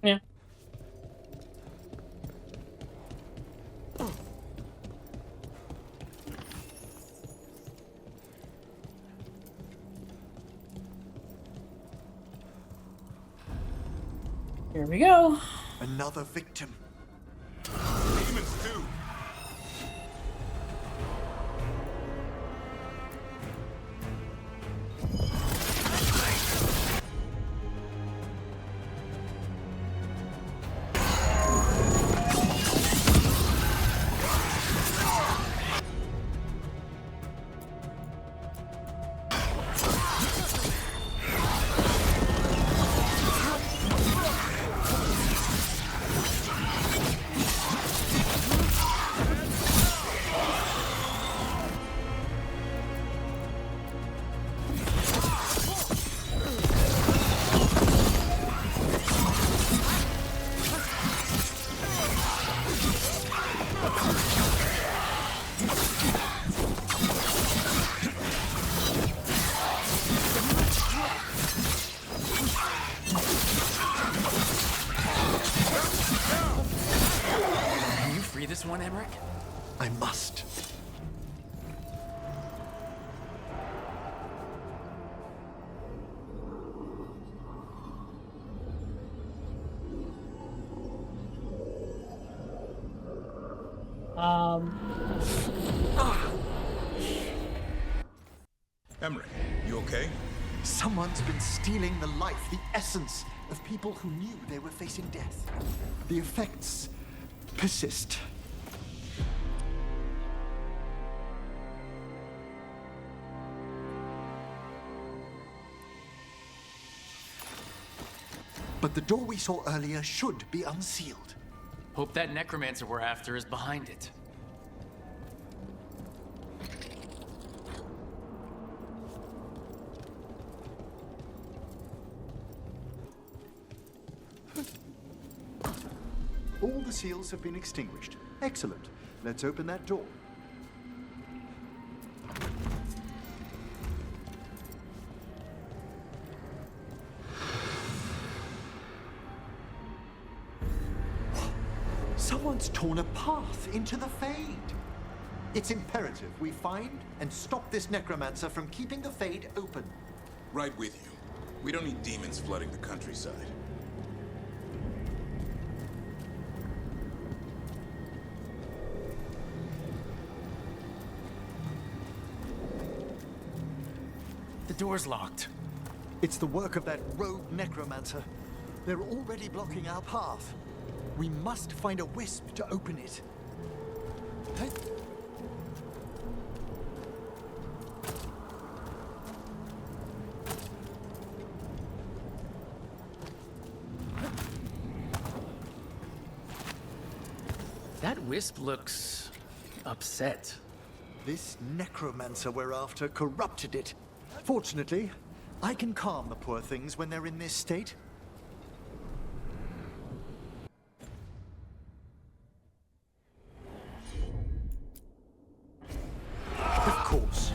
Yeah. Here we go. Another victim. Demons too. This one, Emmerich? I must. Emmerich, you okay? Someone's been stealing the life, the essence of people who knew they were facing death. The effects persist. But the door we saw earlier should be unsealed. Hope that necromancer we're after is behind it. All the seals have been extinguished. Excellent. Let's open that door. Someone's torn a path into the Fade. It's imperative we find and stop this necromancer from keeping the Fade open. Right with you. We don't need demons flooding the countryside. The door's locked. It's the work of that rogue necromancer. They're already blocking our path. We must find a wisp to open it. That wisp looks upset. This necromancer we're after corrupted it. Fortunately, I can calm the poor things when they're in this state. Of course.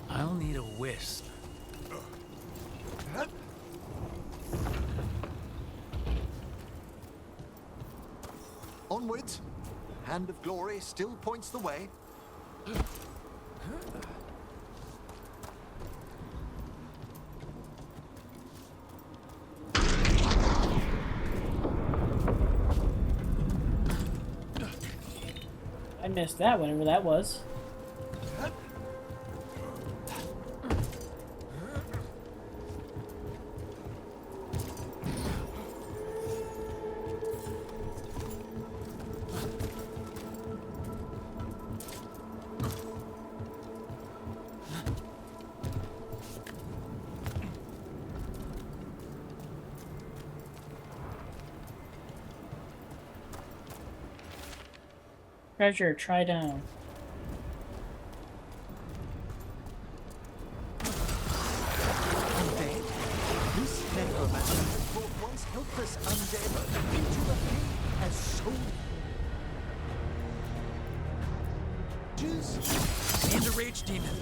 I'll need a wisp. Onwards. Hand of Glory still points the way. I missed that, whatever that was. Treasure, try down. Undead? This necromancer has brought once helpless undead into the Fade as soul. And a rage demon.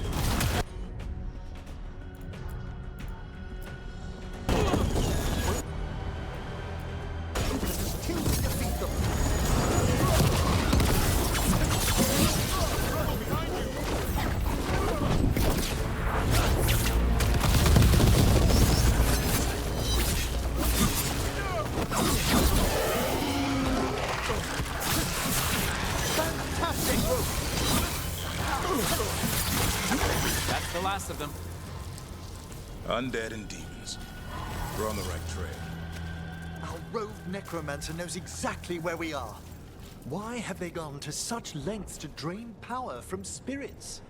That's the last of them. Undead and demons. We're on the right trail. Our rogue necromancer knows exactly where we are. Why have they gone to such lengths to drain power from spirits?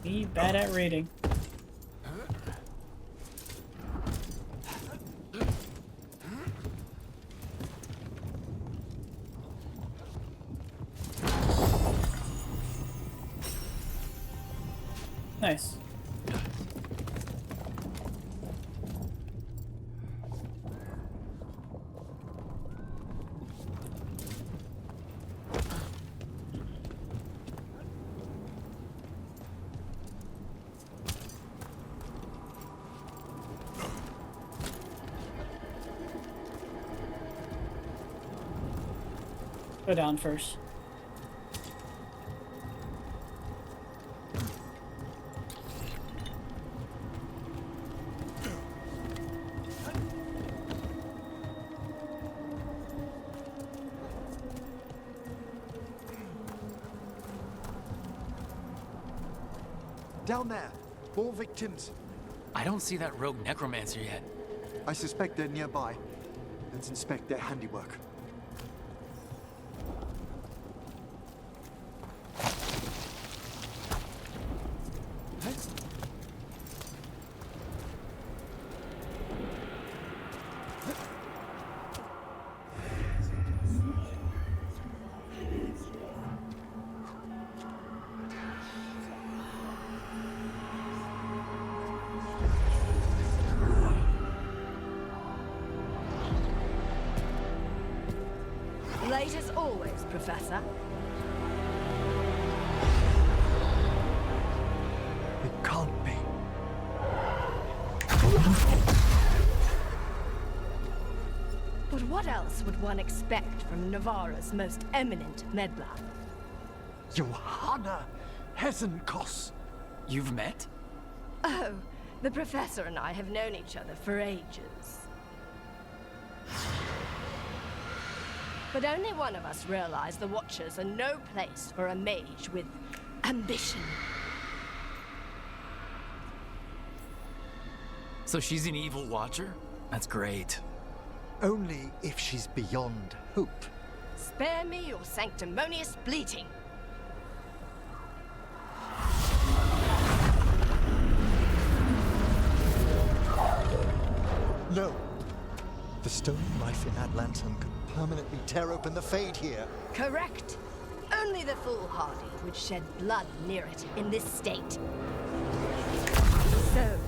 Be bad at reading. Nice. Go down first. Down there. More victims. I don't see that rogue necromancer yet. I suspect they're nearby. Let's inspect their handiwork. Late as always, Professor. It can't be. But what else would one expect from Navarra's most eminent meddler? Johanna Hesenkos. You've met? Oh, the Professor and I have known each other for ages. But only one of us realized the Watchers are no place for a mage with ambition. So she's an evil watcher? That's great. Only if she's beyond hope. Spare me your sanctimonious bleating. No. The stolen life in that lantern could permanently tear open the Fade here. Correct. Only the foolhardy would shed blood near it in this state. So,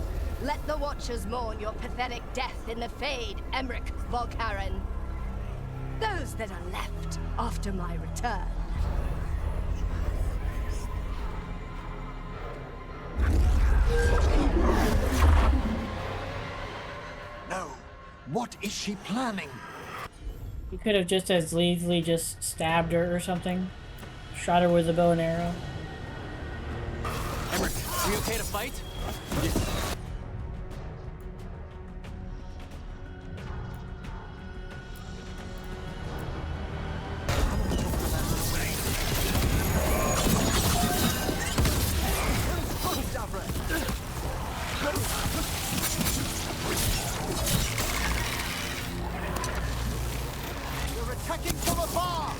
let the Watchers mourn your pathetic death in the Fade, Emmerich Volkaren. Those that are left after my return. No. What is she planning? You could have just as easily just stabbed her or something. Shot her with a bow and arrow. Emmerich, are you okay to fight? You're attacking from afar!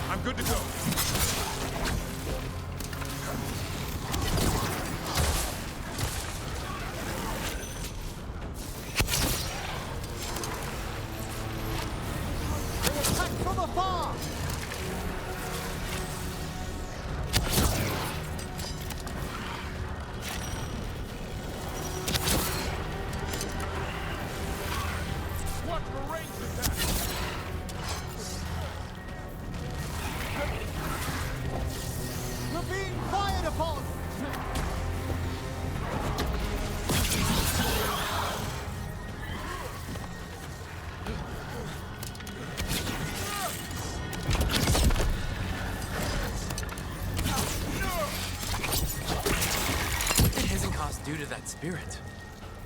I'm good to go. They attack from afar! Watch for ranged attacks. We're being fired upon! What hasn't cost due to that spirit?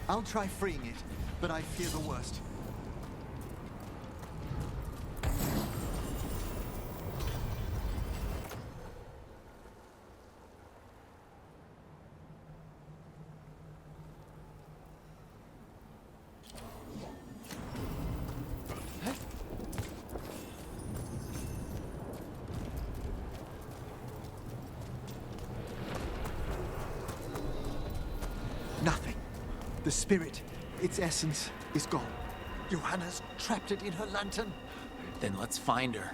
I'll try freeing it, but I fear the worst. Nothing. The spirit, its essence, is gone. Johanna's trapped it in her lantern. Then let's find her.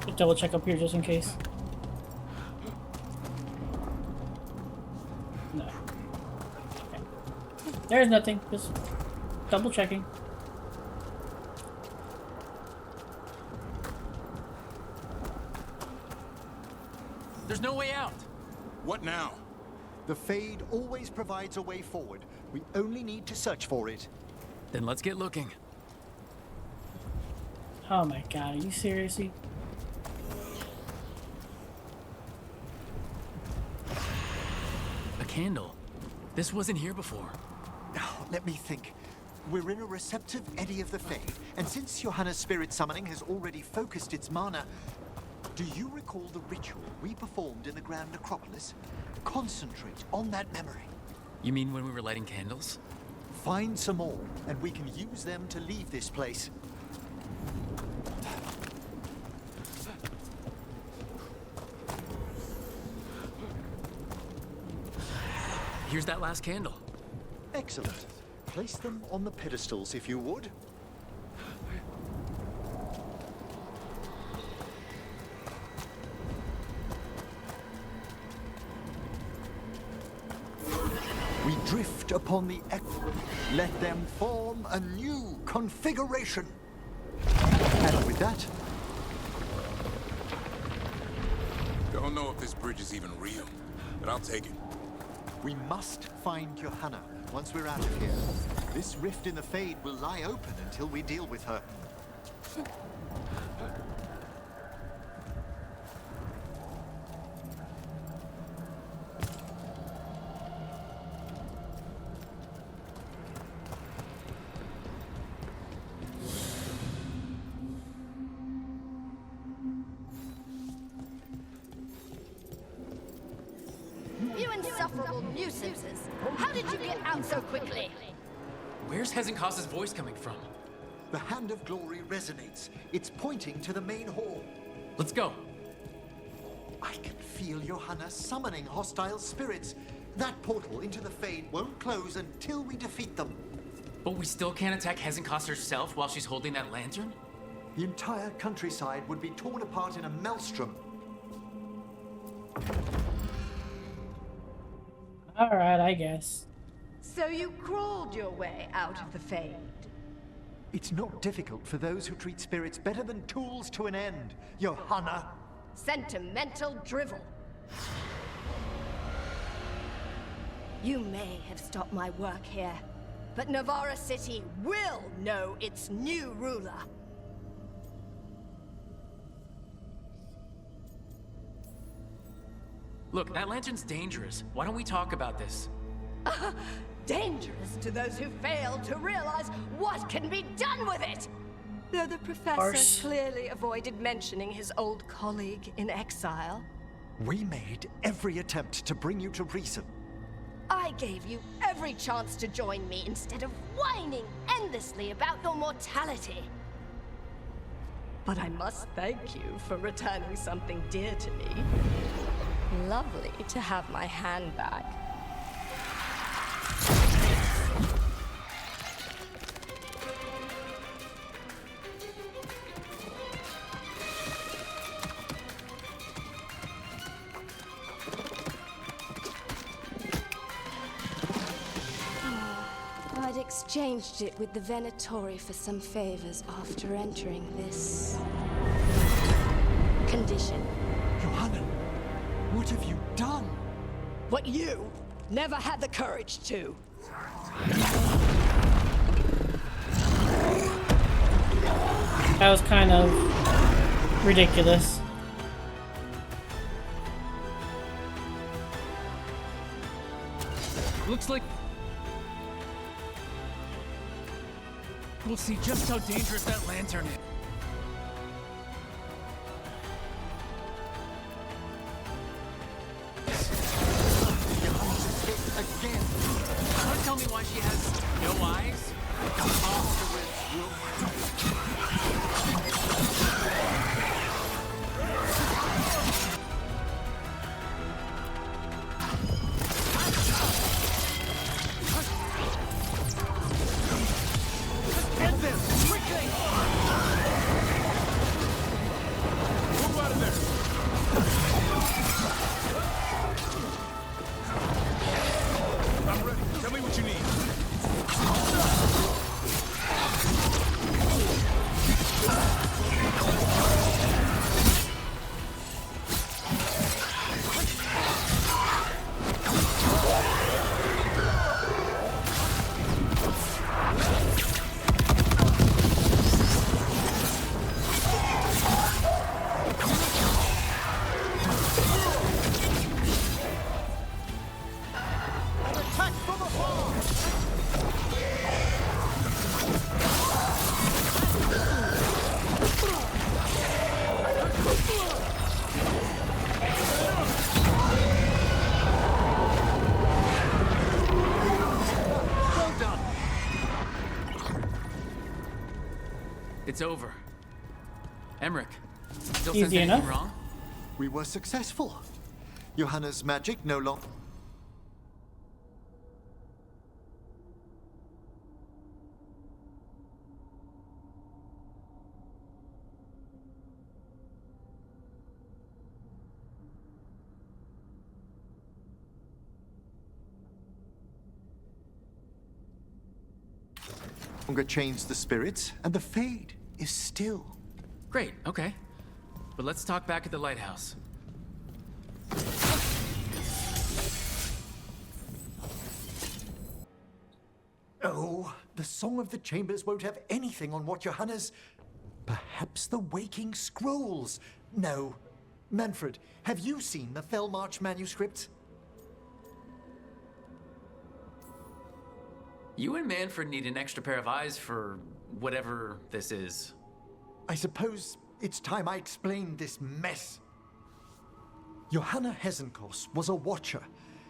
Just double check up here just in case. No. Okay. There's nothing. Just double checking. There's no way out. What now? The Fade always provides a way forward. We only need to search for it. Then let's get looking. Oh my god, are you seriously? A candle. This wasn't here before. Now, let me think. We're in a receptive eddy of the Fade, and since Johanna's spirit summoning has already focused its mana, do you recall the ritual we performed in the Grand Necropolis? Concentrate on that memory. You mean when we were lighting candles? Find some more, and we can use them to leave this place. Here's that last candle. Excellent. Place them on the pedestals, if you would. We drift upon the let them form a new configuration. And with that... Don't know if this bridge is even real, but I'll take it. We must find Johanna once we're out of here. This rift in the Fade will lie open until we deal with her. You insufferable nuisances! How did you get out so quickly? Where's Hezenkos' voice coming from? The Hand of Glory resonates. It's pointing to the main hall. Let's go. I can feel Johanna summoning hostile spirits. That portal into the Fade won't close until we defeat them. But we still can't attack Hezenkos herself while she's holding that lantern? The entire countryside would be torn apart in a maelstrom. Alright, I guess. So you crawled your way out of the Fade? It's not difficult for those who treat spirits better than tools to an end, Johanna. Sentimental drivel. You may have stopped my work here, but Navarra City will know its new ruler. Look, that lantern's dangerous. Why don't we talk about this? Dangerous to those who fail to realize what can be done with it! Though the professor Arse. clearly avoided mentioning his old colleague in exile. We made every attempt to bring you to reason. I gave you every chance to join me instead of whining endlessly about your mortality. But I must thank you for returning something dear to me. Lovely to have my hand back. I'd exchanged it with the Venatori for some favors after entering this condition. Johanna, what have you done? What you never had the courage to. That was kind of ridiculous. Looks like we'll see just how dangerous that lantern is. Again. Don't tell me why she has no eyes. Get them quickly! It's over. Emmerich, still Easy sense anything enough. wrong? We were successful. Johanna's magic no longer... longer chains the spirits, and the Fade is still. Great, okay. But let's talk back at the lighthouse. Oh, the Song of the Chambers won't have anything on what Johanna's... Perhaps the Waking Scrolls? No. Manfred, have you seen the Fellmarch manuscripts? You and Manfred need an extra pair of eyes for whatever this is. I suppose it's time I explained this mess. Johanna Hesenkos was a watcher.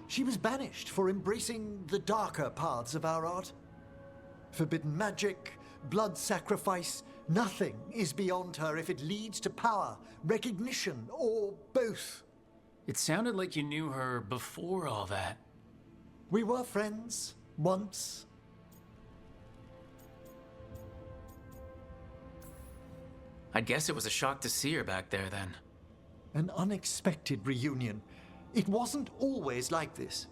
She was banished for embracing the darker paths of our art. Forbidden magic, blood sacrifice, nothing is beyond her if it leads to power, recognition, or both. It sounded like you knew her before all that. We were friends, once. I guess it was a shock to see her back there then. An unexpected reunion. It wasn't always like this.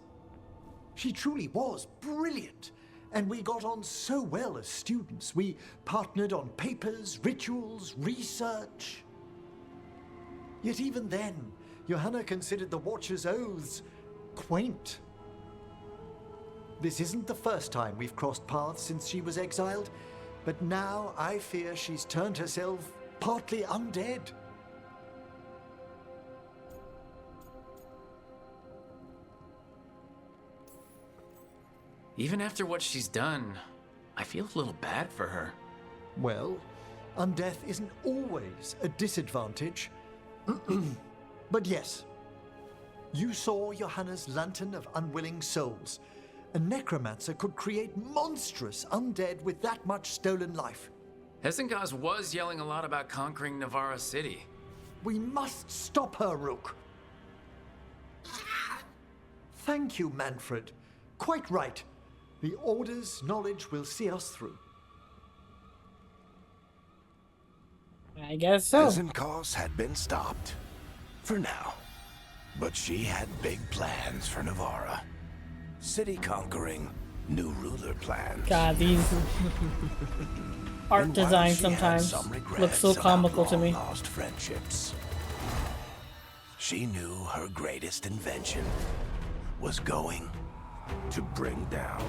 She truly was brilliant, and we got on so well as students. We partnered on papers, rituals, research. Yet even then, Johanna considered the Watcher's oaths quaint. This isn't the first time we've crossed paths since she was exiled, but now I fear she's turned herself partly undead. Even after what she's done, I feel a little bad for her. Well, undeath isn't always a disadvantage. But yes, you saw Johanna's Lantern of Unwilling Souls. A necromancer could create monstrous undead with that much stolen life. Hesenkos was yelling a lot about conquering Navarra City. We must stop her, Rook. Thank you, Manfred. Quite right. The Order's knowledge will see us through. I guess so. Hesenkos had been stopped. For now. But she had big plans for Navarra. City conquering, new ruler plans. God, these art designs sometimes look so comical to me. Lost friendships. She knew her greatest invention was going to bring down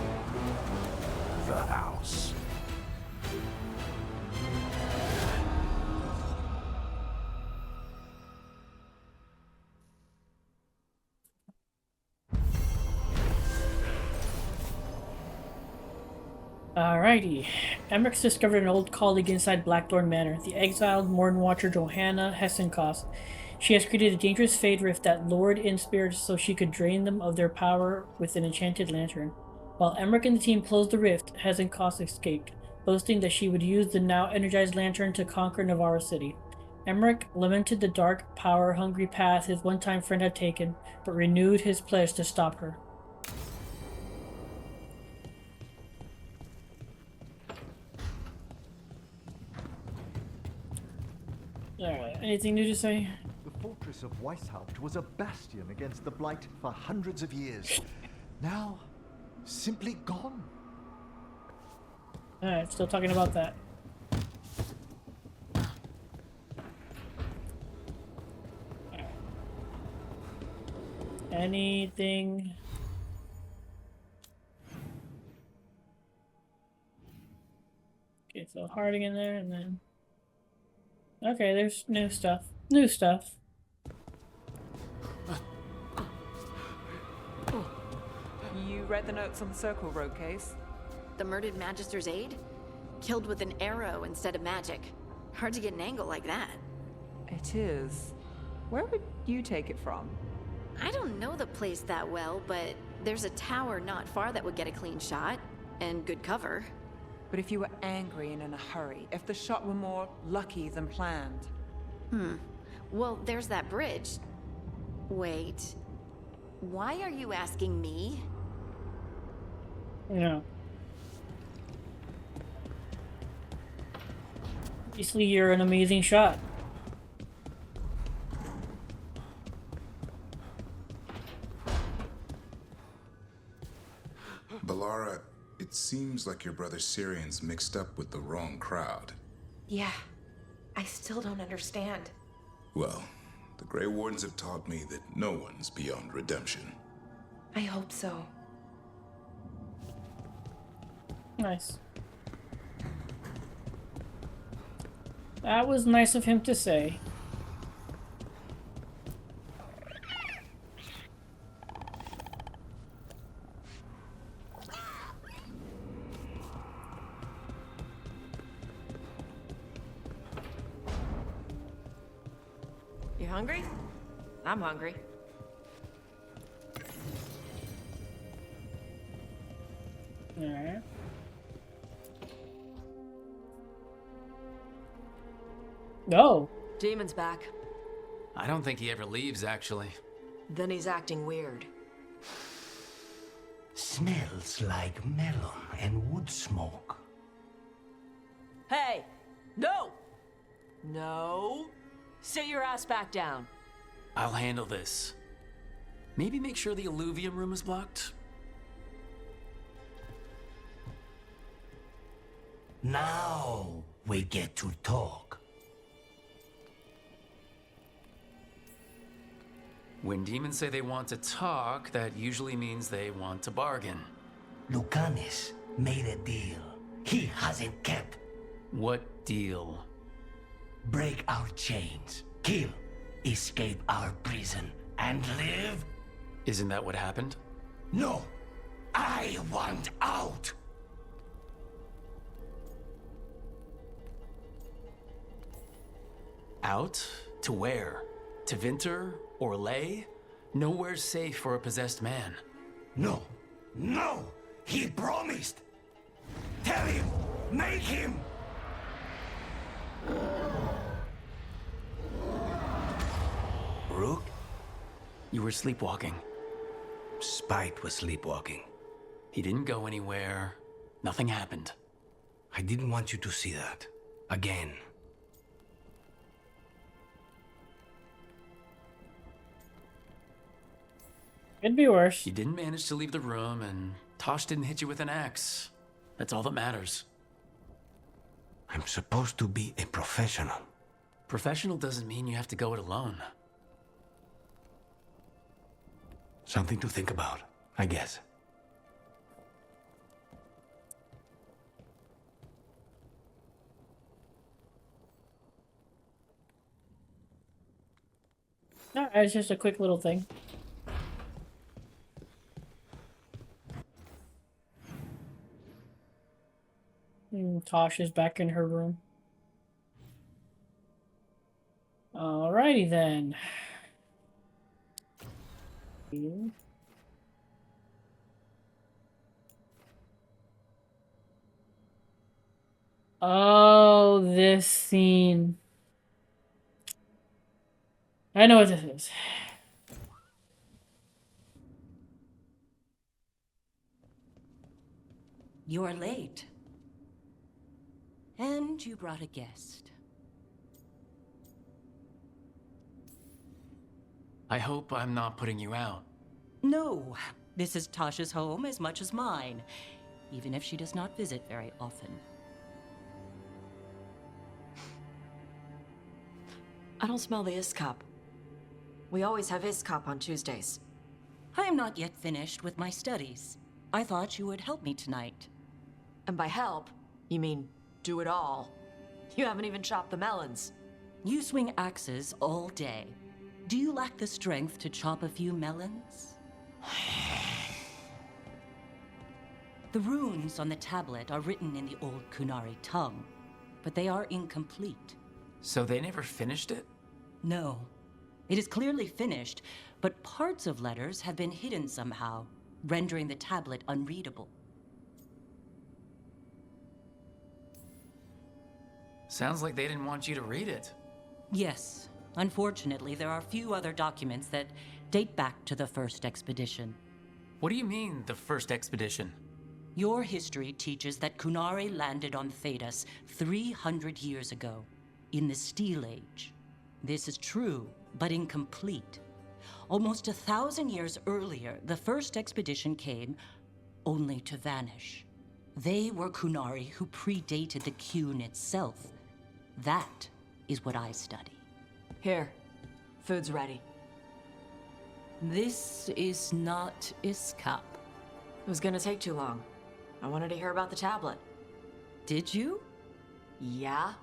the house. Alrighty. Emmerich discovered an old colleague inside Blackthorn Manor, the exiled Morn Watcher Johanna Hesenkos. She has created a dangerous Fade Rift that lured in spirits so she could drain them of their power with an enchanted lantern. While Emmerich and the team closed the rift, Hesenkos escaped, boasting that she would use the now energized lantern to conquer Navarra City. Emmerich lamented the dark, power-hungry path his one-time friend had taken, but renewed his pledge to stop her. Alright, anything new to say? The fortress of Weishaupt was a bastion against the Blight for hundreds of years. Now, simply gone. Alright, still talking about that. Alright. Anything? Okay, so Harding in there, and then... Okay, there's new stuff. New stuff. You read the notes on the Circle Road case? The murdered Magister's aide? Killed with an arrow instead of magic. Hard to get an angle like that. It is. Where would you take it from? I don't know the place that well, but there's a tower not far that would get a clean shot. And good cover. But if you were angry and in a hurry, if the shot were more lucky than planned. Well, there's that bridge. Wait. Why are you asking me? Yeah. Obviously, you're an amazing shot. Balara, it seems like your brother Syrian's mixed up with the wrong crowd. Yeah. I still don't understand. Well, the Grey Wardens have taught me that no one's beyond redemption. I hope so. Nice. That was nice of him to say. You hungry? I'm hungry. Alright. No. Demon's back. I don't think he ever leaves, actually. Then he's acting weird. Smells like melon and wood smoke. Hey! No! No! Sit your ass back down. I'll handle this. Maybe make sure the alluvium room is blocked? Now we get to talk. When demons say they want to talk, that usually means they want to bargain. Lucanis made a deal he hasn't kept. What deal? Break our chains, kill, escape our prison, and live? Isn't that what happened? No, I want out. Out? To where? To Vinter? Or Lay? Nowhere's safe for a possessed man. No, no, he promised. Tell him, make him. Rook? You were sleepwalking. Spite was sleepwalking. He didn't go anywhere. Nothing happened. I didn't want you to see that. Again. Could be worse. You didn't manage to leave the room, and Tosh didn't hit you with an axe. That's all that matters. I'm supposed to be a professional. Professional doesn't mean you have to go it alone. Something to think about, I guess. No, it's just a quick little thing. Tosh is back in her room. Alrighty then. Oh, this scene. I know what this is. You're late. And you brought a guest. I hope I'm not putting you out. No, this is Tasha's home as much as mine, even if she does not visit very often. I don't smell the Iskop. We always have Iskop on Tuesdays. I am not yet finished with my studies. I thought you would help me tonight. And by help, you mean do it all. You haven't even chopped the melons. You swing axes all day. Do you lack the strength to chop a few melons? The runes on the tablet are written in the old Kunari tongue, but they are incomplete. So they never finished it? No. It is clearly finished, but parts of letters have been hidden somehow, rendering the tablet unreadable. Sounds like they didn't want you to read it. Yes. Unfortunately, there are few other documents that date back to the first expedition. What do you mean, the first expedition? Your history teaches that Kunari landed on Thedas 300 years ago, in the Steel Age. This is true, but incomplete. Almost 1,000 years earlier, the first expedition came only to vanish. They were Kunari who predated the Qun itself. That is what I study. Here. Food's ready. This is not Iskap. It was gonna take too long. I wanted to hear about the tablet. Did you? Yeah?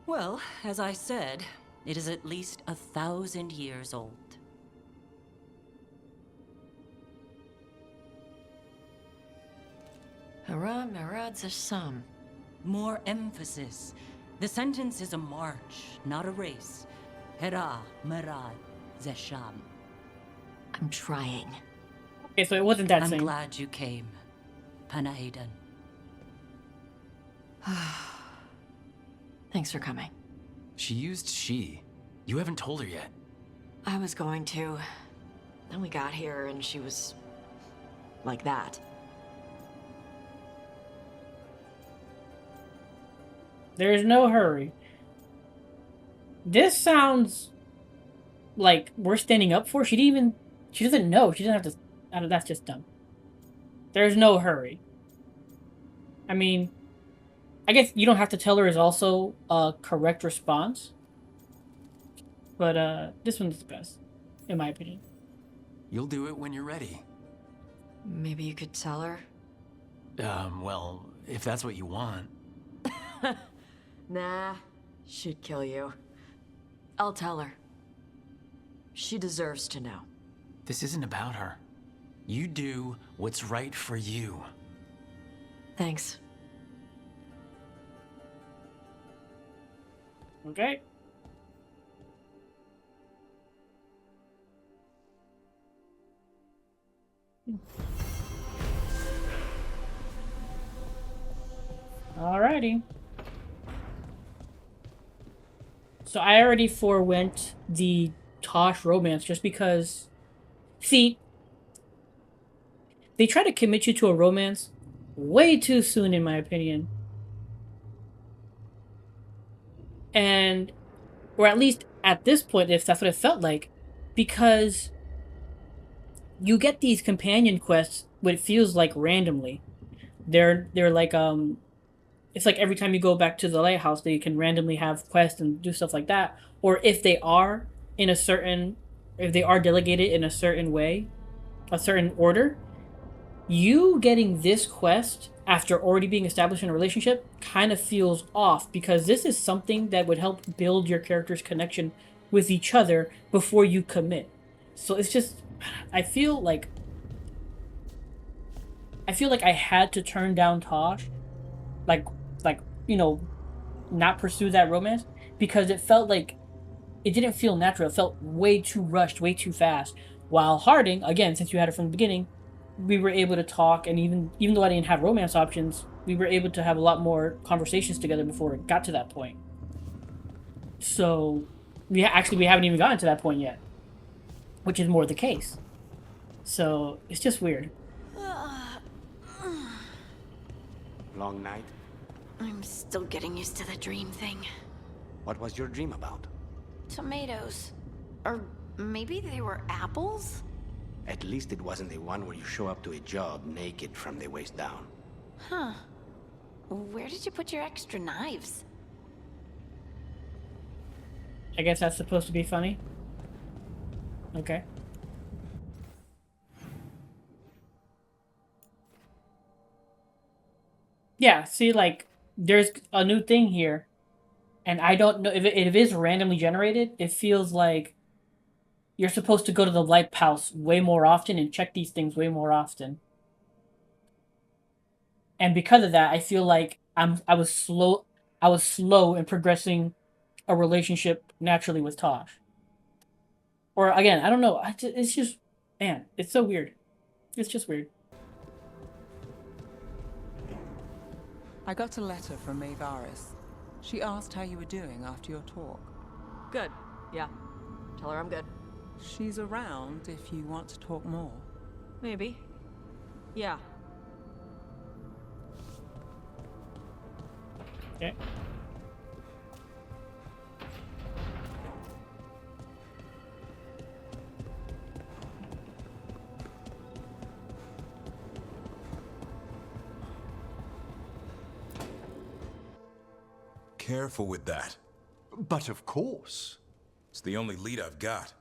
Well, as I said, it is at least 1,000 years old. Hara Merad Zasham. More emphasis. The sentence is a march, not a race. Hera Merad Zesham. I'm trying. Okay, so it wasn't that I'm same. glad you came, Panaidan. Thanks for coming. She used she. You haven't told her yet. I was going to. Then we got here and she was... like that. There's no hurry. This sounds like we're standing up for. She doesn't know. She doesn't have to. That's just dumb. There's no hurry. I mean, I guess you don't have to tell her is also a correct response. But this one's the best, in my opinion. You'll do it when you're ready. Maybe you could tell her? Well, if that's what you want. Nah, she'd kill you. I'll tell her. She deserves to know. This isn't about her. You do what's right for you. Thanks. Okay. Alrighty. So I already forewent the Tosh romance just because... See, they try to commit you to a romance way too soon, in my opinion. And... or at least at this point, if that's what it felt like. Because... you get these companion quests, what it feels like randomly. They're like, it's like every time you go back to the lighthouse, they can randomly have quests and do stuff like that. Or if they are if they are delegated in a certain way, a certain order, you getting this quest after already being established in a relationship kind of feels off, because this is something that would help build your character's connection with each other before you commit. So it's just, I feel like I had to turn down Tosh, like you know, not pursue that romance, because it felt like it didn't feel natural. It felt way too rushed, way too fast. While Harding, again, since you had it from the beginning, we were able to talk, and even though I didn't have romance options, we were able to have a lot more conversations together before it got to that point. So we haven't even gotten to that point yet, which is more the case. So it's just weird. Long night? I'm still getting used to the dream thing. What was your dream about? Tomatoes. Or maybe they were apples? At least it wasn't the one where you show up to a job naked from the waist down. Huh. Where did you put your extra knives? I guess that's supposed to be funny. Okay. Yeah, see, like, there's a new thing here, and I don't know if it is randomly generated. It feels like you're supposed to go to the lighthouse way more often and check these things way more often. And because of that, I feel like I was slow in progressing a relationship naturally with Tosh. Or again, I don't know. It's just, man, it's so weird. It's just weird. I got a letter from Maevaris. She asked how you were doing after your talk. Good. Yeah. Tell her I'm good. She's around if you want to talk more. Maybe. Yeah. Okay. Careful with that. But of course. It's the only lead I've got.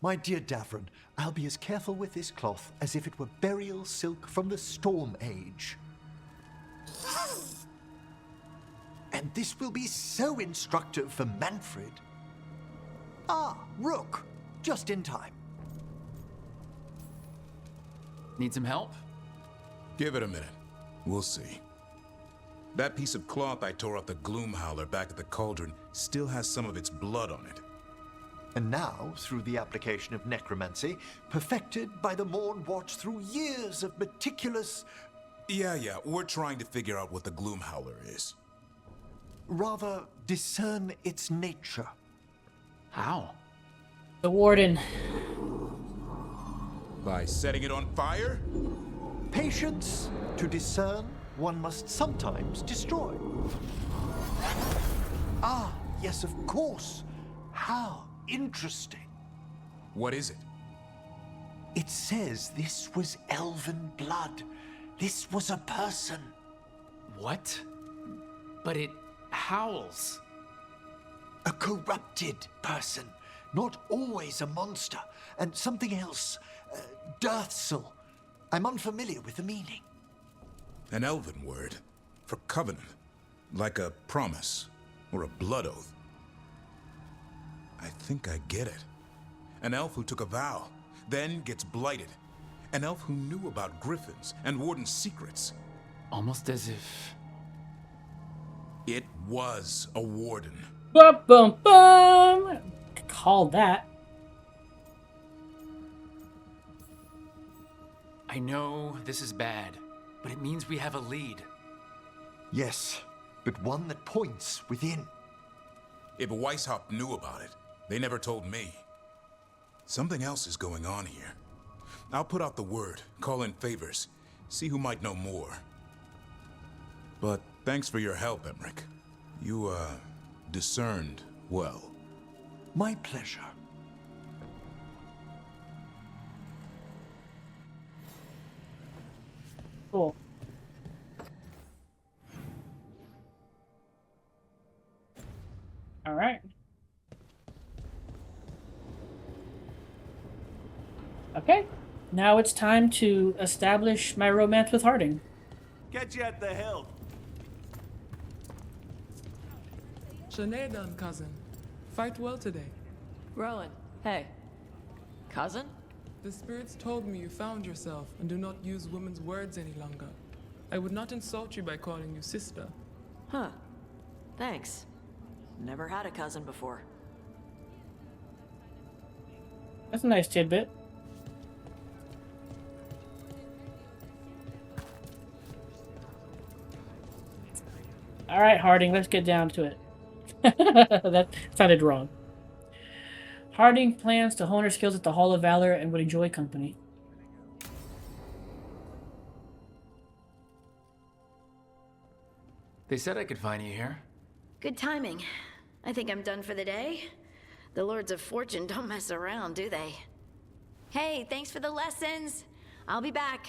My dear Davron, I'll be as careful with this cloth as if it were burial silk from the Storm Age. And this will be so instructive for Manfred. Ah, Rook, just in time. Need some help? Give it a minute. We'll see. That piece of cloth I tore off the Gloom Howler back at the cauldron still has some of its blood on it. And now, through the application of necromancy, perfected by the Morn Watch through years of meticulous... Yeah, we're trying to figure out what the Gloom Howler is. Rather, discern its nature. How? The Warden. By setting it on fire? Patience. To discern, one must sometimes destroy. Ah, yes, of course. How interesting. What is it? It says this was elven blood. This was a person. What? But it howls. A corrupted person. Not always a monster. And something else. Dirthsel. I'm unfamiliar with the meaning. An elven word. For covenant. Like a promise. Or a blood oath. I think I get it. An elf who took a vow. Then gets blighted. An elf who knew about griffins and Warden's secrets. Almost as if... It was a Warden. Bum, bum, bum! Called that. I know this is bad, but it means we have a lead. Yes, but one that points within. If Weishaupt knew about it, they never told me. Something else is going on here. I'll put out the word, call in favors, see who might know more. But thanks for your help, Emmerich. You, discerned well. My pleasure. Cool. All right. Okay. Now it's time to establish my romance with Harding. Catch you at the hill. Sinead, cousin. Fight well today. Rowan, hey. Cousin? The spirits told me you found yourself and do not use women's words any longer. I would not insult you by calling you sister. Huh. Thanks. Never had a cousin before. That's a nice tidbit. All right, Harding, let's get down to it. That sounded wrong. Harding plans to hone her skills at the Hall of Valor and would enjoy company. They said I could find you here. Good timing. I think I'm done for the day. The Lords of Fortune don't mess around, do they? Hey, thanks for the lessons. I'll be back.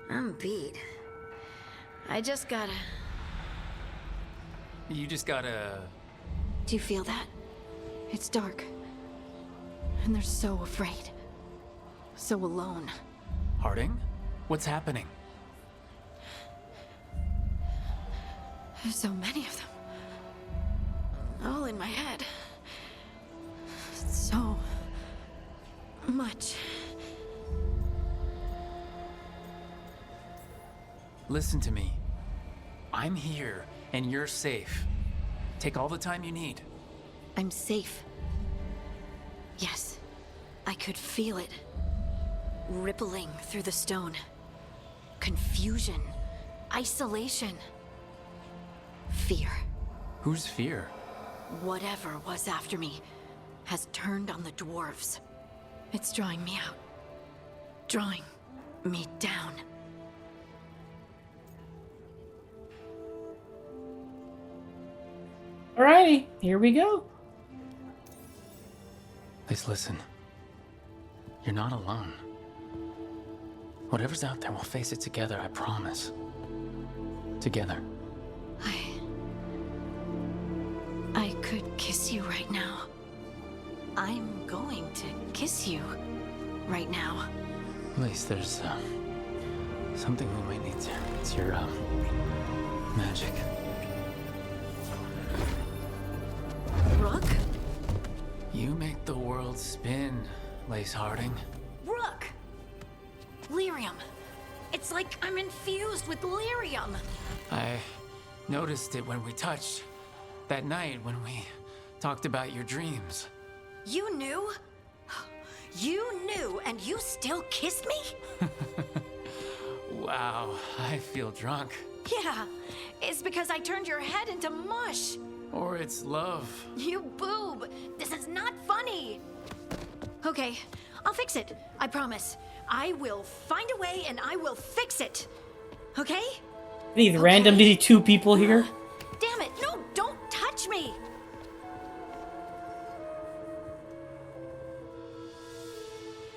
I'm beat. I just gotta... You just gotta... Do you feel that? It's dark. And they're so afraid. So alone. Harding? What's happening? There's so many of them. All in my head. So much. Listen to me. I'm here, and you're safe. Take all the time you need. I'm safe. Yes. I could feel it. Rippling through the stone. Confusion. Isolation. Fear. Whose fear? Whatever was after me has turned on the dwarves. It's drawing me out. Drawing me down. Alrighty, here we go. Please listen. You're not alone. Whatever's out there, we'll face it together, I promise. Together. I could kiss you right now. I'm going to kiss you right now. Please, there's something we might need to. It's your magic. Rook? You make the world spin, Lace Harding. Rook! Lyrium. It's like I'm infused with lyrium. I noticed it when we touched. That night when we talked about your dreams. You knew? You knew, and you still kissed me? Wow, I feel drunk. Yeah, it's because I turned your head into mush. Or it's love. You boob! This is not funny! Okay, I'll fix it. I promise. I will find a way and I will fix it. Okay? These randomly two people here. Damn it! No, don't touch me!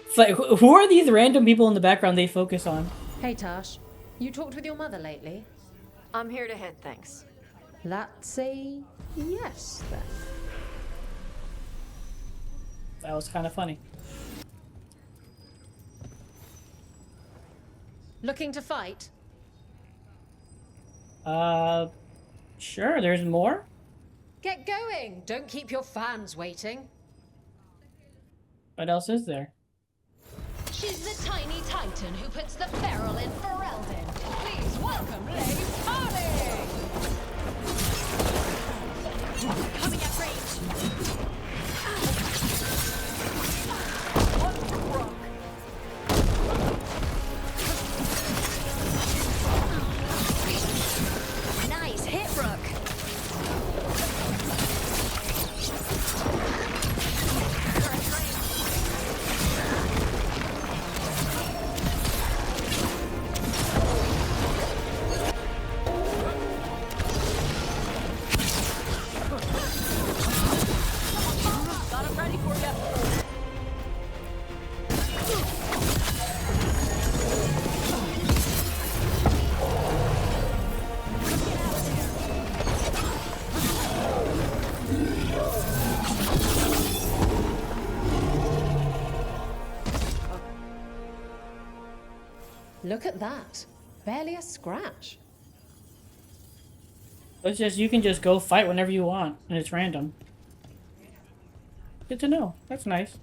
It's like, who are these random people in the background they focus on? Hey Tash, you talked with your mother lately? I'm here to hit things. Let's say yes, then. That was kind of funny. Looking to fight? Sure, there's more? Get going! Don't keep your fans waiting. What else is there? She's the tiny titan who puts the feral in Ferelden. Please welcome Lace Harding! Coming at range. Nice hit, Rook. Got him ready for you. Look at that. Barely a scratch. It's just, you can just go fight whenever you want, and it's random. Good to know. That's nice.